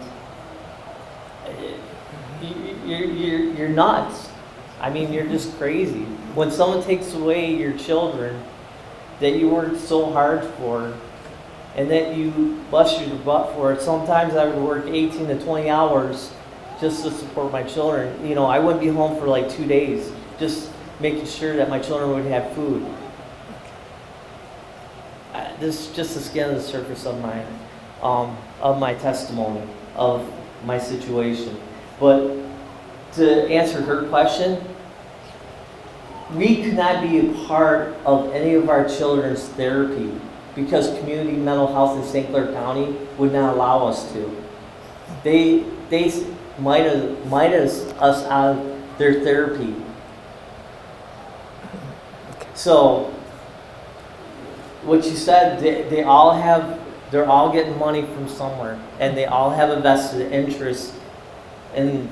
you're nuts. I mean, you're just crazy. When someone takes away your children that you worked so hard for and that you bust your butt for it, sometimes I would work 18 to 20 hours just to support my children. You know, I wouldn't be home for like 2 days, just making sure that my children would have food. This is just the skin of the surface of my testimony, of my situation. But to answer her question, we could not be a part of any of our children's therapy because community mental health in St. Clair County would not allow us to. They might us out of their therapy. So what you said, they're all getting money from somewhere, and they all have a vested interest in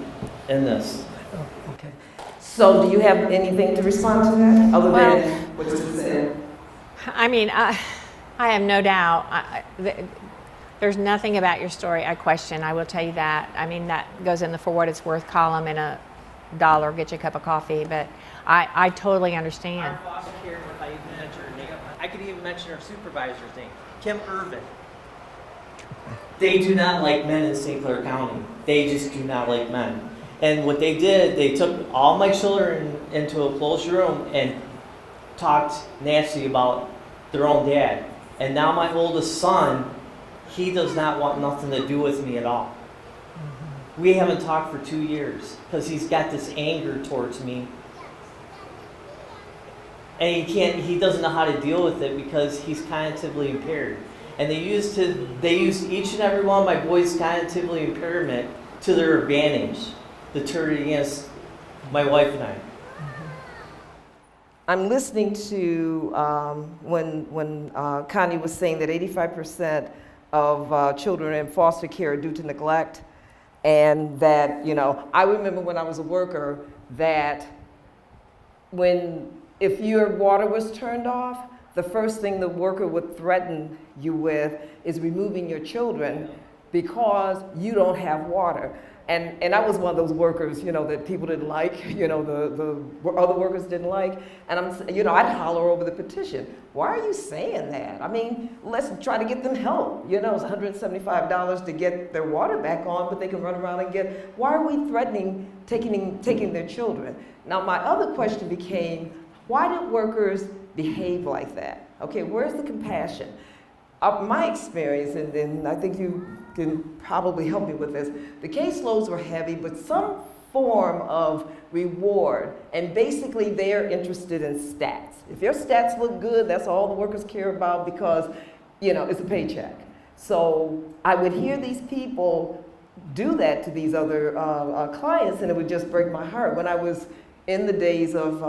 this. Okay. So do you have anything to respond to that other than what you said? I mean, I have no doubt. There's nothing about your story I question. I will tell you that. I mean, that goes in the For What It's Worth column in $1 get you a cup of coffee. But I totally understand. Our foster care, if I even mention her name, I could even mention her supervisor's name, Kim Irvin. They do not like men in St. Clair County. They just do not like men. And what they did, they took all my children into a closed room and talked nasty about their own dad. And now my oldest son, he does not want nothing to do with me at all. We haven't talked for 2 years because he's got this anger towards me. And he doesn't know how to deal with it because he's cognitively impaired. And they used each and every one of my boys' cognitively impairment to their advantage, to turn it against my wife and I. I'm listening to when Connie was saying that 85% of children in foster care are due to neglect, And that, you know, I remember when I was a worker that if your water was turned off, the first thing the worker would threaten you with is removing your children because you don't have water. And I was one of those workers, you know, that people didn't like, you know, the other workers didn't like. And I'd holler over the petition. Why are you saying that? I mean, let's try to get them help. You know, it's $175 to get their water back on, but they can run around and why are we threatening taking their children? Now, my other question became, why did workers behave like that? Okay, where's the compassion? My experience, and I think you can probably help me with this, the caseloads were heavy, but some form of reward, and basically they're interested in stats. If your stats look good, that's all the workers care about because, you know, it's a paycheck. So I would hear these people do that to these other clients, and it would just break my heart. When I was in the days of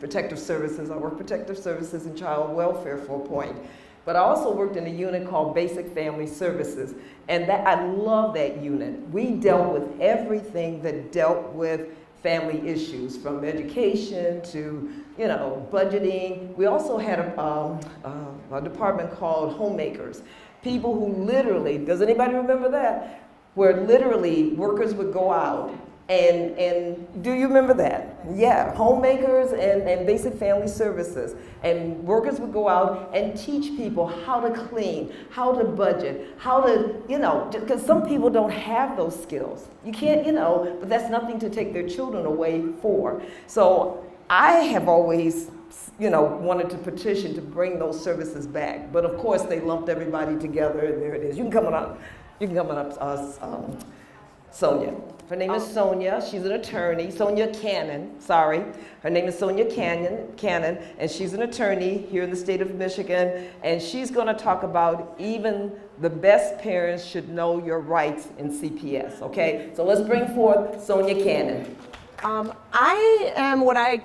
protective services, I worked protective services and child welfare for a point. But I also worked in a unit called Basic Family Services, and I love that unit. We dealt with everything that dealt with family issues, from education to, you know, budgeting. We also had a department called Homemakers, people who literally, does anybody remember that? Where literally workers would go out and do you remember that? Yeah, Homemakers and Basic Family Services. And workers would go out and teach people how to clean, how to budget, how to, you know, because some people don't have those skills. You can't, you know, but that's nothing to take their children away for. So I have always, you know, wanted to petition to bring those services back. But of course they lumped everybody together and there it is. You can come on up, Sonia. Her name is Sonia. She's an attorney. Sonia Cannon, sorry. Her name is Sonia Cannon, and she's an attorney here in the state of Michigan, and she's going to talk about even the best parents should know your rights in CPS, okay? So let's bring forth Sonia Cannon. I am what I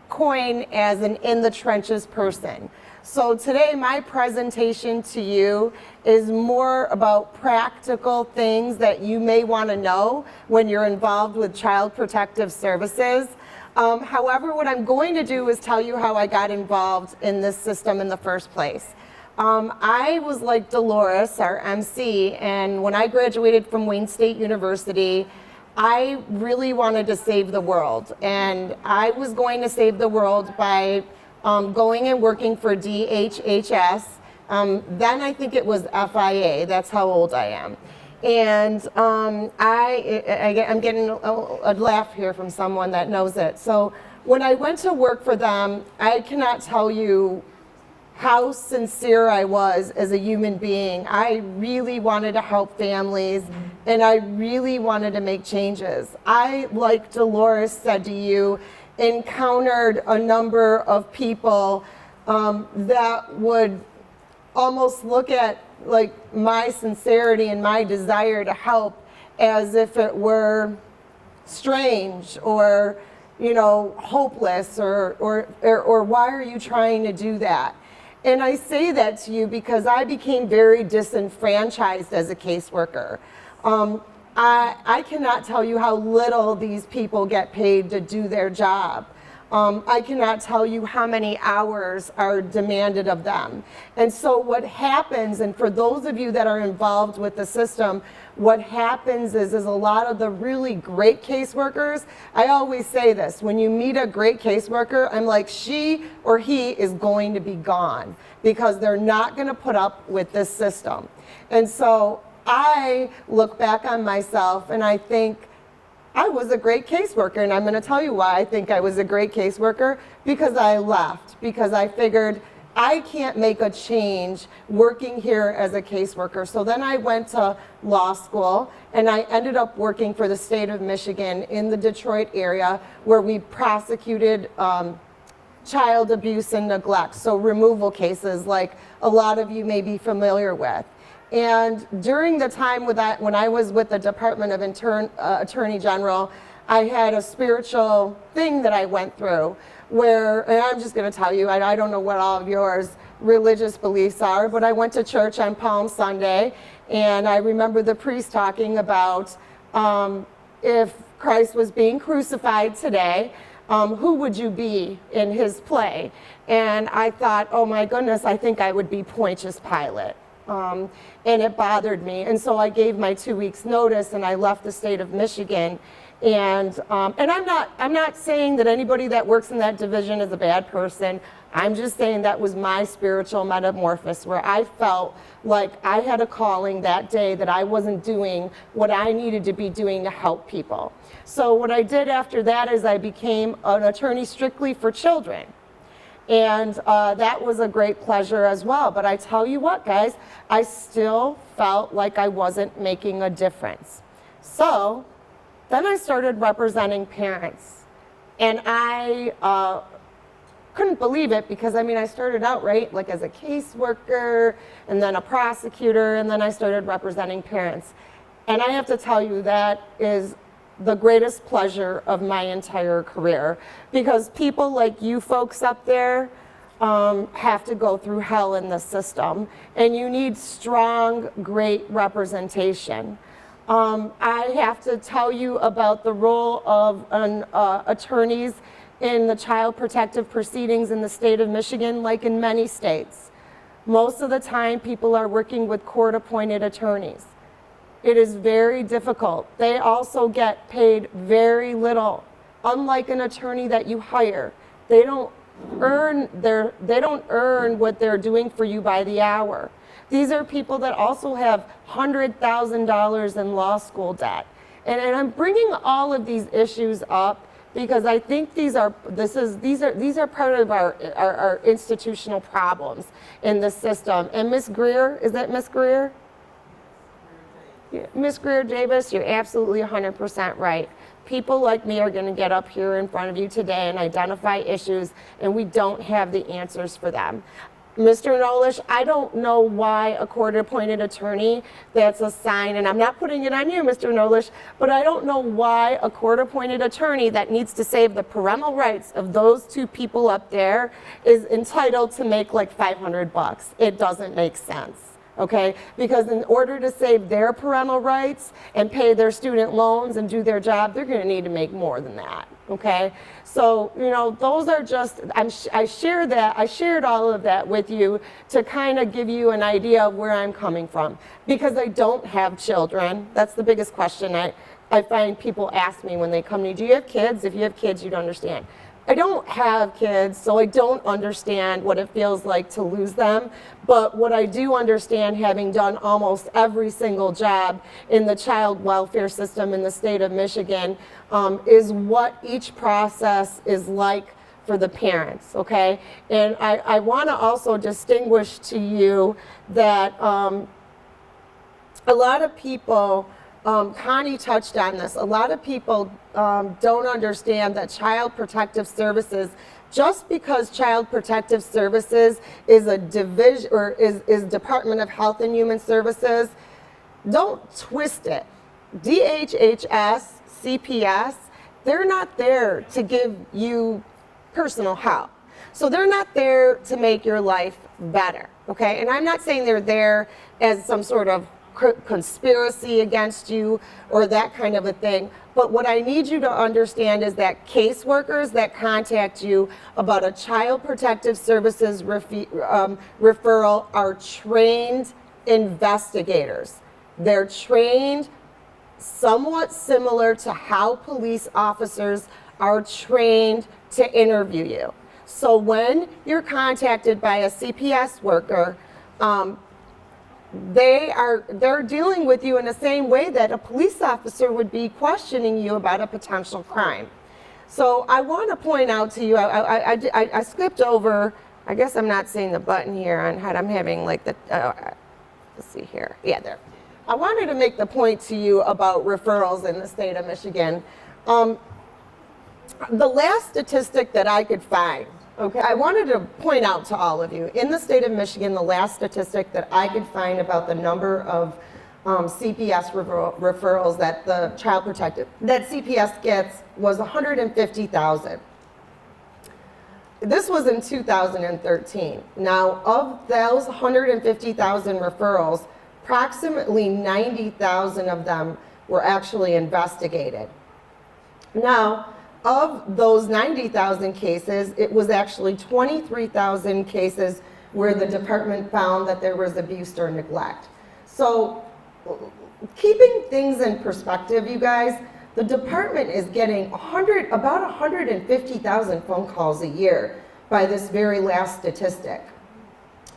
coin as an in-the-trenches person. So today my presentation to you is more about practical things that you may want to know when you're involved with Child Protective Services. However, what I'm going to do is tell you how I got involved in this system in the first place. I was like Dolores, our MC, and when I graduated from Wayne State University, I really wanted to save the world. And I was going to save the world by going and working for DHHS. Then I think it was FIA, that's how old I am. And I'm getting a laugh here from someone that knows it. So when I went to work for them, I cannot tell you how sincere I was as a human being. I really wanted to help families, and I really wanted to make changes. I, like Dolores said to you, encountered a number of people that would almost look at like my sincerity and my desire to help as if it were strange or, you know, hopeless or why are you trying to do that? And I say that to you because I became very disenfranchised as a caseworker. I cannot tell you how little these people get paid to do their job. I cannot tell you how many hours are demanded of them. And so what happens, and for those of you that are involved with the system, what happens is a lot of the really great caseworkers, I always say this, when you meet a great caseworker, I'm like, she or he is going to be gone because they're not going to put up with this system. And so I look back on myself and I think I was a great caseworker, and I'm going to tell you why I think I was a great caseworker, because I left, because I figured I can't make a change working here as a caseworker. So then I went to law school, and I ended up working for the state of Michigan in the Detroit area where we prosecuted child abuse and neglect, so removal cases like a lot of you may be familiar with. And during the time with that, when I was with the Department of Attorney General, I had a spiritual thing that I went through where, and I'm just going to tell you, I don't know what all of yours religious beliefs are, but I went to church on Palm Sunday, and I remember the priest talking about if Christ was being crucified today, who would you be in his play? And I thought, oh my goodness, I think I would be Pontius Pilate. And it bothered me. And so I gave my 2 weeks notice and I left the state of Michigan. And I'm not saying that anybody that works in that division is a bad person. I'm just saying that was my spiritual metamorphosis where I felt like I had a calling that day that I wasn't doing what I needed to be doing to help people. So what I did after that is I became an attorney strictly for children. And that was a great pleasure as well. But I tell you what, guys, I still felt like I wasn't making a difference. So then I started representing parents. And I couldn't believe it because, I mean, I started out, right, like as a caseworker and then a prosecutor, and then I started representing parents. And I have to tell you, that is the greatest pleasure of my entire career, because people like you folks up there have to go through hell in the system, and you need strong, great representation. I have to tell you about the role of attorneys in the child protective proceedings in the state of Michigan, like in many states. Most of the time, people are working with court-appointed attorneys. It is very difficult. They also get paid very little. Unlike an attorney that you hire, they don't earn what they're doing for you by the hour. These are people that also have $100,000 in law school debt. And I'm bringing all of these issues up because I think these are part of our institutional problems in the system. And Ms. Greer, is that Ms. Greer? Yeah. Ms. Greer Davis, you're absolutely 100% right. People like me are going to get up here in front of you today and identify issues, and we don't have the answers for them. Mr. Nolish, I don't know why a court-appointed attorney that's assigned, and I'm not putting it on you, Mr. Nolish, but I don't know why a court-appointed attorney that needs to save the parental rights of those two people up there is entitled to make like $500. It doesn't make sense. Okay, because in order to save their parental rights and pay their student loans and do their job, they're going to need to make more than that. Okay, so you know, those are just, I shared all of that with you to kind of give you an idea of where I'm coming from, because I don't have children. That's the biggest question I find people ask me when they come to me. Do you have kids? If you have kids, you'd understand. I don't have kids, so I don't understand what it feels like to lose them. But what I do understand, having done almost every single job in the child welfare system in the state of Michigan, is what each process is like for the parents, okay? And I want to also distinguish to you that a lot of people, Connie touched on this, a lot of people don't understand that Child Protective Services, just because Child Protective Services is a division or is Department of Health and Human Services, don't twist it. DHHS, CPS, they're not there to give you personal help. So they're not there to make your life better, okay? And I'm not saying they're there as some sort of conspiracy against you or that kind of a thing. But what I need you to understand is that caseworkers that contact you about a Child Protective Services referral are trained investigators. They're trained somewhat similar to how police officers are trained to interview you. So when you're contacted by a CPS worker, they're dealing with you in the same way that a police officer would be questioning you about a potential crime. So I want to point out to you, I skipped over, I guess I'm not seeing the button here on HUD. I'm having like the, let's see here. Yeah, there. I wanted to make the point to you about referrals in the state of Michigan. The last statistic that I could find, okay, I wanted to point out to all of you, in the state of Michigan, the last statistic that I could find about the number of CPS referrals that the Child Protective, that CPS gets was 150,000. This was in 2013. Now, of those 150,000 referrals, approximately 90,000 of them were actually investigated. Now, of those 90,000 cases, it was actually 23,000 cases where the department found that there was abuse or neglect. So, keeping things in perspective, you guys, the department is getting about 150,000 phone calls a year by this very last statistic.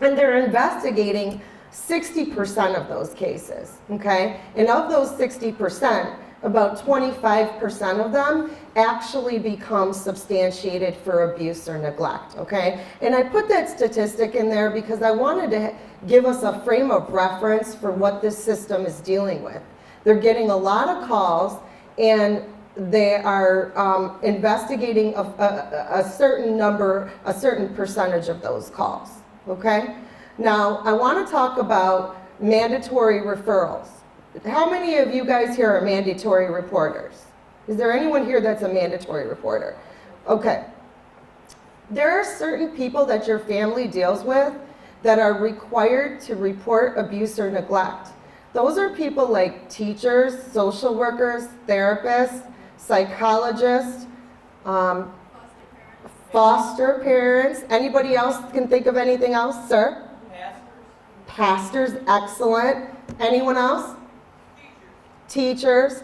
And they're investigating 60% of those cases, okay? And of those 60%, about 25% of them actually become substantiated for abuse or neglect, okay? And I put that statistic in there because I wanted to give us a frame of reference for what this system is dealing with. They're getting a lot of calls, and they are investigating a certain number, a certain percentage of those calls, okay? Now, I want to talk about mandatory referrals. How many of you guys here are mandatory reporters? Is there anyone here that's a mandatory reporter? Okay. There are certain people that your family deals with that are required to report abuse or neglect. Those are people like teachers, social workers, therapists, psychologists, foster parents. Anybody else can think of anything else, sir? Pastors, excellent. Anyone else? Teachers.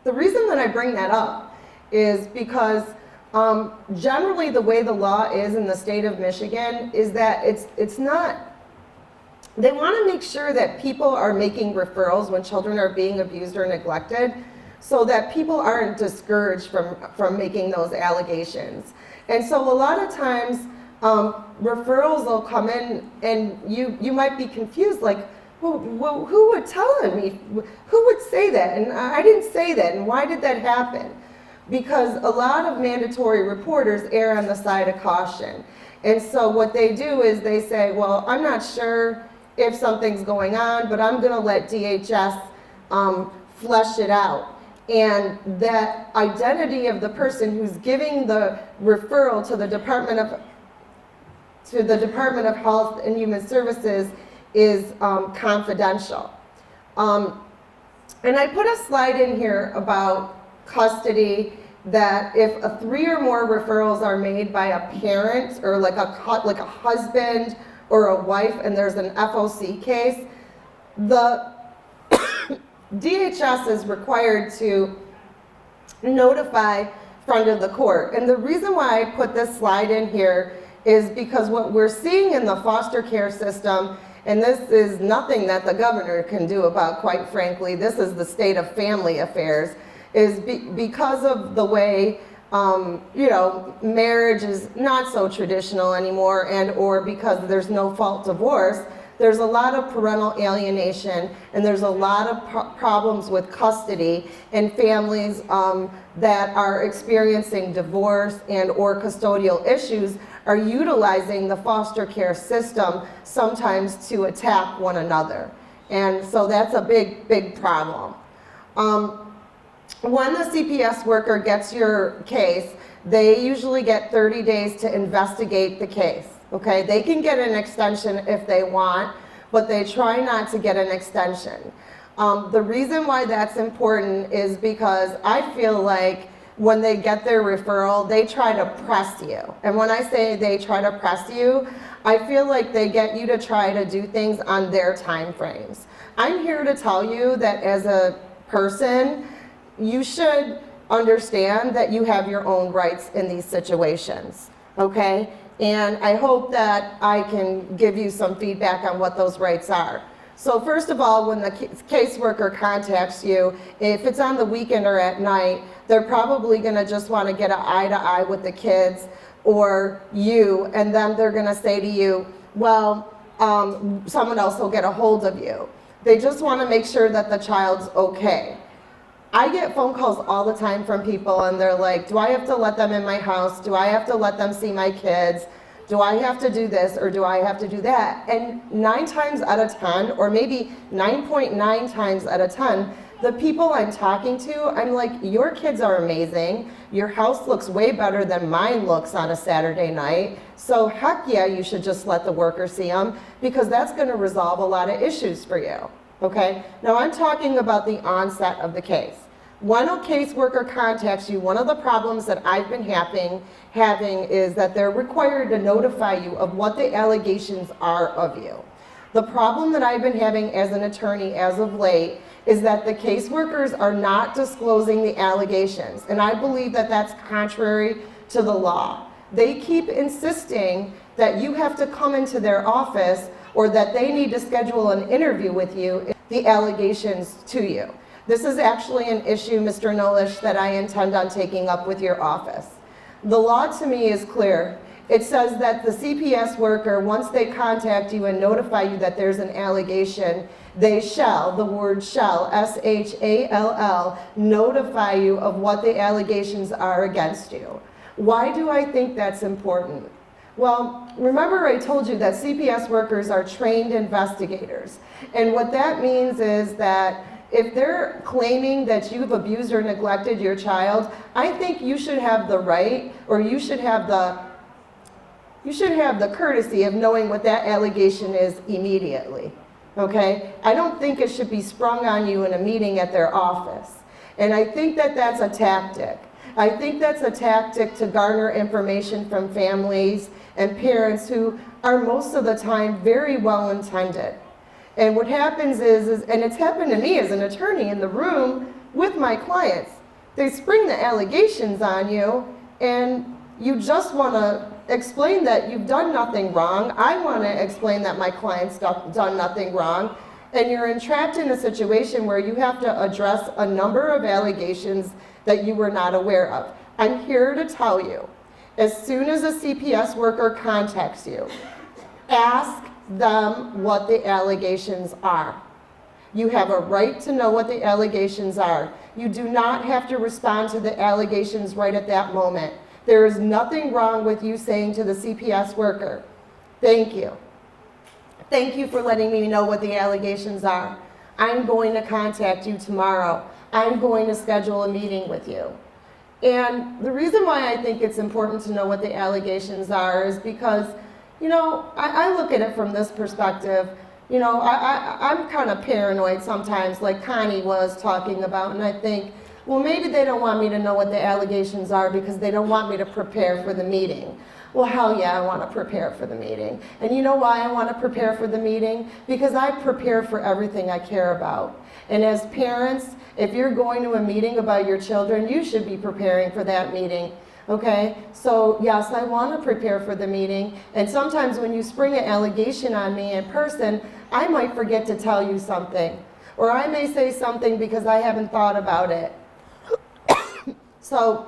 The reason that I bring that up is because generally the way the law is in the state of Michigan is that it's not, they want to make sure that people are making referrals when children are being abused or neglected so that people aren't discouraged from making those allegations. And so a lot of times referrals will come in and you might be confused, like, well, who would tell me? Who would say that? And I didn't say that, and why did that happen? Because a lot of mandatory reporters err on the side of caution. And so what they do is they say, well, I'm not sure if something's going on, but I'm gonna let DHS flesh it out. And that identity of the person who's giving the referral to the Department of Health and Human Services is confidential. And I put a slide in here about custody, that if 3 or more referrals are made by a parent or like a husband or a wife and there's an FOC case, the DHS is required to notify friend of the court. And the reason why I put this slide in here is because what we're seeing in the foster care system, and this is nothing that the governor can do about, quite frankly, this is the state of family affairs, is because of the way, marriage is not so traditional anymore, and or because there's no fault divorce, there's a lot of parental alienation, and there's a lot of problems with custody and families that are experiencing divorce and or custodial issues are utilizing the foster care system sometimes to attack one another. And so that's a big, big problem. When the CPS worker gets your case, they usually get 30 days to investigate the case. Okay, they can get an extension if they want, but they try not to get an extension. The reason why that's important is because I feel like when they get their referral, they try to press you. And when I say they try to press you, I feel like they get you to try to do things on their time frames. I'm here to tell you that as a person, you should understand that you have your own rights in these situations, okay? And I hope that I can give you some feedback on what those rights are. So first of all, when the caseworker contacts you, if it's on the weekend or at night, they're probably gonna just wanna get an eye-to-eye with the kids or you, and then they're gonna say to you, well, someone else will get a hold of you. They just wanna make sure that the child's okay. I get phone calls all the time from people and they're like, do I have to let them in my house? Do I have to let them see my kids? Do I have to do this or do I have to do that? And 9 times out of 10, or maybe 9.9 times out of 10, the people I'm talking to, I'm like, your kids are amazing. Your house looks way better than mine looks on a Saturday night. So heck yeah, you should just let the worker see them, because that's going to resolve a lot of issues for you. Okay? Now I'm talking about the onset of the case. When a caseworker contacts you, one of the problems that I've been having is that they're required to notify you of what the allegations are of you. The problem that I've been having as an attorney as of late is that the caseworkers are not disclosing the allegations, and I believe that that's contrary to the law. They keep insisting that you have to come into their office or that they need to schedule an interview with you, the allegations to you. This is actually an issue, Mr. Nolish, that I intend on taking up with your office. The law to me is clear. It says that the CPS worker, once they contact you and notify you that there's an allegation, they shall, the word shall, S-H-A-L-L, notify you of what the allegations are against you. Why do I think that's important? Well, remember I told you that CPS workers are trained investigators. And what that means is that if they're claiming that you've abused or neglected your child, I think you should have the right, or you should have the courtesy of knowing what that allegation is immediately. Okay? I don't think it should be sprung on you in a meeting at their office. And I think that that's a tactic. I think that's a tactic to garner information from families and parents who are most of the time very well intended. And what happens is, and it's happened to me as an attorney in the room with my clients, they spring the allegations on you and you just want to explain that you've done nothing wrong. I want to explain that my client's done nothing wrong. And you're entrapped in a situation where you have to address a number of allegations that you were not aware of. I'm here to tell you, as soon as a CPS worker contacts you, ask them what the allegations are. You have a right to know what the allegations are. You do not have to respond to the allegations right at that moment. There is nothing wrong with you saying to the CPS worker, thank you. Thank you for letting me know what the allegations are. I'm going to contact you tomorrow. I'm going to schedule a meeting with you. And the reason why I think it's important to know what the allegations are is because, you know, I look at it from this perspective. You know, I'm kind of paranoid sometimes, like Connie was talking about, and I think, well, maybe they don't want me to know what the allegations are because they don't want me to prepare for the meeting. Well, hell yeah, I want to prepare for the meeting. And you know why I want to prepare for the meeting? Because I prepare for everything I care about. And as parents, if you're going to a meeting about your children, you should be preparing for that meeting. Okay, so yes, I want to prepare for the meeting, and sometimes when you spring an allegation on me in person, I might forget to tell you something, or I may say something because I haven't thought about it. So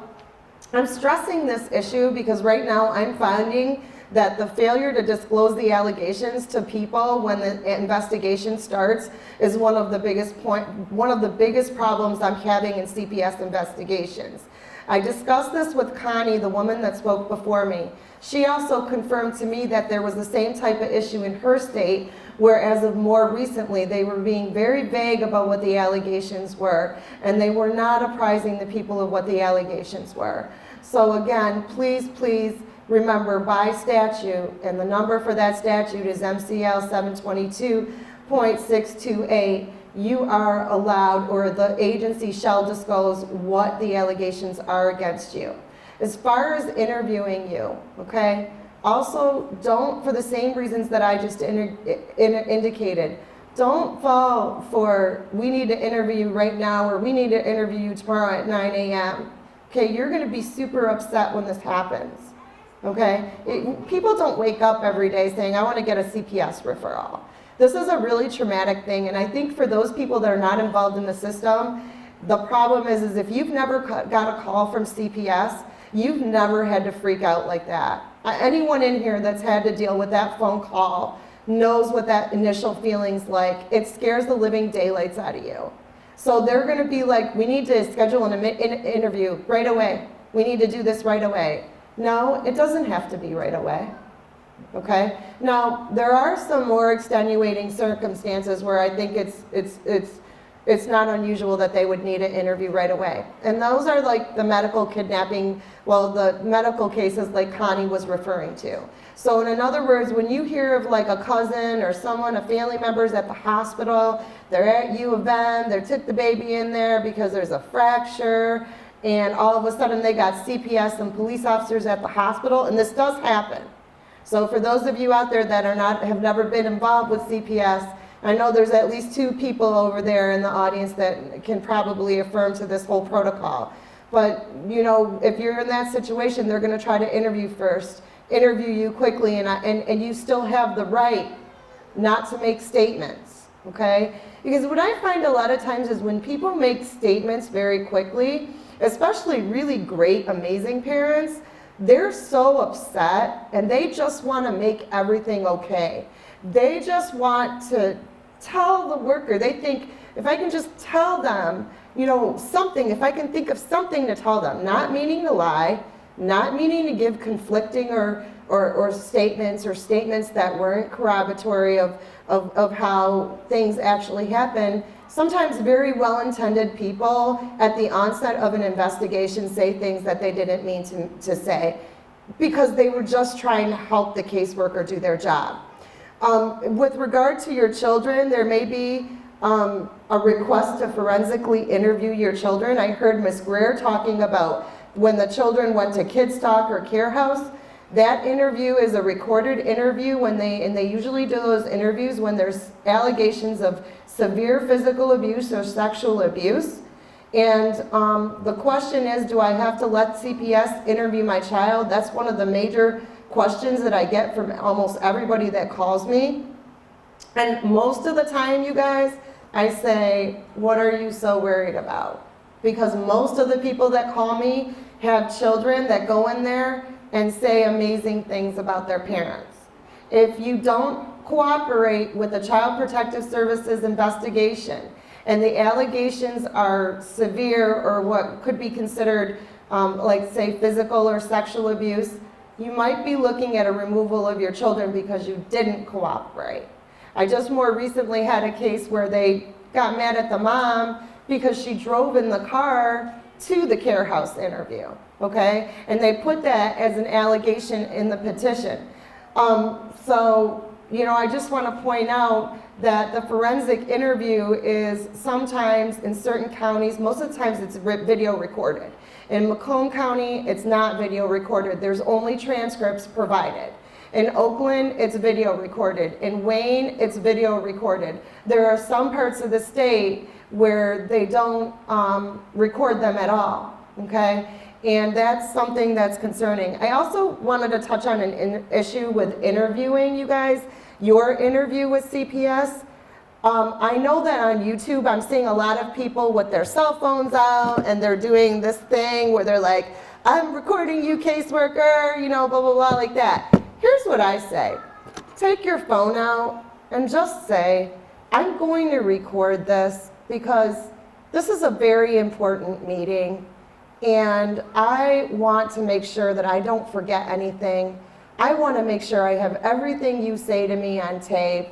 I'm stressing this issue because right now I'm finding that the failure to disclose the allegations to people when the investigation starts is one of the biggest problems I'm having in CPS investigations. I discussed this with Connie, the woman that spoke before me. She also confirmed to me that there was the same type of issue in her state, where as of more recently, they were being very vague about what the allegations were, and they were not apprising the people of what the allegations were. So again, please, please remember by statute, and the number for that statute is MCL 722.628, you are allowed, or the agency shall disclose what the allegations are against you. As far as interviewing you, okay, also don't, for the same reasons that I just indicated, don't fall for, we need to interview you right now, or we need to interview you tomorrow at 9 a.m. Okay, you're gonna be super upset when this happens, okay? People don't wake up every day saying, I wanna get a CPS referral. This is a really traumatic thing, and I think for those people that are not involved in the system, the problem is if you've never got a call from CPS, you've never had to freak out like that. Anyone in here that's had to deal with that phone call knows what that initial feeling's like. It scares the living daylights out of you. So they're gonna be like, we need to schedule an interview right away. We need to do this right away. No, it doesn't have to be right away. Okay? Now, there are some more extenuating circumstances where I think it's not unusual that they would need an interview right away. And those are like the medical kidnapping, well, the medical cases like Connie was referring to. So in other words, when you hear of like a cousin or someone, a family member's at the hospital, they're at U of M, they took the baby in there because there's a fracture, and all of a sudden they got CPS and police officers at the hospital, and this does happen. So for those of you out there that have never been involved with CPS, I know there's at least 2 people over there in the audience that can probably affirm to this whole protocol. But, you know, if you're in that situation, they're going to try to interview you quickly, and you still have the right not to make statements, okay? Because what I find a lot of times is when people make statements very quickly, especially really great, amazing parents, they're so upset and they just want to make everything okay. They just want to tell the worker, they think, if I can just tell them, you know, something, if I can think of something to tell them, not meaning to lie, not meaning to give conflicting or statements that weren't corroboratory of how things actually happen. Sometimes very well-intended people at the onset of an investigation say things that they didn't mean to say because they were just trying to help the caseworker do their job. With regard to your children, there may be a request to forensically interview your children. I heard Ms. Greer talking about when the children went to Kids Talk or Care House. That interview is a recorded interview and they usually do those interviews when there's allegations of severe physical abuse or sexual abuse. And the question is, do I have to let CPS interview my child? That's one of the major questions that I get from almost everybody that calls me. And most of the time, you guys, I say, what are you so worried about? Because most of the people that call me have children that go in there and say amazing things about their parents. If you don't cooperate with the Child Protective Services investigation and the allegations are severe or what could be considered like say physical or sexual abuse, you might be looking at a removal of your children because you didn't cooperate. I just more recently had a case where they got mad at the mom because she drove in the car to the Care House interview, okay? And they put that as an allegation in the petition. So, you know, I just want to point out that the forensic interview is sometimes in certain counties, most of the times it's video recorded. In Macomb County, it's not video recorded. There's only transcripts provided. In Oakland, it's video recorded. In Wayne, it's video recorded. There are some parts of the state where they don't record them at all, okay? And that's something that's concerning. I also wanted to touch on an issue with interviewing, you guys. Your interview with CPS. I know that on YouTube, I'm seeing a lot of people with their cell phones out and they're doing this thing where they're like, I'm recording you, caseworker, you know, blah, blah, blah, like that. Here's what I say. Take your phone out and just say, I'm going to record this because this is a very important meeting and I want to make sure that I don't forget anything. I want to make sure I have everything you say to me on tape.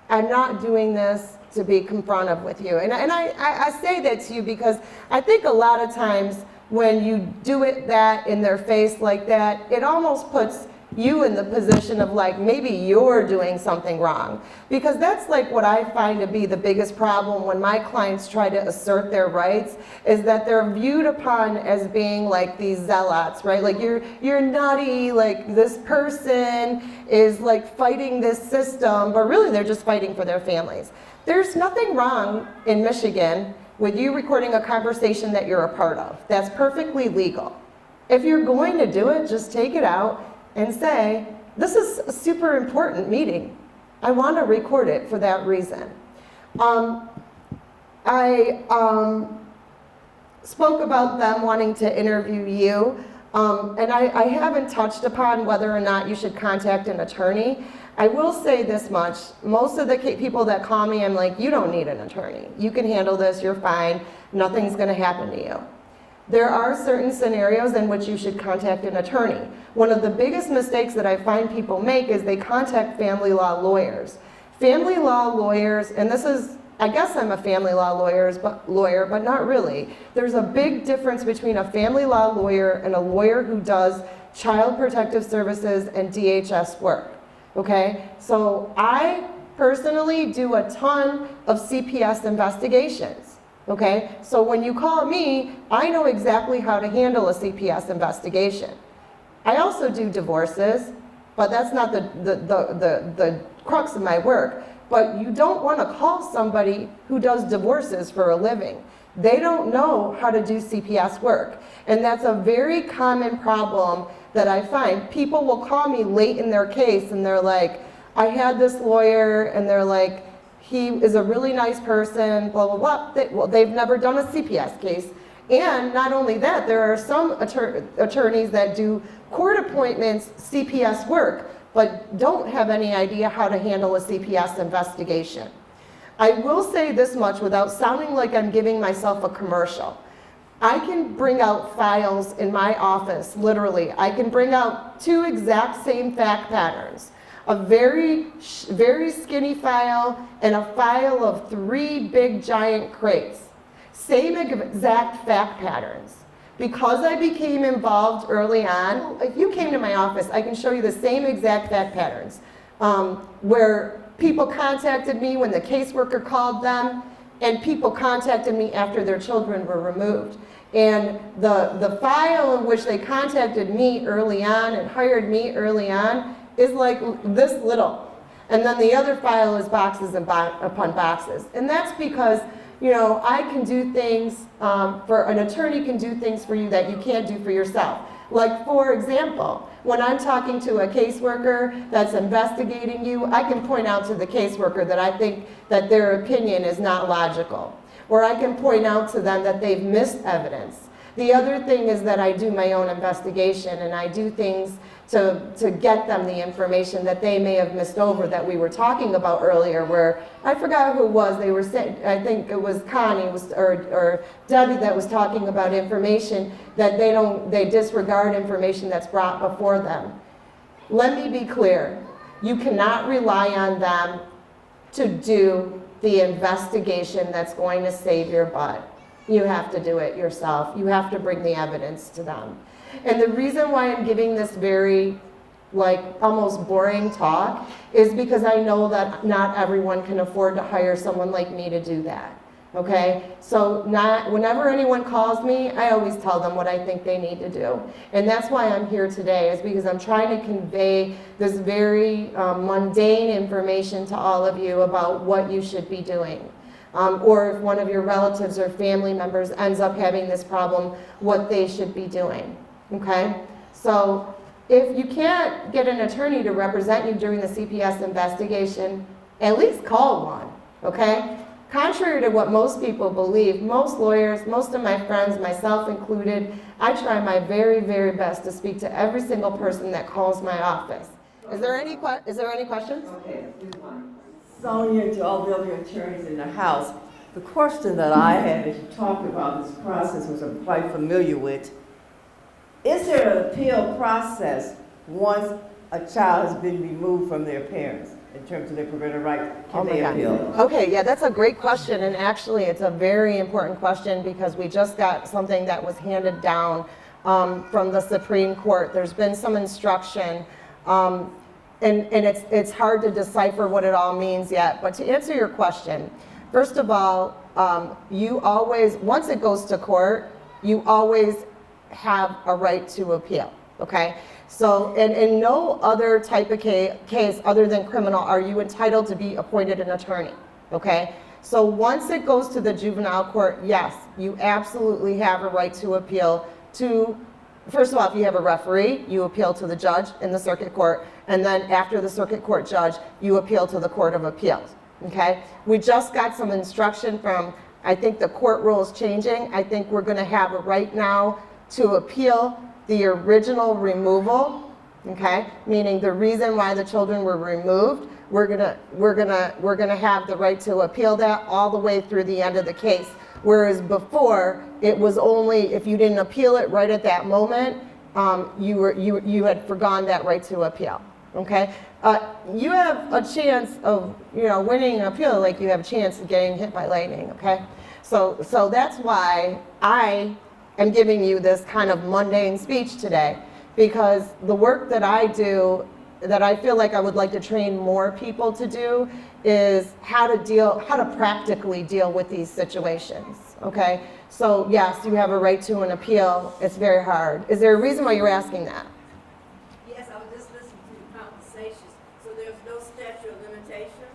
I'm not doing this to be confrontive with you. And I say that to you because I think a lot of times when you do it that in their face like that, it almost puts you in the position of like maybe you're doing something wrong. Because that's like what I find to be the biggest problem when my clients try to assert their rights, is that they're viewed upon as being like these zealots, right? Like you're nutty, like this person is like fighting this system, but really they're just fighting for their families. There's nothing wrong in Michigan with you recording a conversation that you're a part of. That's perfectly legal. If you're going to do it, just take it out and say, this is a super important meeting. I want to record it for that reason. I spoke about them wanting to interview you, and I haven't touched upon whether or not you should contact an attorney. I will say this much, most of the people that call me, I'm like, you don't need an attorney. You can handle this, you're fine, nothing's gonna happen to you. there are certain scenarios in which you should contact an attorney. One of the biggest mistakes that I find people make is they contact family law lawyers. Family law lawyers, and this is, I guess I'm a family law lawyer, but not really. There's a big difference between a family law lawyer and a lawyer who does child protective services and DHS work, okay? So I personally do a ton of CPS investigations, okay? So when you call me, I know exactly how to handle a CPS investigation. I also do divorces, but that's not the crux of my work. But you don't want to call somebody who does divorces for a living. They don't know how to do CPS work. And that's a very common problem that I find. People will call me late in their case and they're like, I had this lawyer, and they're like, he is a really nice person, blah, blah, blah. They've never done a CPS case. And not only that, there are some attorneys that do court appointments CPS work, but don't have any idea how to handle a CPS investigation. I will say this much without sounding like I'm giving myself a commercial. I can bring out files in my office, literally. I can bring out 2 exact same fact patterns. A very skinny file and a file of 3 big giant crates. Same exact fact patterns. Because I became involved early on, if you came to my office, I can show you the same exact fact patterns where people contacted me when the caseworker called them, and people contacted me after their children were removed. And the file in which they contacted me early on and hired me early on is like this little. And then the other file is boxes upon boxes. And that's because, you know, I can do things, for an attorney can do things for you that you can't do for yourself. Like, for example, when I'm talking to a caseworker that's investigating you, I can point out to the caseworker that I think that their opinion is not logical. Or I can point out to them that they've missed evidence. The other thing is that I do my own investigation, and I do things to get them the information that they may have missed over that we were talking about earlier, where I forgot who it was. They were saying, I think it was Connie or Debbie that was talking about information that they disregard information that's brought before them. Let me be clear. You cannot rely on them to do the investigation that's going to save your butt. You have to do it yourself. You have to bring the evidence to them. And the reason why I'm giving this very, like, almost boring talk is because I know that not everyone can afford to hire someone like me to do that, okay? So whenever anyone calls me, I always tell them what I think they need to do. And that's why I'm here today, is because I'm trying to convey this very mundane information to all of you about what you should be doing. Or if one of your relatives or family members ends up having this problem, what they should be doing. Okay? So if you can't get an attorney to represent you during the CPS investigation, at least call one. Okay? Contrary to what most people believe, most lawyers, most of my friends, myself included, I try my very, very best to speak to every single person that calls my office. Is there any questions? Okay, Sonia, to all the other attorneys in the House, the question that I had as you talked about this process, which I'm quite familiar with, is there an appeal process once a child has been removed from their parents in terms of their parental rights? Can they appeal? Okay, yeah, that's a great question, and actually it's a very important question because we just got something that was handed down from the Supreme Court. There's been some instruction, and it's hard to decipher what it all means yet. But to answer your question, first of all, you always, once it goes to court, you always have a right to appeal, okay? So in no other type of case other than criminal are you entitled to be appointed an attorney, okay? So once it goes to the juvenile court, yes, you absolutely have a right to appeal to, first of all, if you have a referee, you appeal to the judge in the circuit court, and then after the circuit court judge, you appeal to the Court of Appeals, okay? We just got some instruction from, I think the court rule is changing. I think we're gonna have a right now to appeal the original removal, okay? Meaning the reason why the children were removed, we're gonna have the right to appeal that all the way through the end of the case. Whereas before, it was only if you didn't appeal it right at that moment, you had forgone that right to appeal. Okay, you have a chance of winning an appeal like you have a chance of getting hit by lightning. Okay, so that's why I am giving you this kind of mundane speech today, because the work that I do, that I feel like I would like to train more people to do, is how to practically deal with these situations. Okay, so yes, you have a right to an appeal. It's very hard. Is there a reason why you're asking that? Yes, I was just listening to the conversations. So there's no statute of limitation?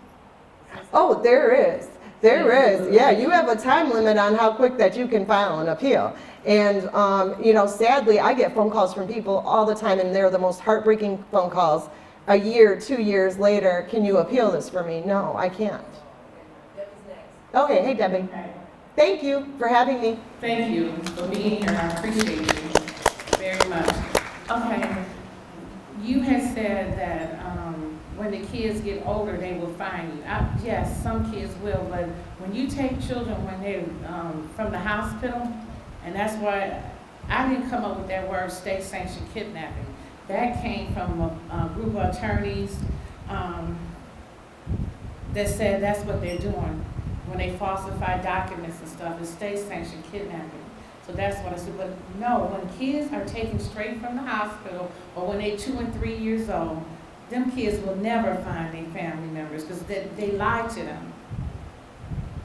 Oh, there is. There is. Yeah, you have a time limit on how quick that you can file an appeal. And, sadly, I get phone calls from people all the time, and they're the most heartbreaking phone calls. A year, 2 years later, can you appeal this for me? No, I can't. Debbie's next. Okay, hey, Debbie. Thank you for having me. Thank you for being here. I appreciate you very much. Okay, you had said that when the kids get older, they will find you. Yes, some kids will, but when you take children when they're from the hospital, and that's why I didn't come up with that word state-sanctioned kidnapping. That came from a group of attorneys that said that's what they're doing when they falsify documents and stuff. It's state-sanctioned kidnapping. So that's what I said. But no, when kids are taken straight from the hospital, or when they're 2 and 3 years old, them kids will never find their family members because they lie to them.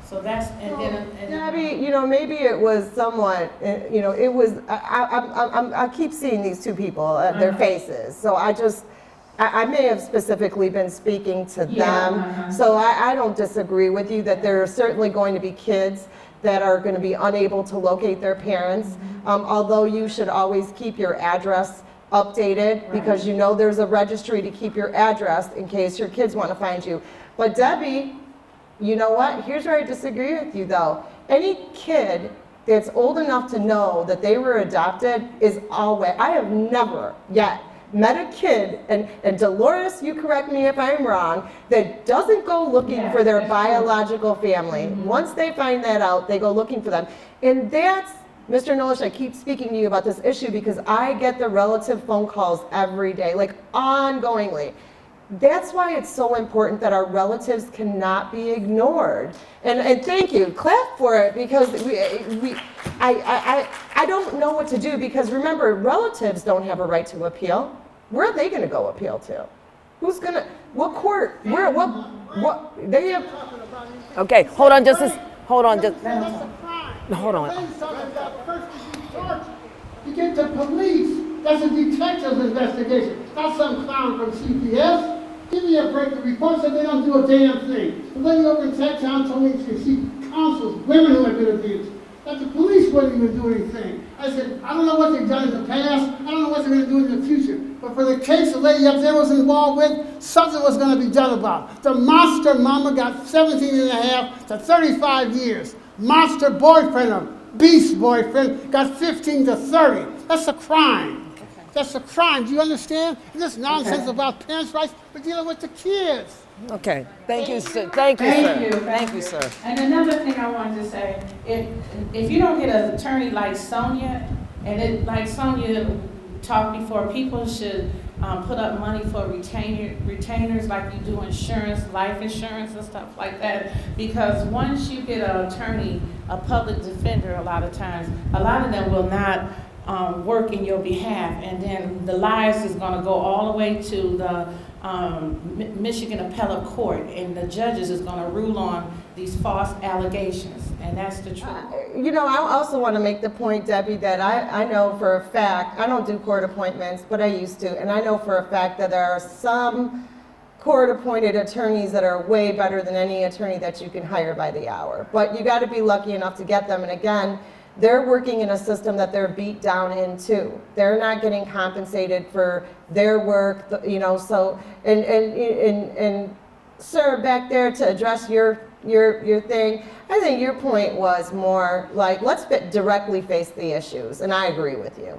So that's, Debbie, maybe it was somewhat, it was, I keep seeing these two people, their faces. So I may have specifically been speaking to them. So I don't disagree with you that there are certainly going to be kids that are going to be unable to locate their parents. Although you should always keep your address updated, because there's a registry to keep your address in case your kids want to find you. But Debbie, you know what? Here's where I disagree with you though. Any kid that's old enough to know that they were adopted is always, I have never yet met a kid, and Dolores, you correct me if I'm wrong, that doesn't go looking for their biological family. Once they find that out, they go looking for them. And that's, Mr. Nolish, I keep speaking to you about this issue because I get the relative phone calls every day, like ongoingly. That's why it's so important that our relatives cannot be ignored. And thank you, clap for it, because I don't know what to do, because remember, relatives don't have a right to appeal. Where are they going to go appeal to? Who's going to, what court? Where, what, they have. Okay, hold on just. Hold on. You get the police. That's a detective's investigation, not some clown from CPS. Give me a break. The report said they don't do a damn thing. The lady over in Tech Town told me she counsels women who have been abused. That the police wouldn't even do anything. I said, I don't know what they've done in the past. I don't know what they're going to do in the future. But for the case the lady up there was involved with, something was going to be done about it. The monster mama got 17 and a half to 35 years. Monster boyfriend, a beast boyfriend, got 15 to 30. That's a crime. That's a crime. Do you understand? And this nonsense about parents' rights, we're dealing with the kids. Okay. Thank you, sir. Thank you, sir. And another thing I wanted to say, if you don't get an attorney like Sonia, like Sonia talked before, people should put up money for retainers like you do insurance, life insurance and stuff like that. Because once you get an attorney, a public defender, a lot of times, a lot of them will not work in your behalf, and then the lies is going to go all the way to the Michigan Appellate Court, and the judges is going to rule on these false allegations, and that's the truth. I also want to make the point, Debbie, that I know for a fact, I don't do court appointments, but I used to, and I know for a fact that there are some court-appointed attorneys that are way better than any attorney that you can hire by the hour. But you got to be lucky enough to get them, and again, they're working in a system that they're beat down into. They're not getting compensated for their work, so, and sir, back there, to address your thing, I think your point was more like, let's directly face the issues, and I agree with you.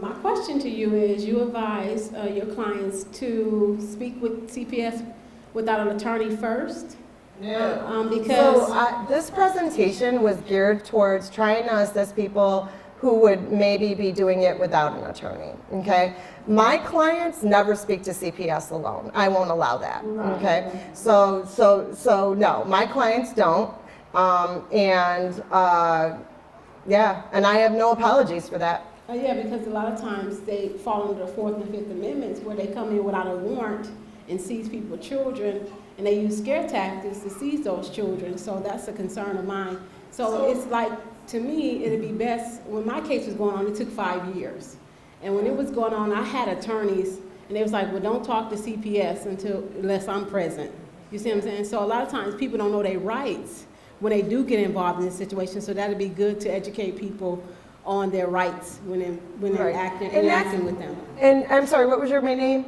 My question to you is, you advise your clients to speak with CPS without an attorney first? Because So this presentation was geared towards trying to assist people who would maybe be doing it without an attorney, okay? My clients never speak to CPS alone. I won't allow that, okay? So no, my clients don't. Yeah, and I have no apologies for that. yeah, because a lot of times they fall under the 4th and 5th Amendments where they come in without a warrant and seize people's children, and they use scare tactics to seize those children. So that's a concern of mine. So it's like, to me, it'd be best, when my case was going on, it took 5 years. And when it was going on, I had attorneys, and they was like, well, don't talk to CPS unless I'm present. You see what I'm saying? So a lot of times people don't know their rights when they do get involved in this situation. So that'd be good to educate people on their rights when they're interacting with them. And I'm sorry, what was your main name?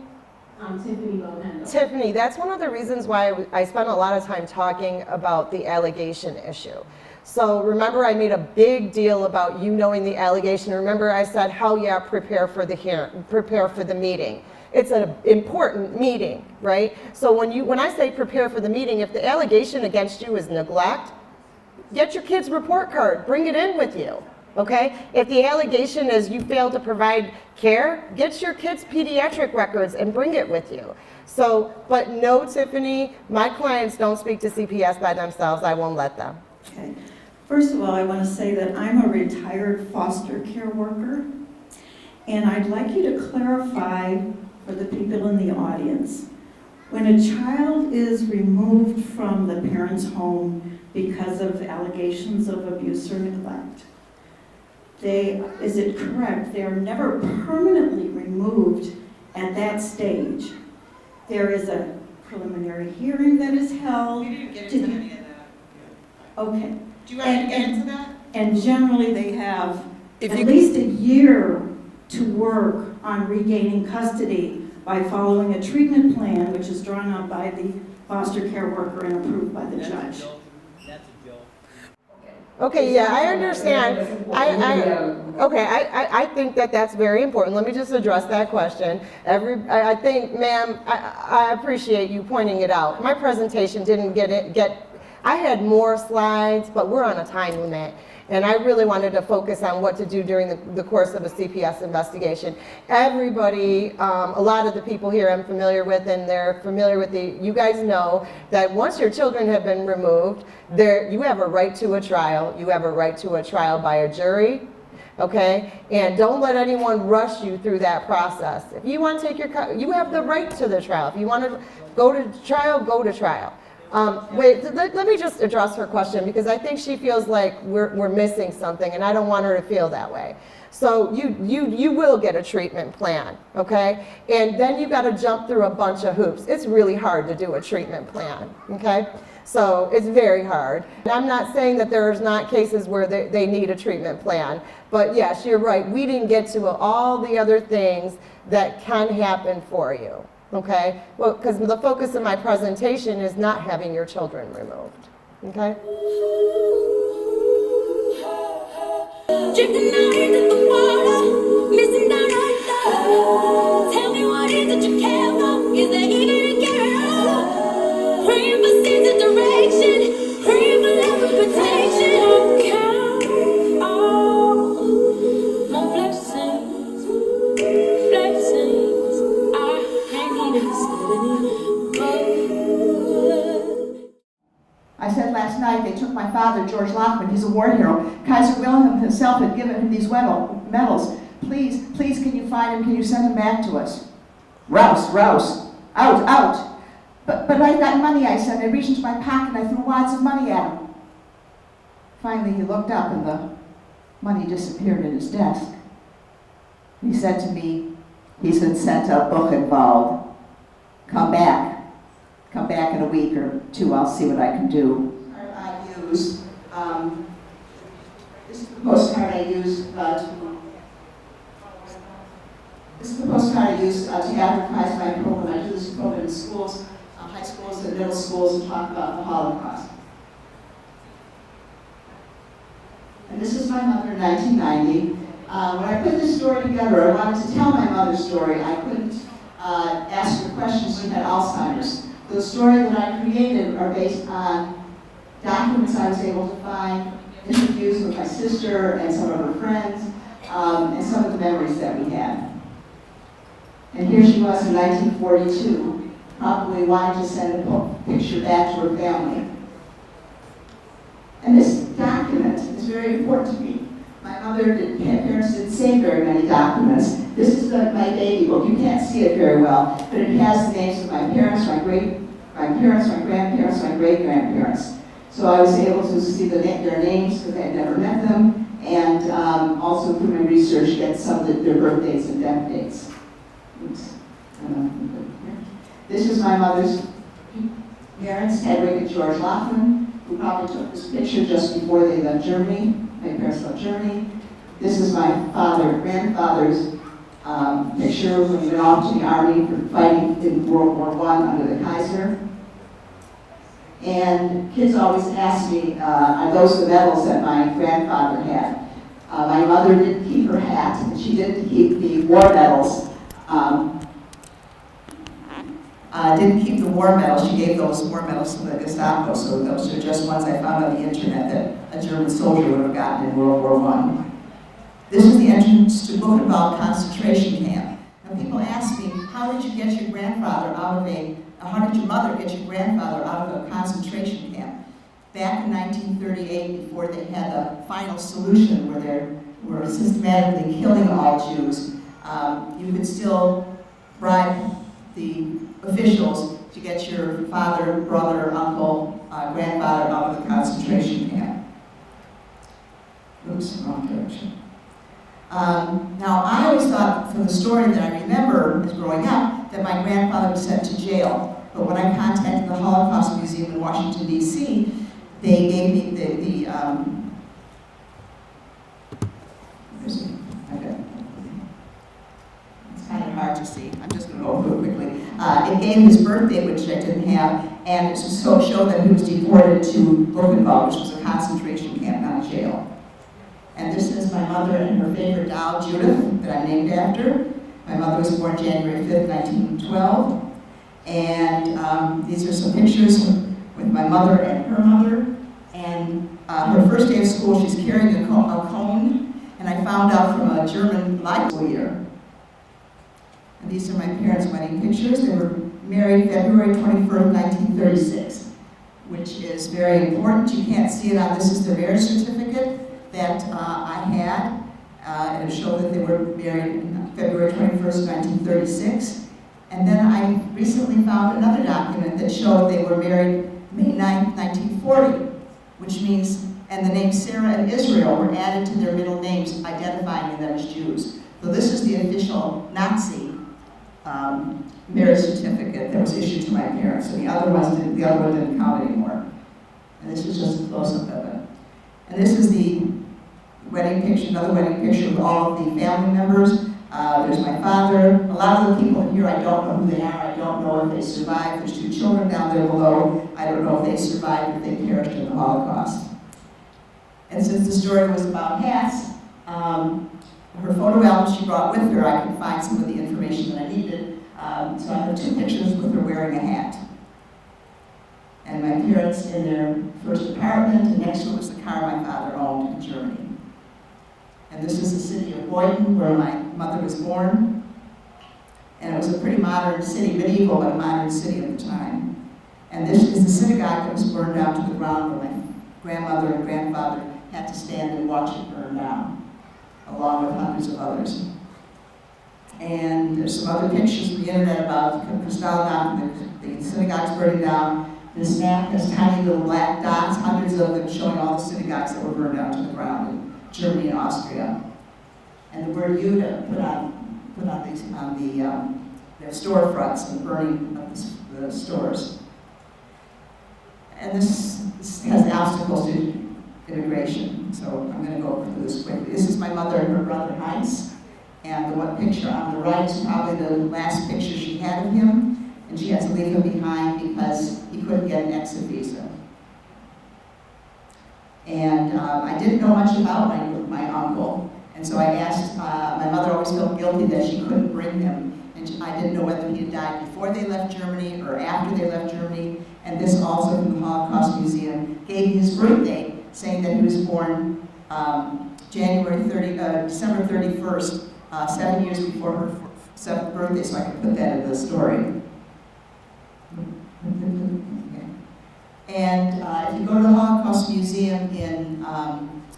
Tiffany Lopendo. Tiffany, that's one of the reasons why I spent a lot of time talking about the allegation issue. So remember, I made a big deal about you knowing the allegation. Remember, I said, hell yeah, prepare for the hearing, prepare for the meeting. It's an important meeting, right? So when I say prepare for the meeting, if the allegation against you is neglect, get your kid's report card, bring it in with you. Okay? If the allegation is you failed to provide care, get your kids' pediatric records and bring it with you. So, but no, Tiffany, my clients don't speak to CPS by themselves. I won't let them. Okay. First of all, I want to say that I'm a retired foster care worker, and I'd like you to clarify for the people in the audience. When a child is removed from the parent's home because of allegations of abuse or neglect, is it correct, they are never permanently removed at that stage? There is a preliminary hearing that is held. You didn't get into any of that. Okay. Do you want to get into that? And generally they have at least a year to work on regaining custody by following a treatment plan which is drawn up by the foster care worker and approved by the judge. Okay, yeah, I understand. I think that that's very important. Let me just address that question. I think, ma'am, I appreciate you pointing it out. My presentation didn't I had more slides, but we're on a time limit. And I really wanted to focus on what to do during the course of a CPS investigation. Everybody, a lot of the people here I'm familiar with, and they're familiar with you guys know that once your children have been removed, you have a right to a trial. You have a right to a trial by a jury, okay? And don't let anyone rush you through that process. If you want to take you have the right to the trial. If you want to go to trial, go to trial. Wait, let me just address her question because I think she feels like we're missing something, and I don't want her to feel that way. So you will get a treatment plan, okay? And then you got to jump through a bunch of hoops. It's really hard to do a treatment plan, okay? So it's very hard. And I'm not saying that there's not cases where they need a treatment plan, but yes, you're right. We didn't get to all the other things that can happen for you. Okay, well, because the focus of my presentation is not having your children removed, okay? Drifting out into the water, missing down right there. Tell me what is it you care for? Is there even a girl? Praying for sense of direction, praying for love and protection. Count all my blessings, blessings. I said last night they took my father, George Lockman, he's a war hero. Kaiser Wilhelm himself had given him these medals. Please, can you find him? Can you send him back to us? Rouse, out. But I've got money, I said. I reached into my pocket and I threw wads of money at him. Finally, he looked up and the money disappeared in his desk. He said to me, he's been sent to Buchenwald. Come back in a week or two, I'll see what I can do. I use, this is the postcard I use to advertise my program. I do this program in schools, high schools and middle schools, and talk about the Holocaust. And this is my mother in 1990. When I put this story together, I wanted to tell my mother's story. I couldn't ask her questions. She had Alzheimer's. The story that I created are based on documents I was able to find, interviews with my sister and some of her friends, and some of the memories that we had. And here she was in 1942, probably wanting to send a picture back to her family. And this document is very important to me. My parents didn't save very many documents. This is my baby book. You can't see it very well, but it has the names of my parents, my grandparents, my great-grandparents. So I was able to see their names because I had never met them, and also through my research get some of their birth dates and death dates. Oops. This is my mother's parents, Edward and George Laughlin, who probably took this picture just before they left Germany. My parents left Germany. This is my grandfather's picture when he went off to the army for fighting in World War I under the Kaiser. And kids always ask me, are those the medals that my grandfather had? My mother didn't keep her hat, and she didn't keep the war medals. Didn't keep the war medals. She gave those war medals to the Gestapo, so those are just ones I found on the internet that a German soldier would have gotten in World War I. This is the entrance to Buchenwald concentration camp. Now people ask me, how did you get your grandfather out of how did your mother get your grandfather out of a concentration camp? Back in 1938, before they had the final solution where they were systematically killing all Jews, you could still bribe the officials to get your father, brother, uncle, grandfather out of the concentration camp. Oops, wrong direction. Now, I always thought from the story that I remember as growing up that my grandfather was sent to jail. But when I contacted the Holocaust Museum in Washington, D.C., they gave me it's kind of hard to see. I'm just going to go through it quickly. It gave his birth date, which I didn't have, and it showed that he was deported to Buchenwald, which was a concentration camp, not a jail. And this is my mother and her favorite doll, Judith, that I'm named after. My mother was born January 5th, 1912. And these are some pictures with my mother and her mother. And her first day of school, she's carrying a cone. And I found out from a German library year. And these are my parents' wedding pictures. They were married February 21st, 1936, which is very important. You can't see it on this. Is the marriage certificate that I had. And it showed that they were married on February 21st, 1936. And then I recently found another document that showed they were married May 9th, 1940, which means, and the names Sarah and Israel were added to their middle names, identifying them as Jews. So this is the official Nazi marriage certificate that was issued to my parents, and the other one didn't count anymore. And this is just a close-up of it. And this is the wedding picture, another wedding picture with all of the family members. There's my father. A lot of the people here, I don't know who they are. I don't know if they survived. There's 2 children down there below. I don't know if they survived, if they perished in the Holocaust. And since the story was about hats, her photo album she brought with her, I could find some of the information that I needed. So I have 2 pictures with her wearing a hat. And my parents in their first apartment, and next to it was the car my father owned in Germany. And this is the city of Boyden, where my mother was born. And it was a pretty modern city, medieval, but a modern city at the time. And this is the synagogue that was burned down to the ground where my grandmother and grandfather had to stand and watch it burn down, along with hundreds of others. And there's some other pictures from the internet about Kristallnacht, the synagogues burning down. This map has tiny little black dots, hundreds of them showing all the synagogues that were burned down to the ground in Germany and Austria. And the word Judah put on their storefronts and burning of the stores. And this has obstacles to immigration, so I'm going to go through this quickly. This is my mother and her brother Heinz, and the one picture on the right is probably the last picture she had of him, and she had to leave him behind because he couldn't get an exit visa. And I didn't know much about my uncle, and so I asked, my mother always felt guilty that she couldn't bring him, and and I didn't know whether he had died before they left Germany or after they left Germany. And this also from the Holocaust Museum gave me his birth date, saying that he was born December 31st, 7 years before her 7th birthday, so I could put that in the story. Okay. And if you go to the Holocaust Museum in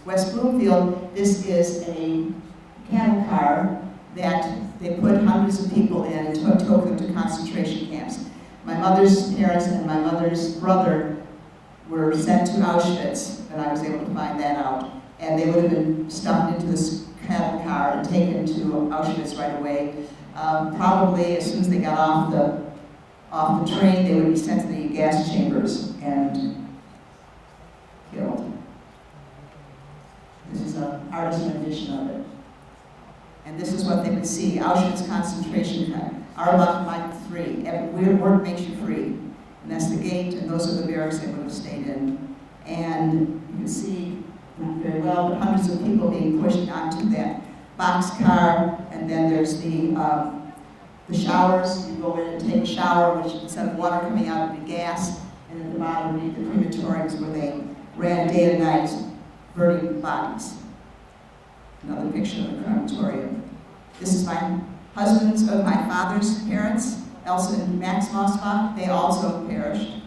West Bloomfield, this is a cattle car that they put hundreds of people in and took them to concentration camps. My mother's parents and my mother's brother were sent to Auschwitz, and I was able to find that out. And they would have been stuffed into this cattle car and taken to Auschwitz right away. Probably as soon as they got off the train, they would be sent to the gas chambers and killed. This is an artist's rendition of it. And this is what they would see, Auschwitz concentration camp. Arlach Mike 3, weird work makes you free. And that's the gate, and those are the barracks they would have stayed in. And you can see, not very well, but hundreds of people being pushed onto that boxcar, and then there's the showers. You go in and take a shower, which instead of water coming out would be gas, and at the bottom would be the crematoriums where they ran day and night burning bodies. Another picture of the crematorium. This is my father's parents, Elsa and Max Mossbach. They also perished.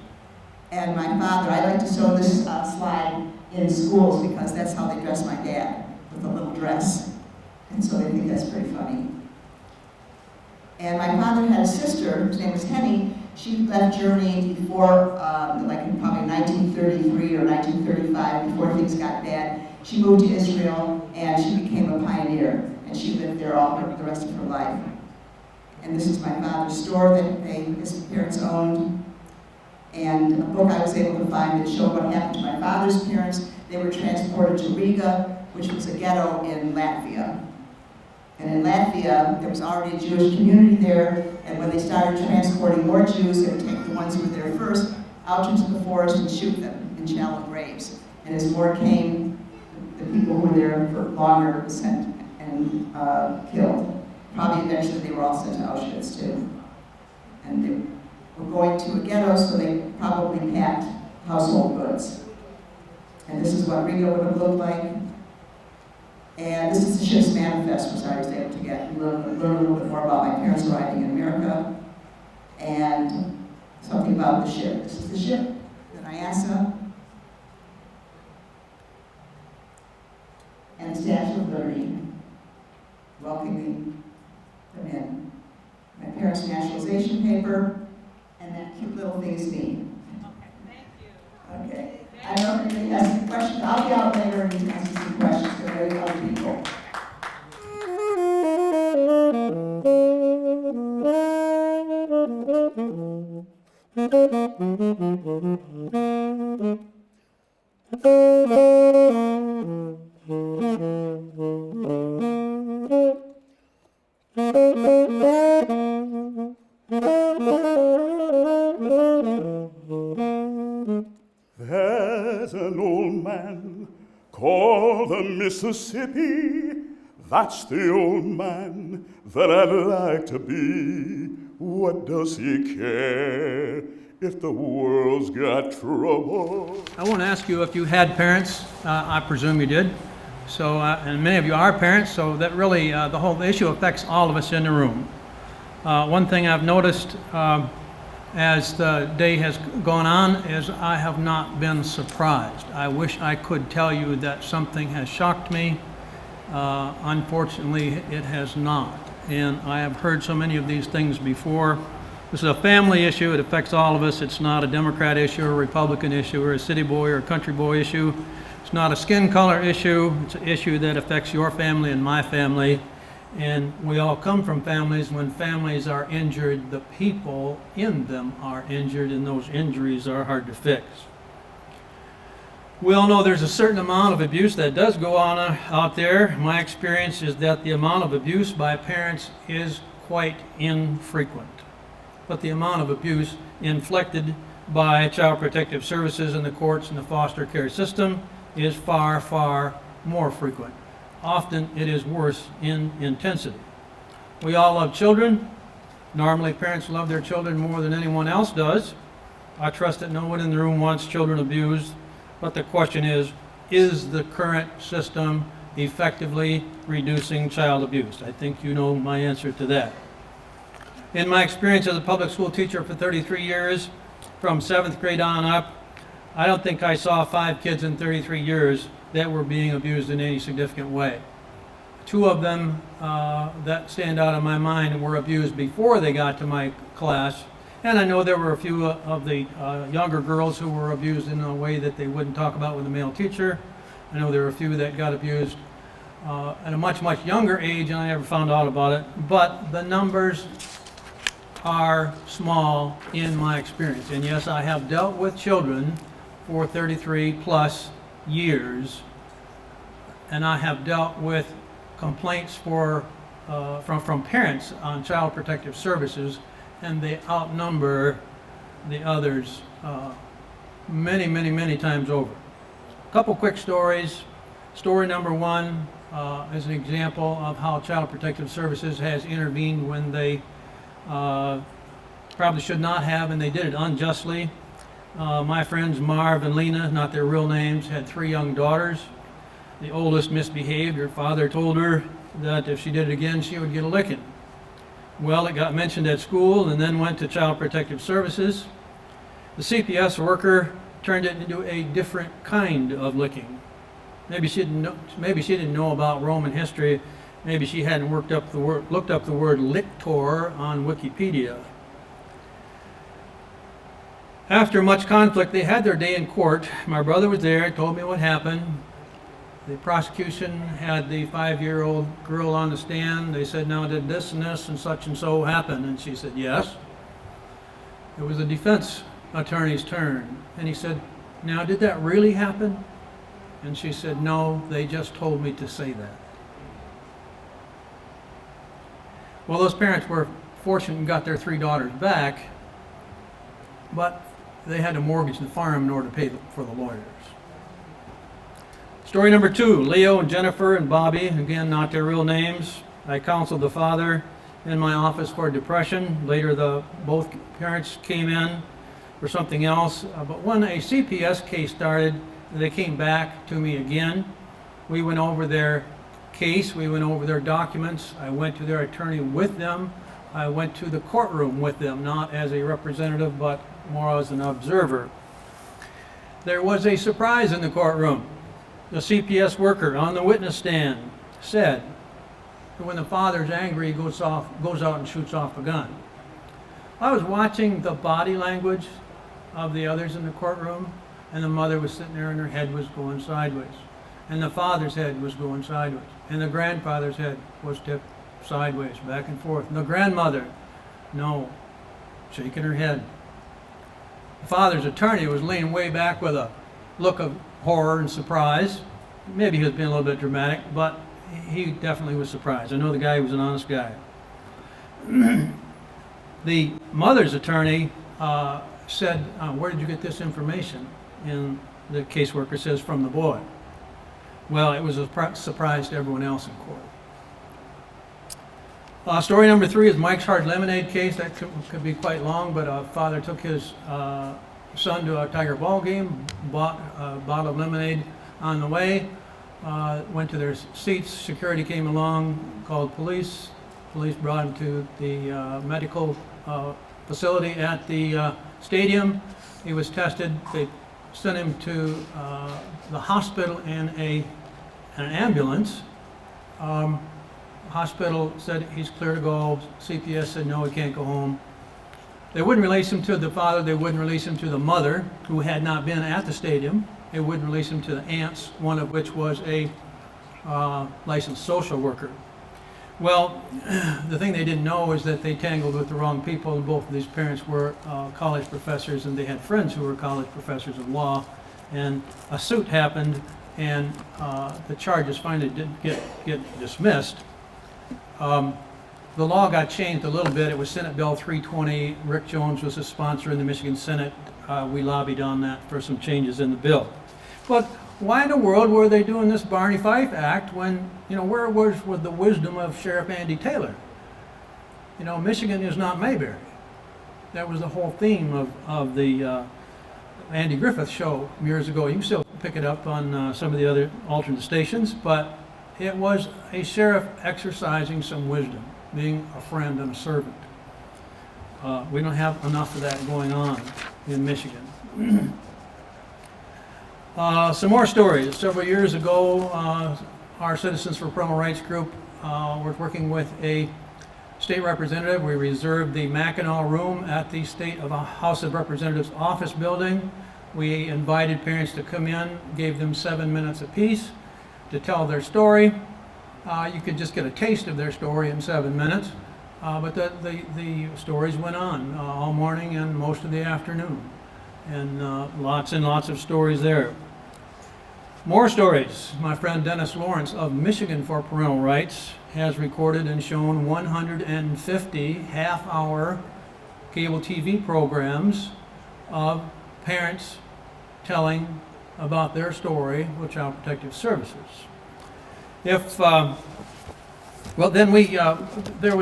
And my father, I like to show this slide in schools because that's how they dress my dad, with a little dress. And so they think that's pretty funny. And my father had a sister, whose name was Henny. She left Germany before, like in probably 1933 or 1935, before things got bad. She moved to Israel and she became a pioneer. And she lived there the rest of her life. And this is my father's store that his parents owned. And a book I was able to find that showed what happened to my father's parents. They were transported to Riga, which was a ghetto in Latvia. And in Latvia, there was already a Jewish community there, and when they started transporting more Jews, they would take the ones who were there first out into the forest and shoot them in shallow graves. And as more came, the people who were there for longer were sent and killed. Probably eventually they were all sent to Auschwitz too. And they were going to a ghetto, so they probably packed household goods. And this is what Riga would have looked like. And this is the ship's manifest, which I was able to learn a little bit more about my parents arriving in America, and something about the ship. This is the ship, the Nyasa, and the Statue of Liberty, welcoming them in. My parents' naturalization paper, and that cute little thing is me. Okay, thank you. Okay. I don't know if anybody has any questions. I'll be out later and you can ask some questions to maybe other people. There's an old man called the Mississippi. That's the old man that I'd like to be. What does he care if the world's got trouble? I won't ask you if you had parents. I presume you did. So, and many of you are parents, so that really, the whole issue affects all of us in the room. One thing I've noticed as the day has gone on is I have not been surprised. I wish I could tell you that something has shocked me. Unfortunately, it has not. And I have heard so many of these things before. This is a family issue. It affects all of us. It's not a Democrat issue or a Republican issue or a city boy or a country boy issue. It's not a skin color issue. It's an issue that affects your family and my family. And we all come from families. When families are injured, the people in them are injured, and those injuries are hard to fix. We all know there's a certain amount of abuse that does go on out there. My experience is that the amount of abuse by parents is quite infrequent. But the amount of abuse inflicted by Child Protective Services and the courts and the foster care system is far, far more frequent. Often it is worse in intensity. We all love children. Normally, parents love their children more than anyone else does. I trust that no one in the room wants children abused, but the question is the current system effectively reducing child abuse? I think you know my answer to that. In my experience as a public school teacher for 33 years, from 7th grade on up, I don't think I saw 5 kids in 33 years that were being abused in any significant way. 2 of them that stand out in my mind were abused before they got to my class, and I know there were a few of the younger girls who were abused in a way that they wouldn't talk about with a male teacher. I know there were a few that got abused at a much, much younger age, and I never found out about it, but the numbers are small in my experience. And yes, I have dealt with children for 33 plus years, and I have dealt with complaints from parents on Child Protective Services, and they outnumber the others many, many, many times over. A couple quick stories. Story number 1 is an example of how Child Protective Services has intervened when they probably should not have, and they did it unjustly. My friends Marv and Lena, not their real names, had 3 young daughters. The oldest misbehaved. Her father told her that if she did it again, she would get a licking. Well, it got mentioned at school and then went to Child Protective Services. The CPS worker turned it into a different kind of licking. Maybe she didn't know about Roman history. Maybe she hadn't looked up the word lictor on Wikipedia. After much conflict, they had their day in court. My brother was there, told me what happened. The prosecution had the 5-year-old girl on the stand. They said, now did this and such and so happen? And she said, yes. It was the defense attorney's turn. And he said, now did that really happen? And she said, no, they just told me to say that. Well, those parents were fortunate and got their 3 daughters back, but they had to mortgage the farm in order to pay for the lawyers. Story number 2, Leo and Jennifer and Bobby, again, not their real names. I counseled the father in my office for depression. Later, both parents came in for something else. But when a CPS case started, they came back to me again. We went over their case, we went over their documents. I went to their attorney with them. I went to the courtroom with them, not as a representative, but more as an observer. There was a surprise in the courtroom. The CPS worker on the witness stand said that when the father's angry, he goes out and shoots off a gun. I was watching the body language of the others in the courtroom, and the mother was sitting there and her head was going sideways. And the father's head was going sideways. And the grandfather's head was tipped sideways, back and forth. And the grandmother, no, shaking her head. The father's attorney was leaning way back with a look of horror and surprise. Maybe he was being a little bit dramatic, but he definitely was surprised. I know the guy was an honest guy. The mother's attorney said, where did you get this information? And the caseworker says, from the boy. Well, it was a surprise to everyone else in court. Story number 3 is Mike's Hard Lemonade case. That could be quite long, but a father took his son to a Tiger ball game, bought a bottle of lemonade on the way, went to their seats. Security came along, called police. Police brought him to the medical facility at the stadium. He was tested. They sent him to the hospital in an ambulance. Hospital said he's clear to go. CPS said no, he can't go home. They wouldn't release him to the father. They wouldn't release him to the mother, who had not been at the stadium. They wouldn't release him to the aunts, one of which was a licensed social worker. Well, the thing they didn't know is that they tangled with the wrong people, and both of these parents were college professors, and they had friends who were college professors of law. And a suit happened, and the charges finally did get dismissed. The law got changed a little bit. It was Senate Bill 320. Rick Jones was a sponsor in the Michigan Senate. We lobbied on that for some changes in the bill. But why in the world were they doing this Barney Fife Act when, where was the wisdom of Sheriff Andy Taylor? You know, Michigan is not Mayberry. That was the whole theme of the Andy Griffith show years ago. You can still pick it up on some of the other alternate stations, but it was a sheriff exercising some wisdom, being a friend and a servant. We don't have enough of that going on in Michigan. Some more stories. Several years ago, our Citizens for Parental Rights group was working with a state representative. We reserved the Mackinac room at the House of Representatives office building. We invited parents to come in, gave them 7 minutes apiece to tell their story. You could just get a taste of their story in 7 minutes, but the stories went on all morning and most of the afternoon, and lots of stories there. More stories. My friend Dennis Lawrence of Michigan for Parental Rights has recorded and shown 150 half-hour cable TV programs of parents telling about their story with Child Protective Services. There was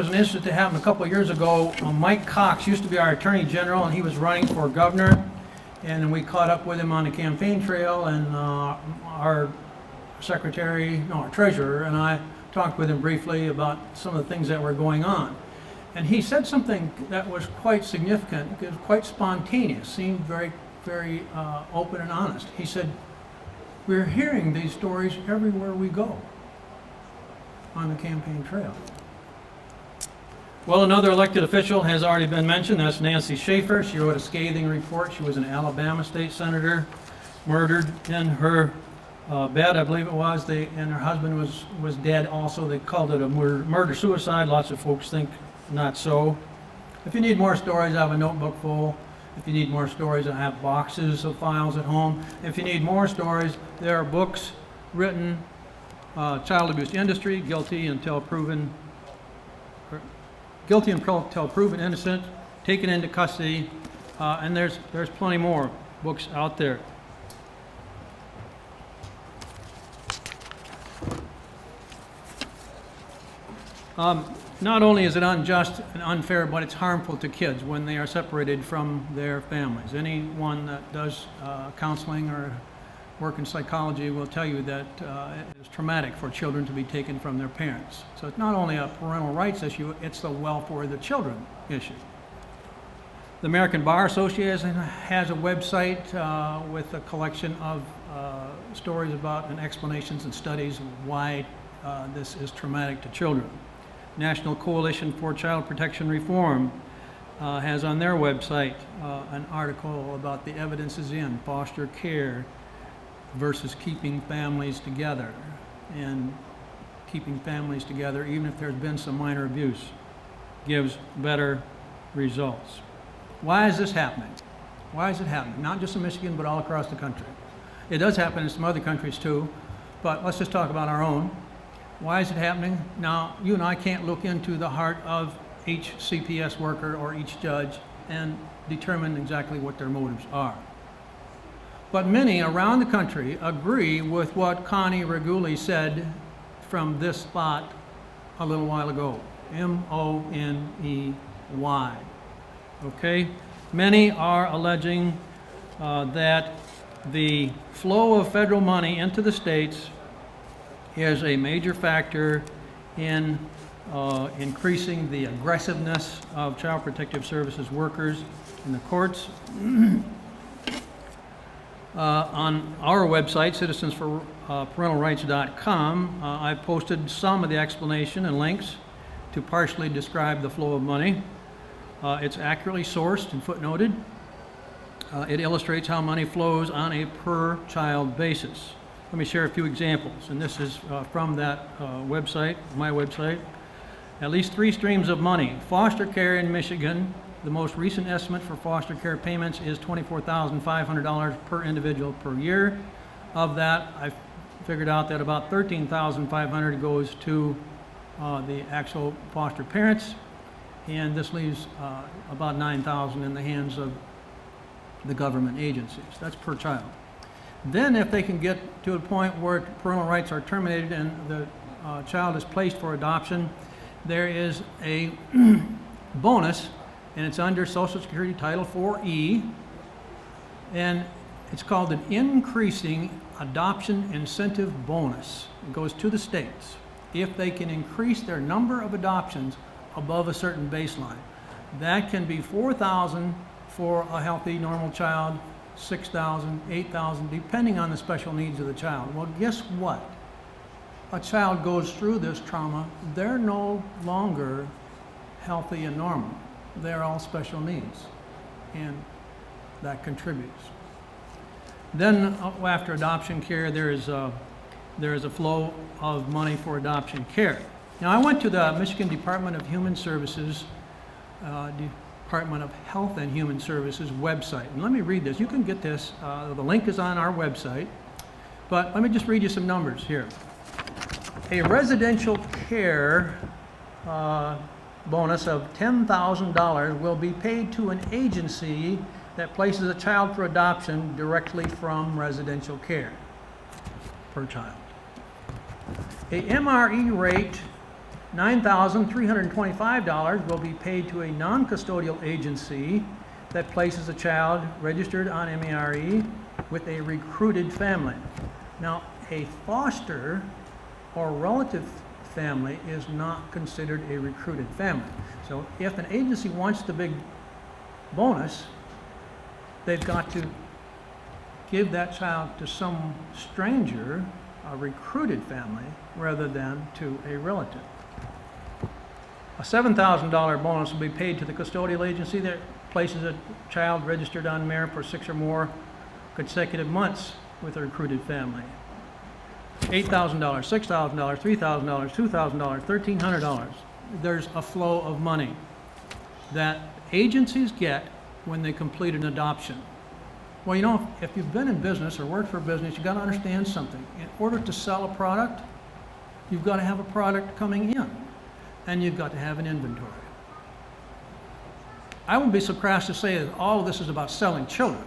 an incident that happened a couple of years ago. Mike Cox used to be our Attorney General, and he was running for governor, and we caught up with him on the campaign trail, and our treasurer and I talked with him briefly about some of the things that were going on. And he said something that was quite significant, quite spontaneous, seemed very, very open and honest. He said, "We're hearing these stories everywhere we go on the campaign trail." Well, another elected official has already been mentioned. That's Nancy Schaefer. She wrote a scathing report. She was an Alabama state senator, murdered in her bed, I believe it was, and her husband was dead also. They called it a murder-suicide. Lots of folks think not so. If you need more stories, I have a notebook full. If you need more stories, I have boxes of files at home. If you need more stories, there are books written, Child Abuse Industry, Guilty until Proven Innocent, Taken into Custody, and there's plenty more books out there. Not only is it unjust and unfair, but it's harmful to kids when they are separated from their families. Anyone that does counseling or work in psychology will tell you that it is traumatic for children to be taken from their parents. So it's not only a parental rights issue, it's the welfare of the children issue. The American Bar Association has a website with a collection of stories about and explanations and studies of why this is traumatic to children. National Coalition for Child Protection Reform has on their website an article about the evidences in foster care versus keeping families together, and keeping families together, even if there's been some minor abuse, gives better results. Why is this happening? Why is it happening? Not just in Michigan, but all across the country. It does happen in some other countries too, but let's just talk about our own. Why is it happening? Now, you and I can't look into the heart of each CPS worker or each judge and determine exactly what their motives are. But many around the country agree with what Connie Reguli said from this spot a little while ago. M-O-N-E-Y. Okay? Many are alleging that the flow of federal money into the states is a major factor in increasing the aggressiveness of Child Protective Services workers in the courts. On our website, citizensforparentalrights.com, I posted some of the explanation and links to partially describe the flow of money. It's accurately sourced and footnoted. It illustrates how money flows on a per-child basis. Let me share a few examples, and this is from that website, my website. At least 3 streams of money. Foster care in Michigan, the most recent estimate for foster care payments is $24,500 per individual per year. Of that, I figured out that about $13,500 goes to the actual foster parents, and this leaves about $9,000 in the hands of the government agencies. That's per child. Then if they can get to a point where parental rights are terminated and the child is placed for adoption, there is a bonus, and it's under Social Security Title 4E, and it's called an Increasing Adoption Incentive Bonus. It goes to the states if they can increase their number of adoptions above a certain baseline. That can be 4,000 for a healthy, normal child, 6,000, 8,000, depending on the special needs of the child. Well, guess what? A child goes through this trauma, they're no longer healthy and normal. They're all special needs, and that contributes. Then after adoption care, there is a flow of money for adoption care. Now, I went to the Michigan Department of Human Services, Department of Health and Human Services website. And let me read this. You can get this. The link is on our website. But let me just read you some numbers here. A residential care bonus of $10,000 will be paid to an agency that places a child for adoption directly from residential care per child. A MRE rate, $9,325, will be paid to a non-custodial agency that places a child registered on MRE with a recruited family. Now, a foster or relative family is not considered a recruited family. So if an agency wants the big bonus, they've got to give that child to some stranger, a recruited family, rather than to a relative. A $7,000 bonus will be paid to the custodial agency that places a child registered on MERE for 6 or more consecutive months with a recruited family. $8,000, $6,000, $3,000, $2,000, $1,300. There's a flow of money that agencies get when they complete an adoption. Well, you know, if you've been in business or worked for a business, you've got to understand something. In order to sell a product, you've got to have a product coming in, and you've got to have an inventory. I wouldn't be so crass to say that all of this is about selling children,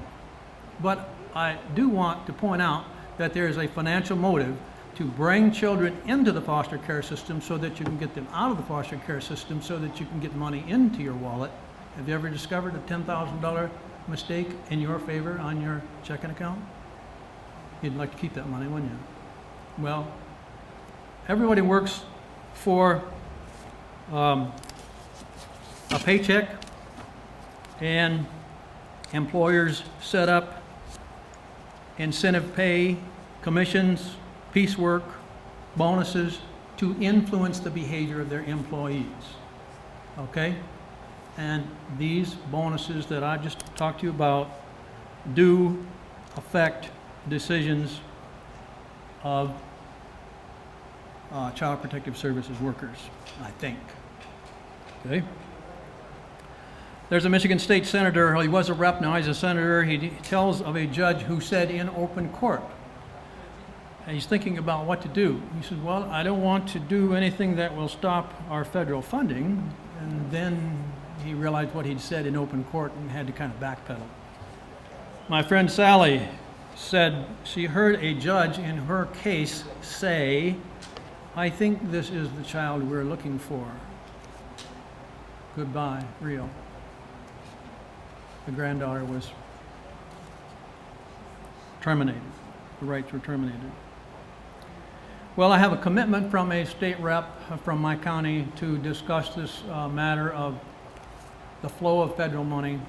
but I do want to point out that there is a financial motive to bring children into the foster care system so that you can get them out of the foster care system so that you can get money into your wallet. Have you ever discovered a $10,000 mistake in your favor on your checking account? You'd like to keep that money, wouldn't you? Well, everybody works for a paycheck, and employers set up incentive pay, commissions, piecework, bonuses to influence the behavior of their employees. Okay? And these bonuses that I just talked to you about do affect decisions of Child Protective Services workers, I think. Okay? There's a Michigan State Senator, he was a rep, now he's a senator. He tells of a judge who said in open court, and he's thinking about what to do. He said, well, I don't want to do anything that will stop our federal funding. And then he realized what he'd said in open court and had to kind of backpedal. My friend Sally said she heard a judge in her case say, I think this is the child we're looking for. Goodbye, Rio. The granddaughter was terminated. The rights were terminated. Well, I have a commitment from a state rep from my county to discuss this matter of the flow of federal money.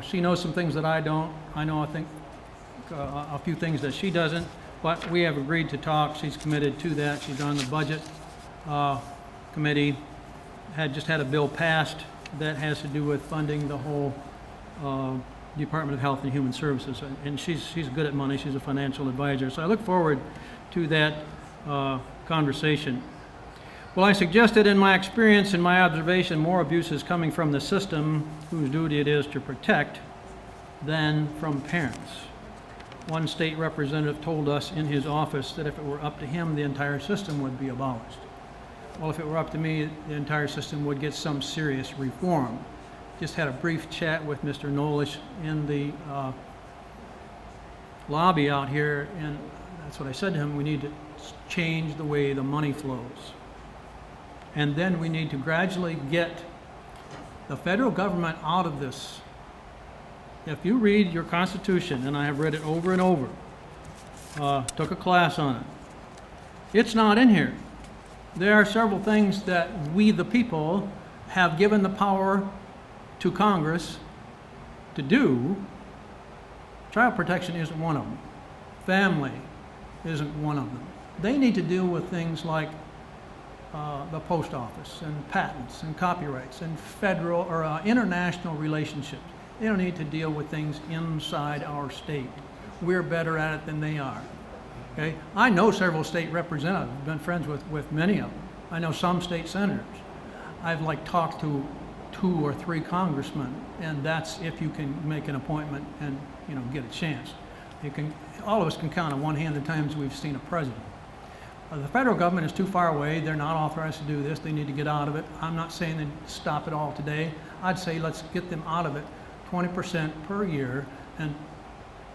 She knows some things that I don't. I know, I think, a few things that she doesn't, but we have agreed to talk. She's committed to that. She's on the budget committee. Just had a bill passed that has to do with funding the whole Department of Health and Human Services, and she's good at money. She's a financial advisor, so I look forward to that conversation. Well, I suggested in my experience and my observation more abuse is coming from the system whose duty it is to protect than from parents. One state representative told us in his office that if it were up to him, the entire system would be abolished. Well, if it were up to me, the entire system would get some serious reform. Just had a brief chat with Mr. Nolish in the lobby out here, and that's what I said to him. We need to change the way the money flows. And then we need to gradually get the federal government out of this. If you read your Constitution, and I have read it over and over, took a class on it, it's not in here. There are several things that we, the people, have given the power to Congress to do. Child protection isn't one of them. Family isn't one of them. They need to deal with things like the post office and patents and copyrights and federal or international relationships. They don't need to deal with things inside our state. We're better at it than they are. Okay? I know several state representatives, I've been friends with many of them. I know some state senators. I've talked to 2 or 3 congressmen, and that's if you can make an appointment and get a chance. All of us can count on one hand the times we've seen a president. The federal government is too far away. They're not authorized to do this. They need to get out of it. I'm not saying they stop it all today. I'd say let's get them out of it 20% per year and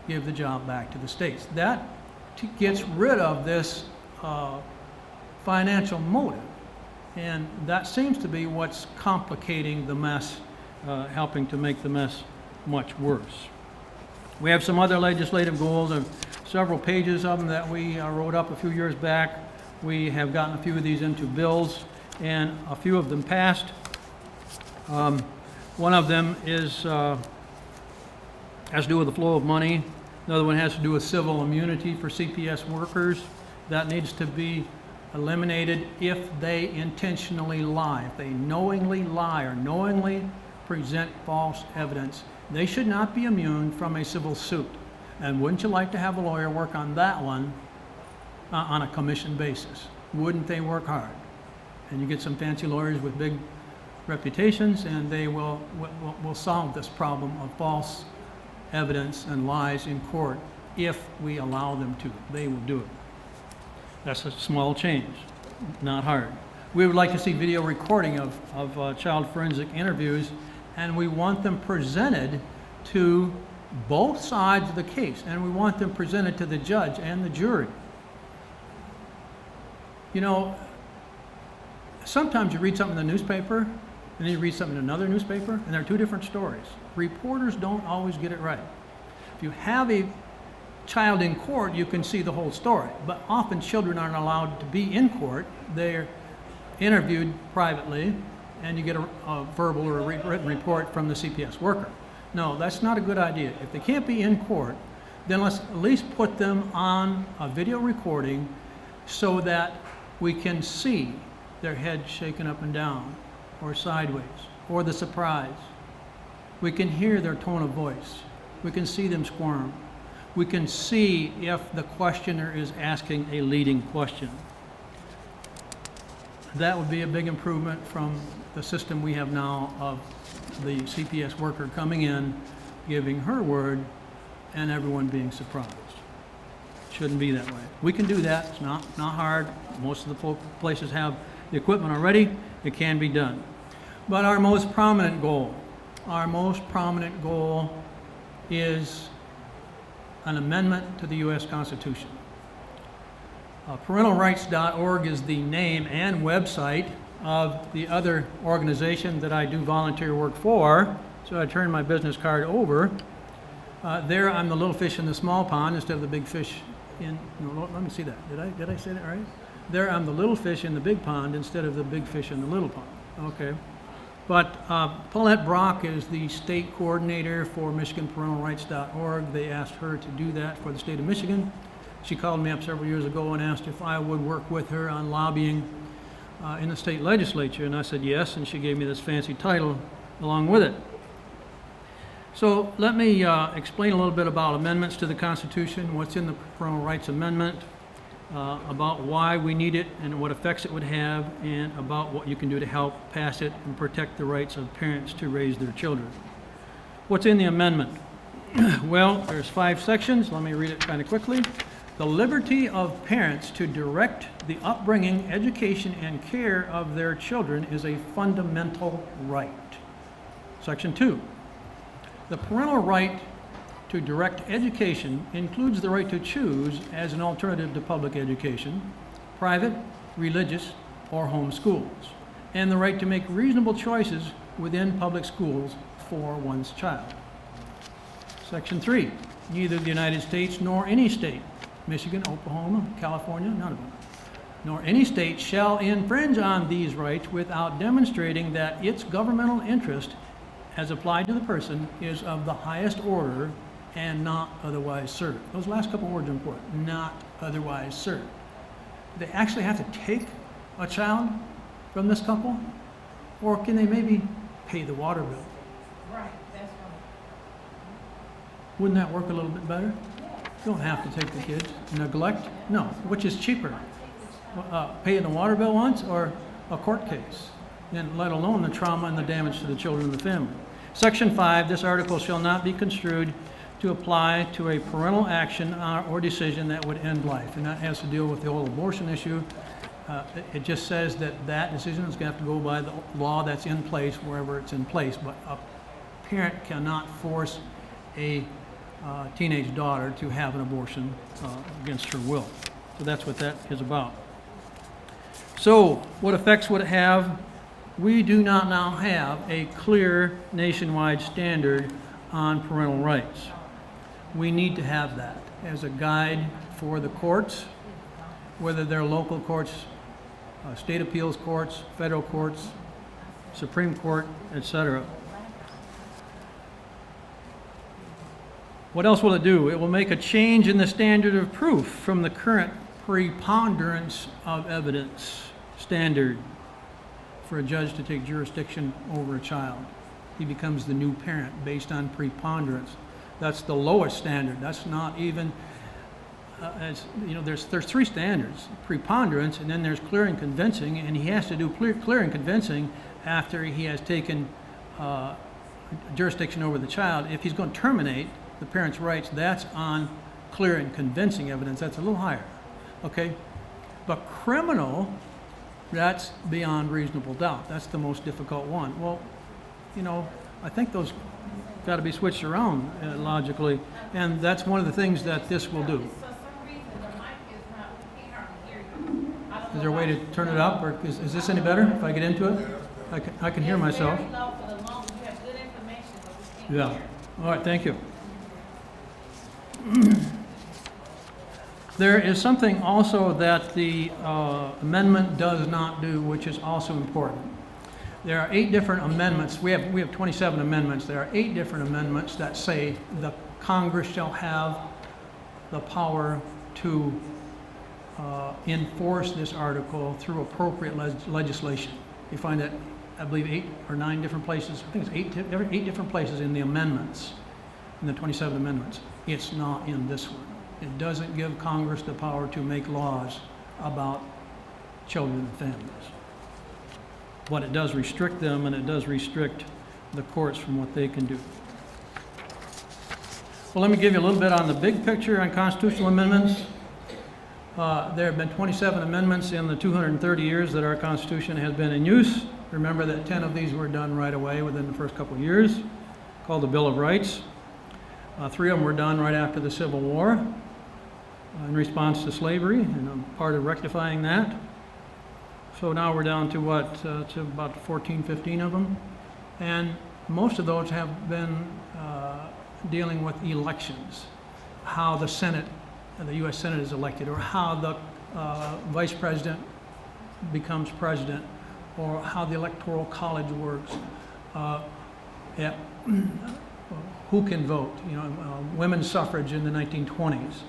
give the job back to the states. That gets rid of this financial motive. And that seems to be what's complicating the mess, helping to make the mess much worse. We have some other legislative goals, several pages of them that we wrote up a few years back. We have gotten a few of these into bills, and a few of them passed. One of them has to do with the flow of money. Another one has to do with civil immunity for CPS workers. That needs to be eliminated if they intentionally lie. If they knowingly lie or knowingly present false evidence, they should not be immune from a civil suit. And wouldn't you like to have a lawyer work on that one on a commission basis? Wouldn't they work hard? And you get some fancy lawyers with big reputations, and they will solve this problem of false evidence and lies in court if we allow them to. They will do it. That's a small change, not hard. We would like to see video recording of child forensic interviews, and we want them presented to both sides of the case, and we want them presented to the judge and the jury. Sometimes you read something in the newspaper, and then you read something in another newspaper, and they're 2 different stories. Reporters don't always get it right. If you have a child in court, you can see the whole story, but often children aren't allowed to be in court. They're interviewed privately, and you get a verbal or a written report from the CPS worker. No, that's not a good idea. If they can't be in court, then let's at least put them on a video recording so that we can see their head shaken up and down or sideways or the surprise. We can hear their tone of voice. We can see them squirm. We can see if the questioner is asking a leading question. That would be a big improvement from the system we have now of the CPS worker coming in, giving her word, and everyone being surprised. Shouldn't be that way. We can do that. It's not hard. Most of the places have the equipment already. It can be done. But our most prominent goal is an amendment to the U.S. Constitution. ParentalRights.org is the name and website of the other organization that I do volunteer work for. So I turn my business card over. There I'm the little fish in the small pond instead of the big fish in, no, let me see that. Did I say that right? There I'm the little fish in the big pond instead of the big fish in the little pond. Okay. But Paulette Brock is the state coordinator for MichiganParentalRights.org. They asked her to do that for the state of Michigan. She called me up several years ago and asked if I would work with her on lobbying in the state legislature, and I said yes, and she gave me this fancy title along with it. So let me explain a little bit about amendments to the Constitution, what's in the Parental Rights Amendment, about why we need it and what effects it would have, and about what you can do to help pass it and protect the rights of parents to raise their children. What's in the amendment? Well, there's 5 sections. Let me read it kind of quickly. The liberty of parents to direct the upbringing, education, and care of their children is a fundamental right. Section 2. The parental right to direct education includes the right to choose as an alternative to public education, private, religious, or home schools, and the right to make reasonable choices within public schools for one's child. Section 3, neither the United States nor any state, Michigan, Oklahoma, California, none of them, nor any state shall infringe on these rights without demonstrating that its governmental interest as applied to the person is of the highest order and not otherwise served. Those last couple words are important, not otherwise served. They actually have to take a child from this couple, or can they maybe pay the water bill? Right, that's right. Wouldn't that work a little bit better? You don't have to take the kids. Neglect? No. Which is cheaper? Paying the water bill once or a court case? And let alone the trauma and the damage to the children and the family. Section 5, this article shall not be construed to apply to a parental action or decision that would end life. And that has to deal with the whole abortion issue. It just says that that decision is going to have to go by the law that's in place wherever it's in place. But a parent cannot force a teenage daughter to have an abortion against her will. So that's what that is about. So what effects would it have? We do not now have a clear nationwide standard on parental rights. We need to have that as a guide for the courts, whether they're local courts, state appeals courts, federal courts, Supreme Court, etc. What else will it do? It will make a change in the standard of proof from the current preponderance of evidence standard for a judge to take jurisdiction over a child. He becomes the new parent based on preponderance. That's the lowest standard. That's not even, there's three standards: preponderance, and then there's clear and convincing, and he has to do clear and convincing after he has taken jurisdiction over the child. If he's going to terminate the parent's rights, that's on clear and convincing evidence. That's a little higher, okay? But criminal, that's beyond reasonable doubt. That's the most difficult one. Well, I think those got to be switched around logically, and that's one of the things that this will do. Is there a way to turn it up, or is this any better if I get into it? I can hear myself. Yeah. All right, thank you. There is something also that the amendment does not do, which is also important. There are 8 different amendments. We have 27 amendments. There are 8 different amendments that say the Congress shall have the power to enforce this article through appropriate legislation. You find that, I believe, 8 or 9 different places. I think it's 8 different places in the amendments, in the 27 amendments. It's not in this one. It doesn't give Congress the power to make laws about children and families. But it does restrict them, and it does restrict the courts from what they can do. Well, let me give you a little bit on the big picture on constitutional amendments. There have been 27 amendments in the 230 years that our Constitution has been in use. Remember that 10 of these were done right away within the first couple of years, called the Bill of Rights. 3 of them were done right after the Civil War in response to slavery, and I'm part of rectifying that. So now we're down to what, to about 14, 15 of them. And most of those have been dealing with elections, how the Senate, the U.S. Senate is elected, or how the Vice President becomes President, or how the Electoral College works, who can vote, women's suffrage in the 1920s,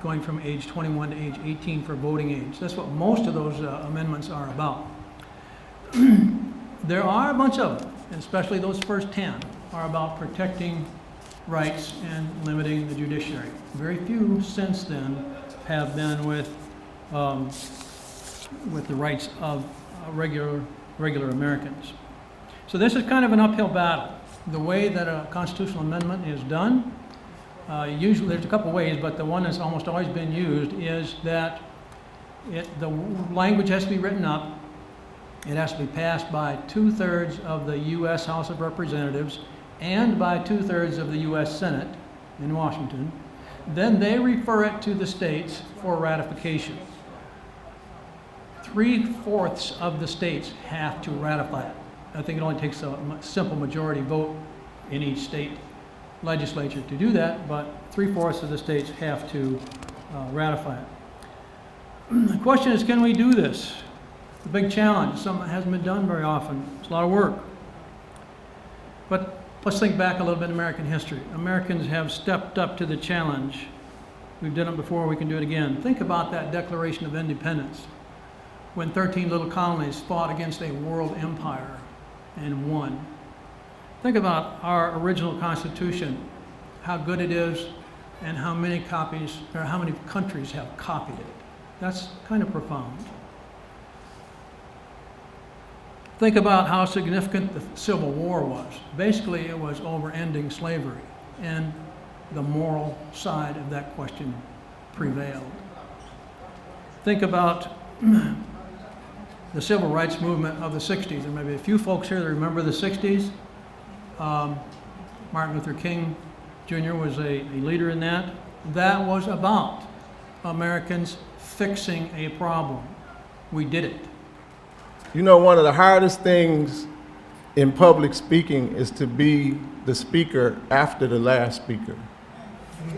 going from age 21 to age 18 for voting age. That's what most of those amendments are about. There are a bunch of them, and especially those first 10 are about protecting rights and limiting the judiciary. Very few since then have been with the rights of regular Americans. So this is kind of an uphill battle. The way that a constitutional amendment is done, usually there's a couple ways, but the one that's almost always been used is that the language has to be written up. It has to be passed by 2/3 of the U.S. House of Representatives and by 2/3 of the U.S. Senate in Washington. Then they refer it to the states for ratification. 3/4 of the states have to ratify it. I think it only takes a simple majority vote in each state legislature to do that, but 3/4 of the states have to ratify it. The question is, can we do this? It's a big challenge, something that hasn't been done very often. It's a lot of work. But let's think back a little bit in American history. Americans have stepped up to the challenge. We've done it before, we can do it again. Think about that Declaration of Independence, when 13 little colonies fought against a world empire and won. Think about our original Constitution, how good it is, and how many copies, or how many countries have copied it. That's kind of profound. Think about how significant the Civil War was. Basically, it was over ending slavery, and the moral side of that question prevailed. Think about the civil rights movement of the 60s. There may be a few folks here that remember the 60s. Martin Luther King Jr. was a leader in that. That was about Americans fixing a problem. We did it. You know, one of the hardest things in public speaking is to be the speaker after the last speaker.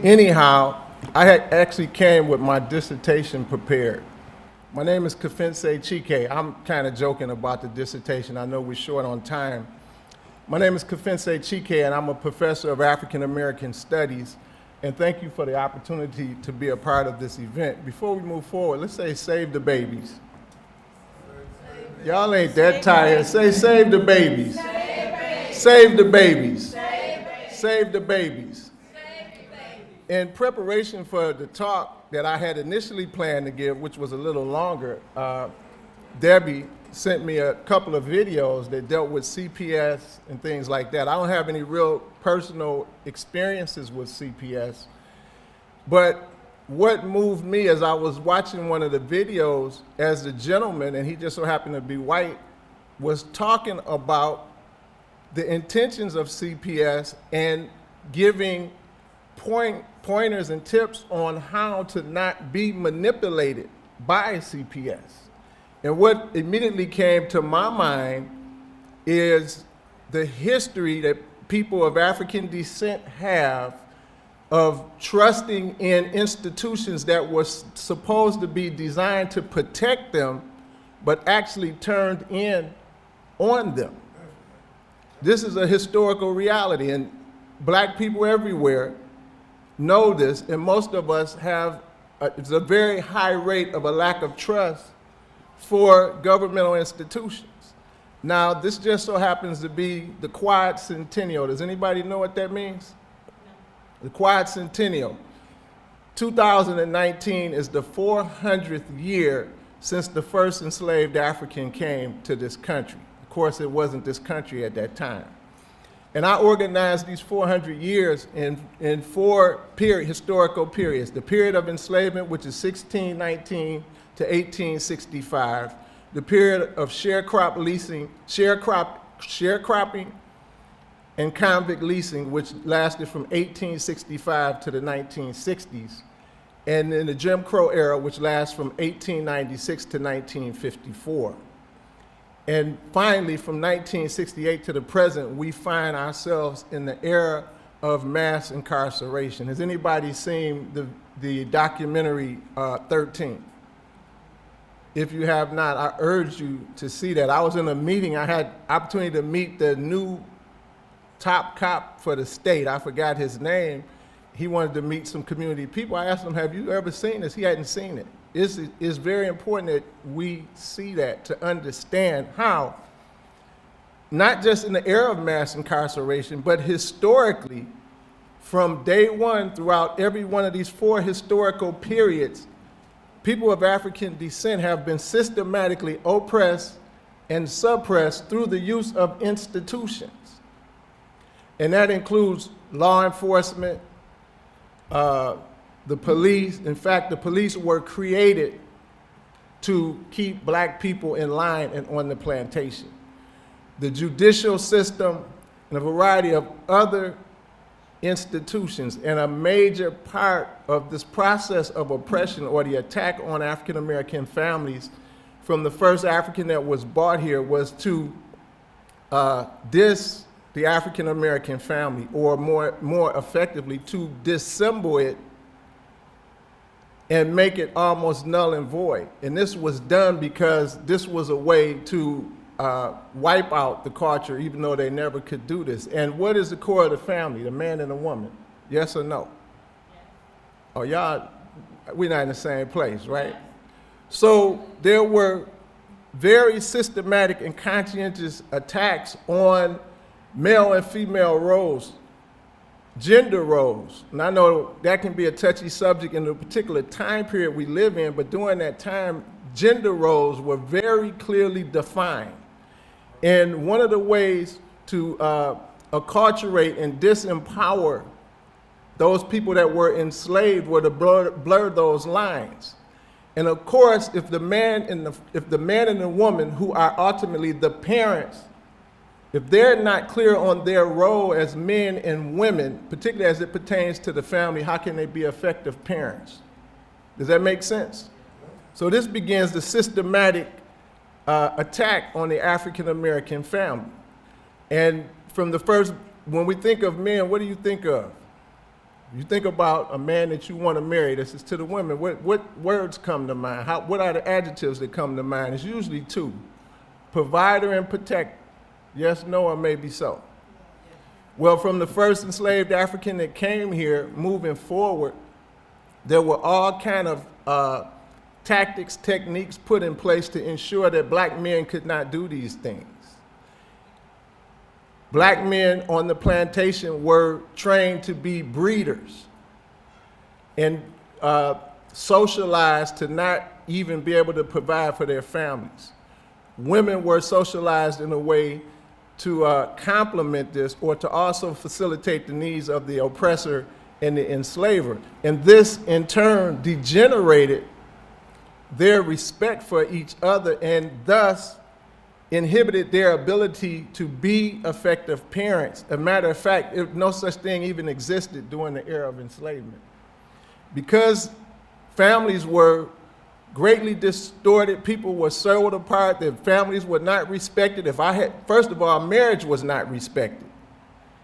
Anyhow, I had actually came with my dissertation prepared. My name is Kafense Chike. I'm kind of joking about the dissertation. I know we're short on time. My name is Kafense Chike, and I'm a professor of African American Studies. And thank you for the opportunity to be a part of this event. Before we move forward, let's say save the babies. Y'all ain't that tired. Say save the babies. Save the babies. Save the babies. In preparation for the talk that I had initially planned to give, which was a little longer, Debbie sent me a couple of videos that dealt with CPS and things like that. I don't have any real personal experiences with CPS, but what moved me as I was watching one of the videos as the gentleman, and he just so happened to be white, was talking about the intentions of CPS and giving pointers and tips on how to not be manipulated by CPS. And what immediately came to my mind is the history that people of African descent have of trusting in institutions that were supposed to be designed to protect them, but actually turned in on them. This is a historical reality, and black people everywhere know this, and most of us have it's a very high rate of a lack of trust for governmental institutions. Now, this just so happens to be the Quadcentennial. Does anybody know what that means? The Quadcentennial. 2019 is the 400th year since the first enslaved African came to this country. Of course, it wasn't this country at that time. And I organized these 400 years in four historical periods. The period of enslavement, which is 1619 to 1865. The period of sharecropping and convict leasing, which lasted from 1865 to the 1960s. And in the Jim Crow era, which lasts from 1896 to 1954. And finally, from 1968 to the present, we find ourselves in the era of mass incarceration. Has anybody seen the documentary 13? If you have not, I urge you to see that. I was in a meeting, I had opportunity to meet the new top cop for the state. I forgot his name. He wanted to meet some community people. I asked him, have you ever seen this? He hadn't seen it. It's very important that we see that to understand how, not just in the era of mass incarceration, but historically, from day one throughout every one of these four historical periods, people of African descent have been systematically oppressed and suppressed through the use of institutions. And that includes law enforcement, the police. In fact, the police were created to keep black people in line and on the plantation. The judicial system and a variety of other institutions, and a major part of this process of oppression or the attack on African American families from the first African that was brought here was to the African American family, or more effectively, to dissemble it and make it almost null and void. And this was done because this was a way to wipe out the culture, even though they never could do this. And what is the core of the family? The man and the woman. Yes or no? Oh, y'all, we're not in the same place, right? So there were very systematic and conscientious attacks on male and female roles, gender roles. And I know that can be a touchy subject in the particular time period we live in, but during that time, gender roles were very clearly defined. And one of the ways to acculturate and disempower those people that were enslaved were to blur those lines. And of course, if the man and the woman, who are ultimately the parents, if they're not clear on their role as men and women, particularly as it pertains to the family, how can they be effective parents? Does that make sense? So this begins the systematic attack on the African American family. And from the first, when we think of men, what do you think of? You think about a man that you want to marry. This is to the women. What words come to mind? What are the adjectives that come to mind? It's usually two: provider and protector. Yes, no, or maybe so. Well, from the first enslaved African that came here, moving forward, there were all kind of tactics, techniques put in place to ensure that black men could not do these things. Black men on the plantation were trained to be breeders and socialized to not even be able to provide for their families. Women were socialized in a way to complement this, or to also facilitate the needs of the oppressor and the enslaver. And this, in turn, degenerated their respect for each other, and thus inhibited their ability to be effective parents. As a matter of fact, no such thing even existed during the era of enslavement. Because families were greatly distorted, people were sold apart, their families were not respected. First of all, marriage was not respected.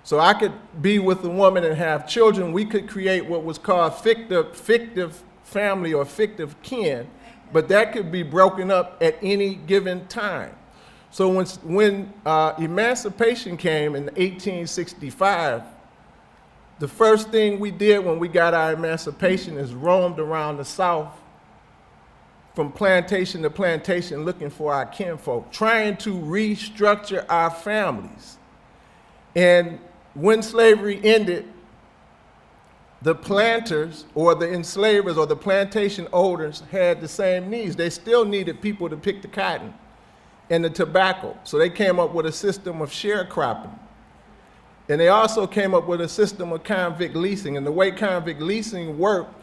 So I could be with a woman and have children. We could create what was called fictive family or fictive kin, but that could be broken up at any given time. So when emancipation came in 1865, the first thing we did when we got our emancipation is roamed around the South from plantation to plantation looking for our kinfolk, trying to restructure our families. And when slavery ended, the planters or the enslavers or the plantation owners had the same needs. They still needed people to pick the cotton and the tobacco. So they came up with a system of sharecropping. And they also came up with a system of convict leasing. And the way convict leasing worked,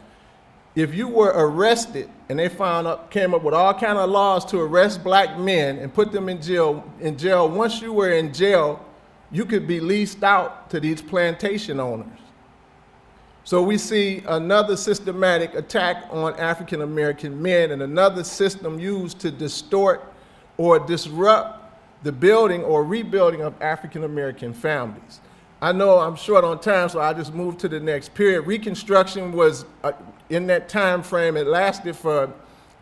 if you were arrested and they came up with all kind of laws to arrest black men and put them in jail, once you were in jail, you could be leased out to these plantation owners. So we see another systematic attack on African American men, and another system used to distort or disrupt the building or rebuilding of African American families. I know I'm short on time, so I just move to the next period. Reconstruction was in that time frame. It lasted for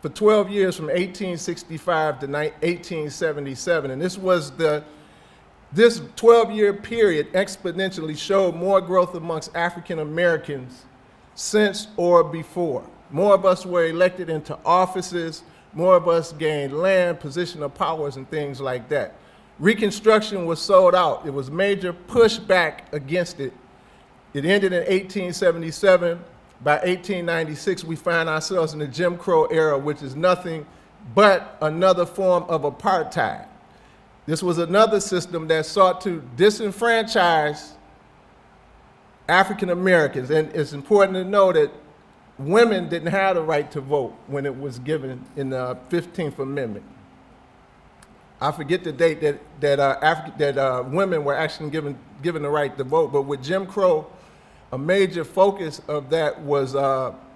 12 years, from 1865 to 1877, and this 12-year period exponentially showed more growth amongst African Americans since or before. More of us were elected into offices, more of us gained land, position of powers, and things like that. Reconstruction was sold out. It was major pushback against it. It ended in 1877. By 1896, we find ourselves in the Jim Crow era, which is nothing but another form of apartheid. This was another system that sought to disenfranchise African Americans. And it's important to know that women didn't have the right to vote when it was given in the 15th Amendment. I forget the date that women were actually given the right to vote, but with Jim Crow, a major focus of that was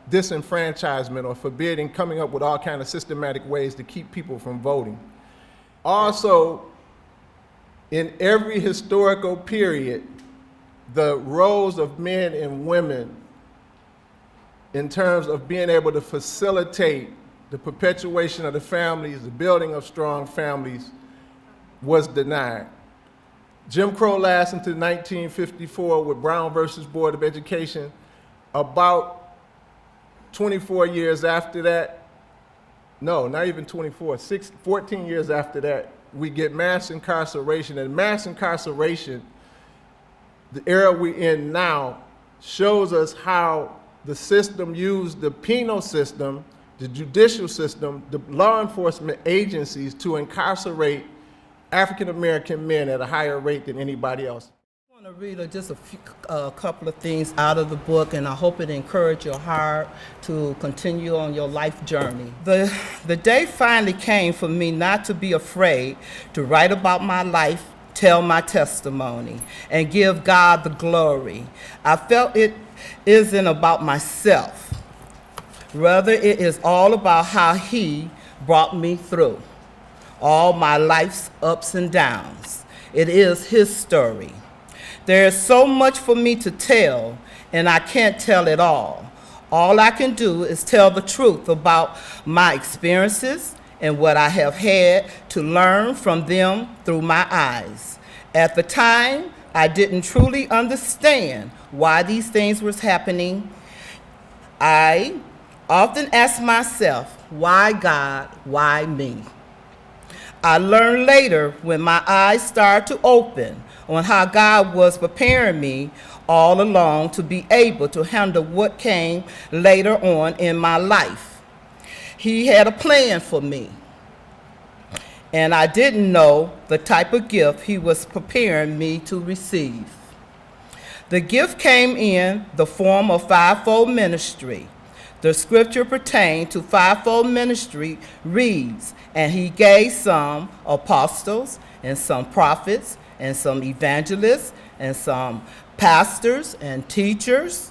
disenfranchisement or forbidding, coming up with all kinds of systematic ways to keep people from voting. Also, In every historical period, the roles of men and women in terms of being able to facilitate the perpetuation of the families, the building of strong families, was denied. Jim Crow lasted until 1954 with Brown versus Board of Education. About 24 years after that, no, not even 24, 14 years after that, we get mass incarceration. And mass incarceration, the era we're in now, shows us how the system used the penal system, the judicial system, the law enforcement agencies to incarcerate African American men at a higher rate than anybody else. I want to read just a couple of things out of the book, and I hope it encourages your heart to continue on your life journey. The day finally came for me not to be afraid to write about my life, tell my testimony, and give God the glory. I felt it isn't about myself. Rather, it is all about how He brought me through all my life's ups and downs. It is His story. There is so much for me to tell, and I can't tell it all. All I can do is tell the truth about my experiences and what I have had to learn from them through my eyes. At the time, I didn't truly understand why these things were happening. I often ask myself, why God, why me? I learned later when my eyes started to open on how God was preparing me all along to be able to handle what came later on in my life. He had a plan for me, and I didn't know the type of gift He was preparing me to receive. The gift came in the form of fivefold ministry. The scripture pertaining to fivefold ministry reads, and He gave some apostles, and some prophets, and some evangelists, and some pastors and teachers,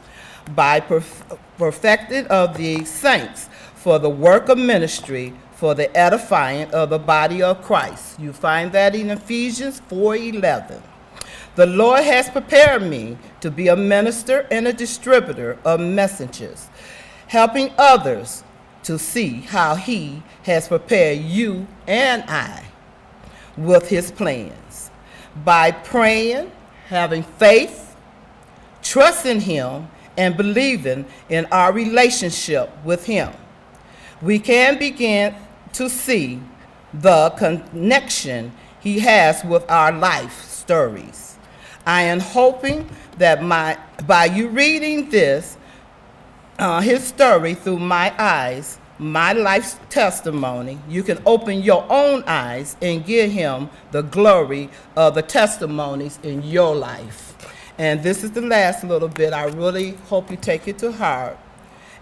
by perfecting of the saints for the work of ministry, for the edifying of the body of Christ. You find that in Ephesians 4:11. The Lord has prepared me to be a minister and a distributor of messages, helping others to see how He has prepared you and I with His plans. By praying, having faith, trusting Him, and believing in our relationship with Him, we can begin to see the connection He has with our life stories. I am hoping that by you reading this, His story through my eyes, my life's testimony, you can open your own eyes and give Him the glory of the testimonies in your life. And this is the last little bit. I really hope you take it to heart.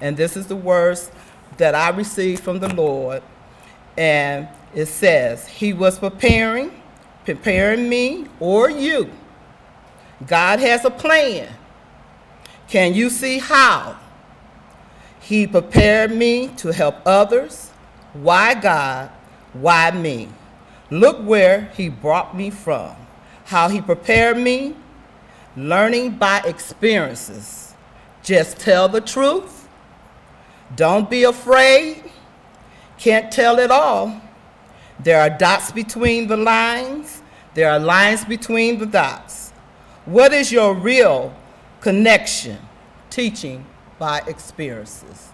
And this is the words that I received from the Lord. And it says, He was preparing me or you. God has a plan. Can you see how? He prepared me to help others. Why God? Why me? Look where He brought me from. How He prepared me, learning by experiences. Just tell the truth. Don't be afraid. Can't tell it all. There are dots between the lines. There are lines between the dots. What is your real connection? Teaching by experiences.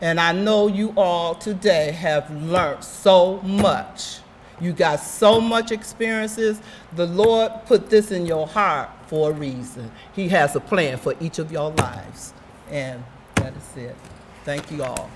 And I know you all today have learned so much. You got so much experiences. The Lord put this in your heart for a reason. He has a plan for each of your lives. And that is it. Thank you all.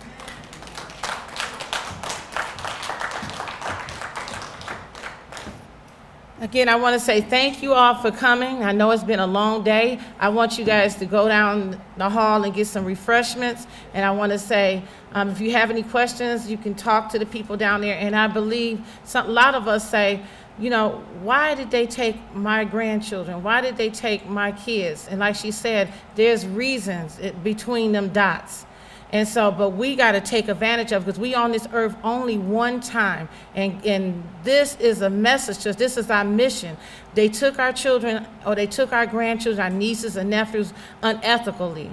Again, I want to say thank you all for coming. I know it's been a long day. I want you guys to go down the hall and get some refreshments. And I want to say, if you have any questions, you can talk to the people down there. And I believe a lot of us say, you know, why did they take my grandchildren? Why did they take my kids? And like she said, there's reasons between them dots. And so, but we got to take advantage of, because we on this earth only one time. And this is a message to us. This is our mission. They took our children, or they took our grandchildren, our nieces and nephews unethically,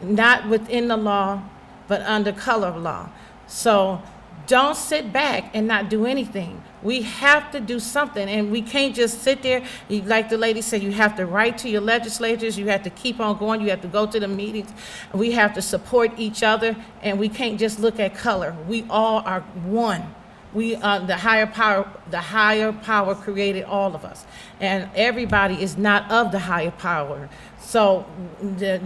not within the law, but under color of law. So don't sit back and not do anything. We have to do something, and we can't just sit there. Like the lady said, you have to write to your legislators, you have to keep on going, you have to go to the meetings, we have to support each other, and we can't just look at color. We all are one. We the higher power created all of us, and everybody is not of the higher power. So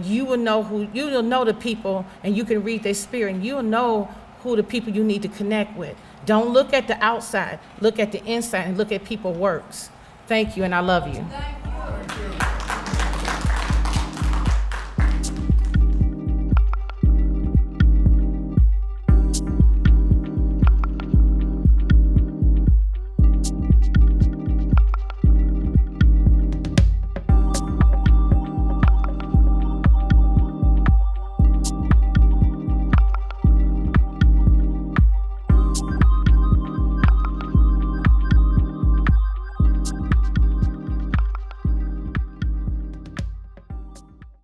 you will know the people, and you can read their spirit, and you'll know who the people you need to connect with. Don't look at the outside, look at the inside, and look at people's works. Thank you, and I love you.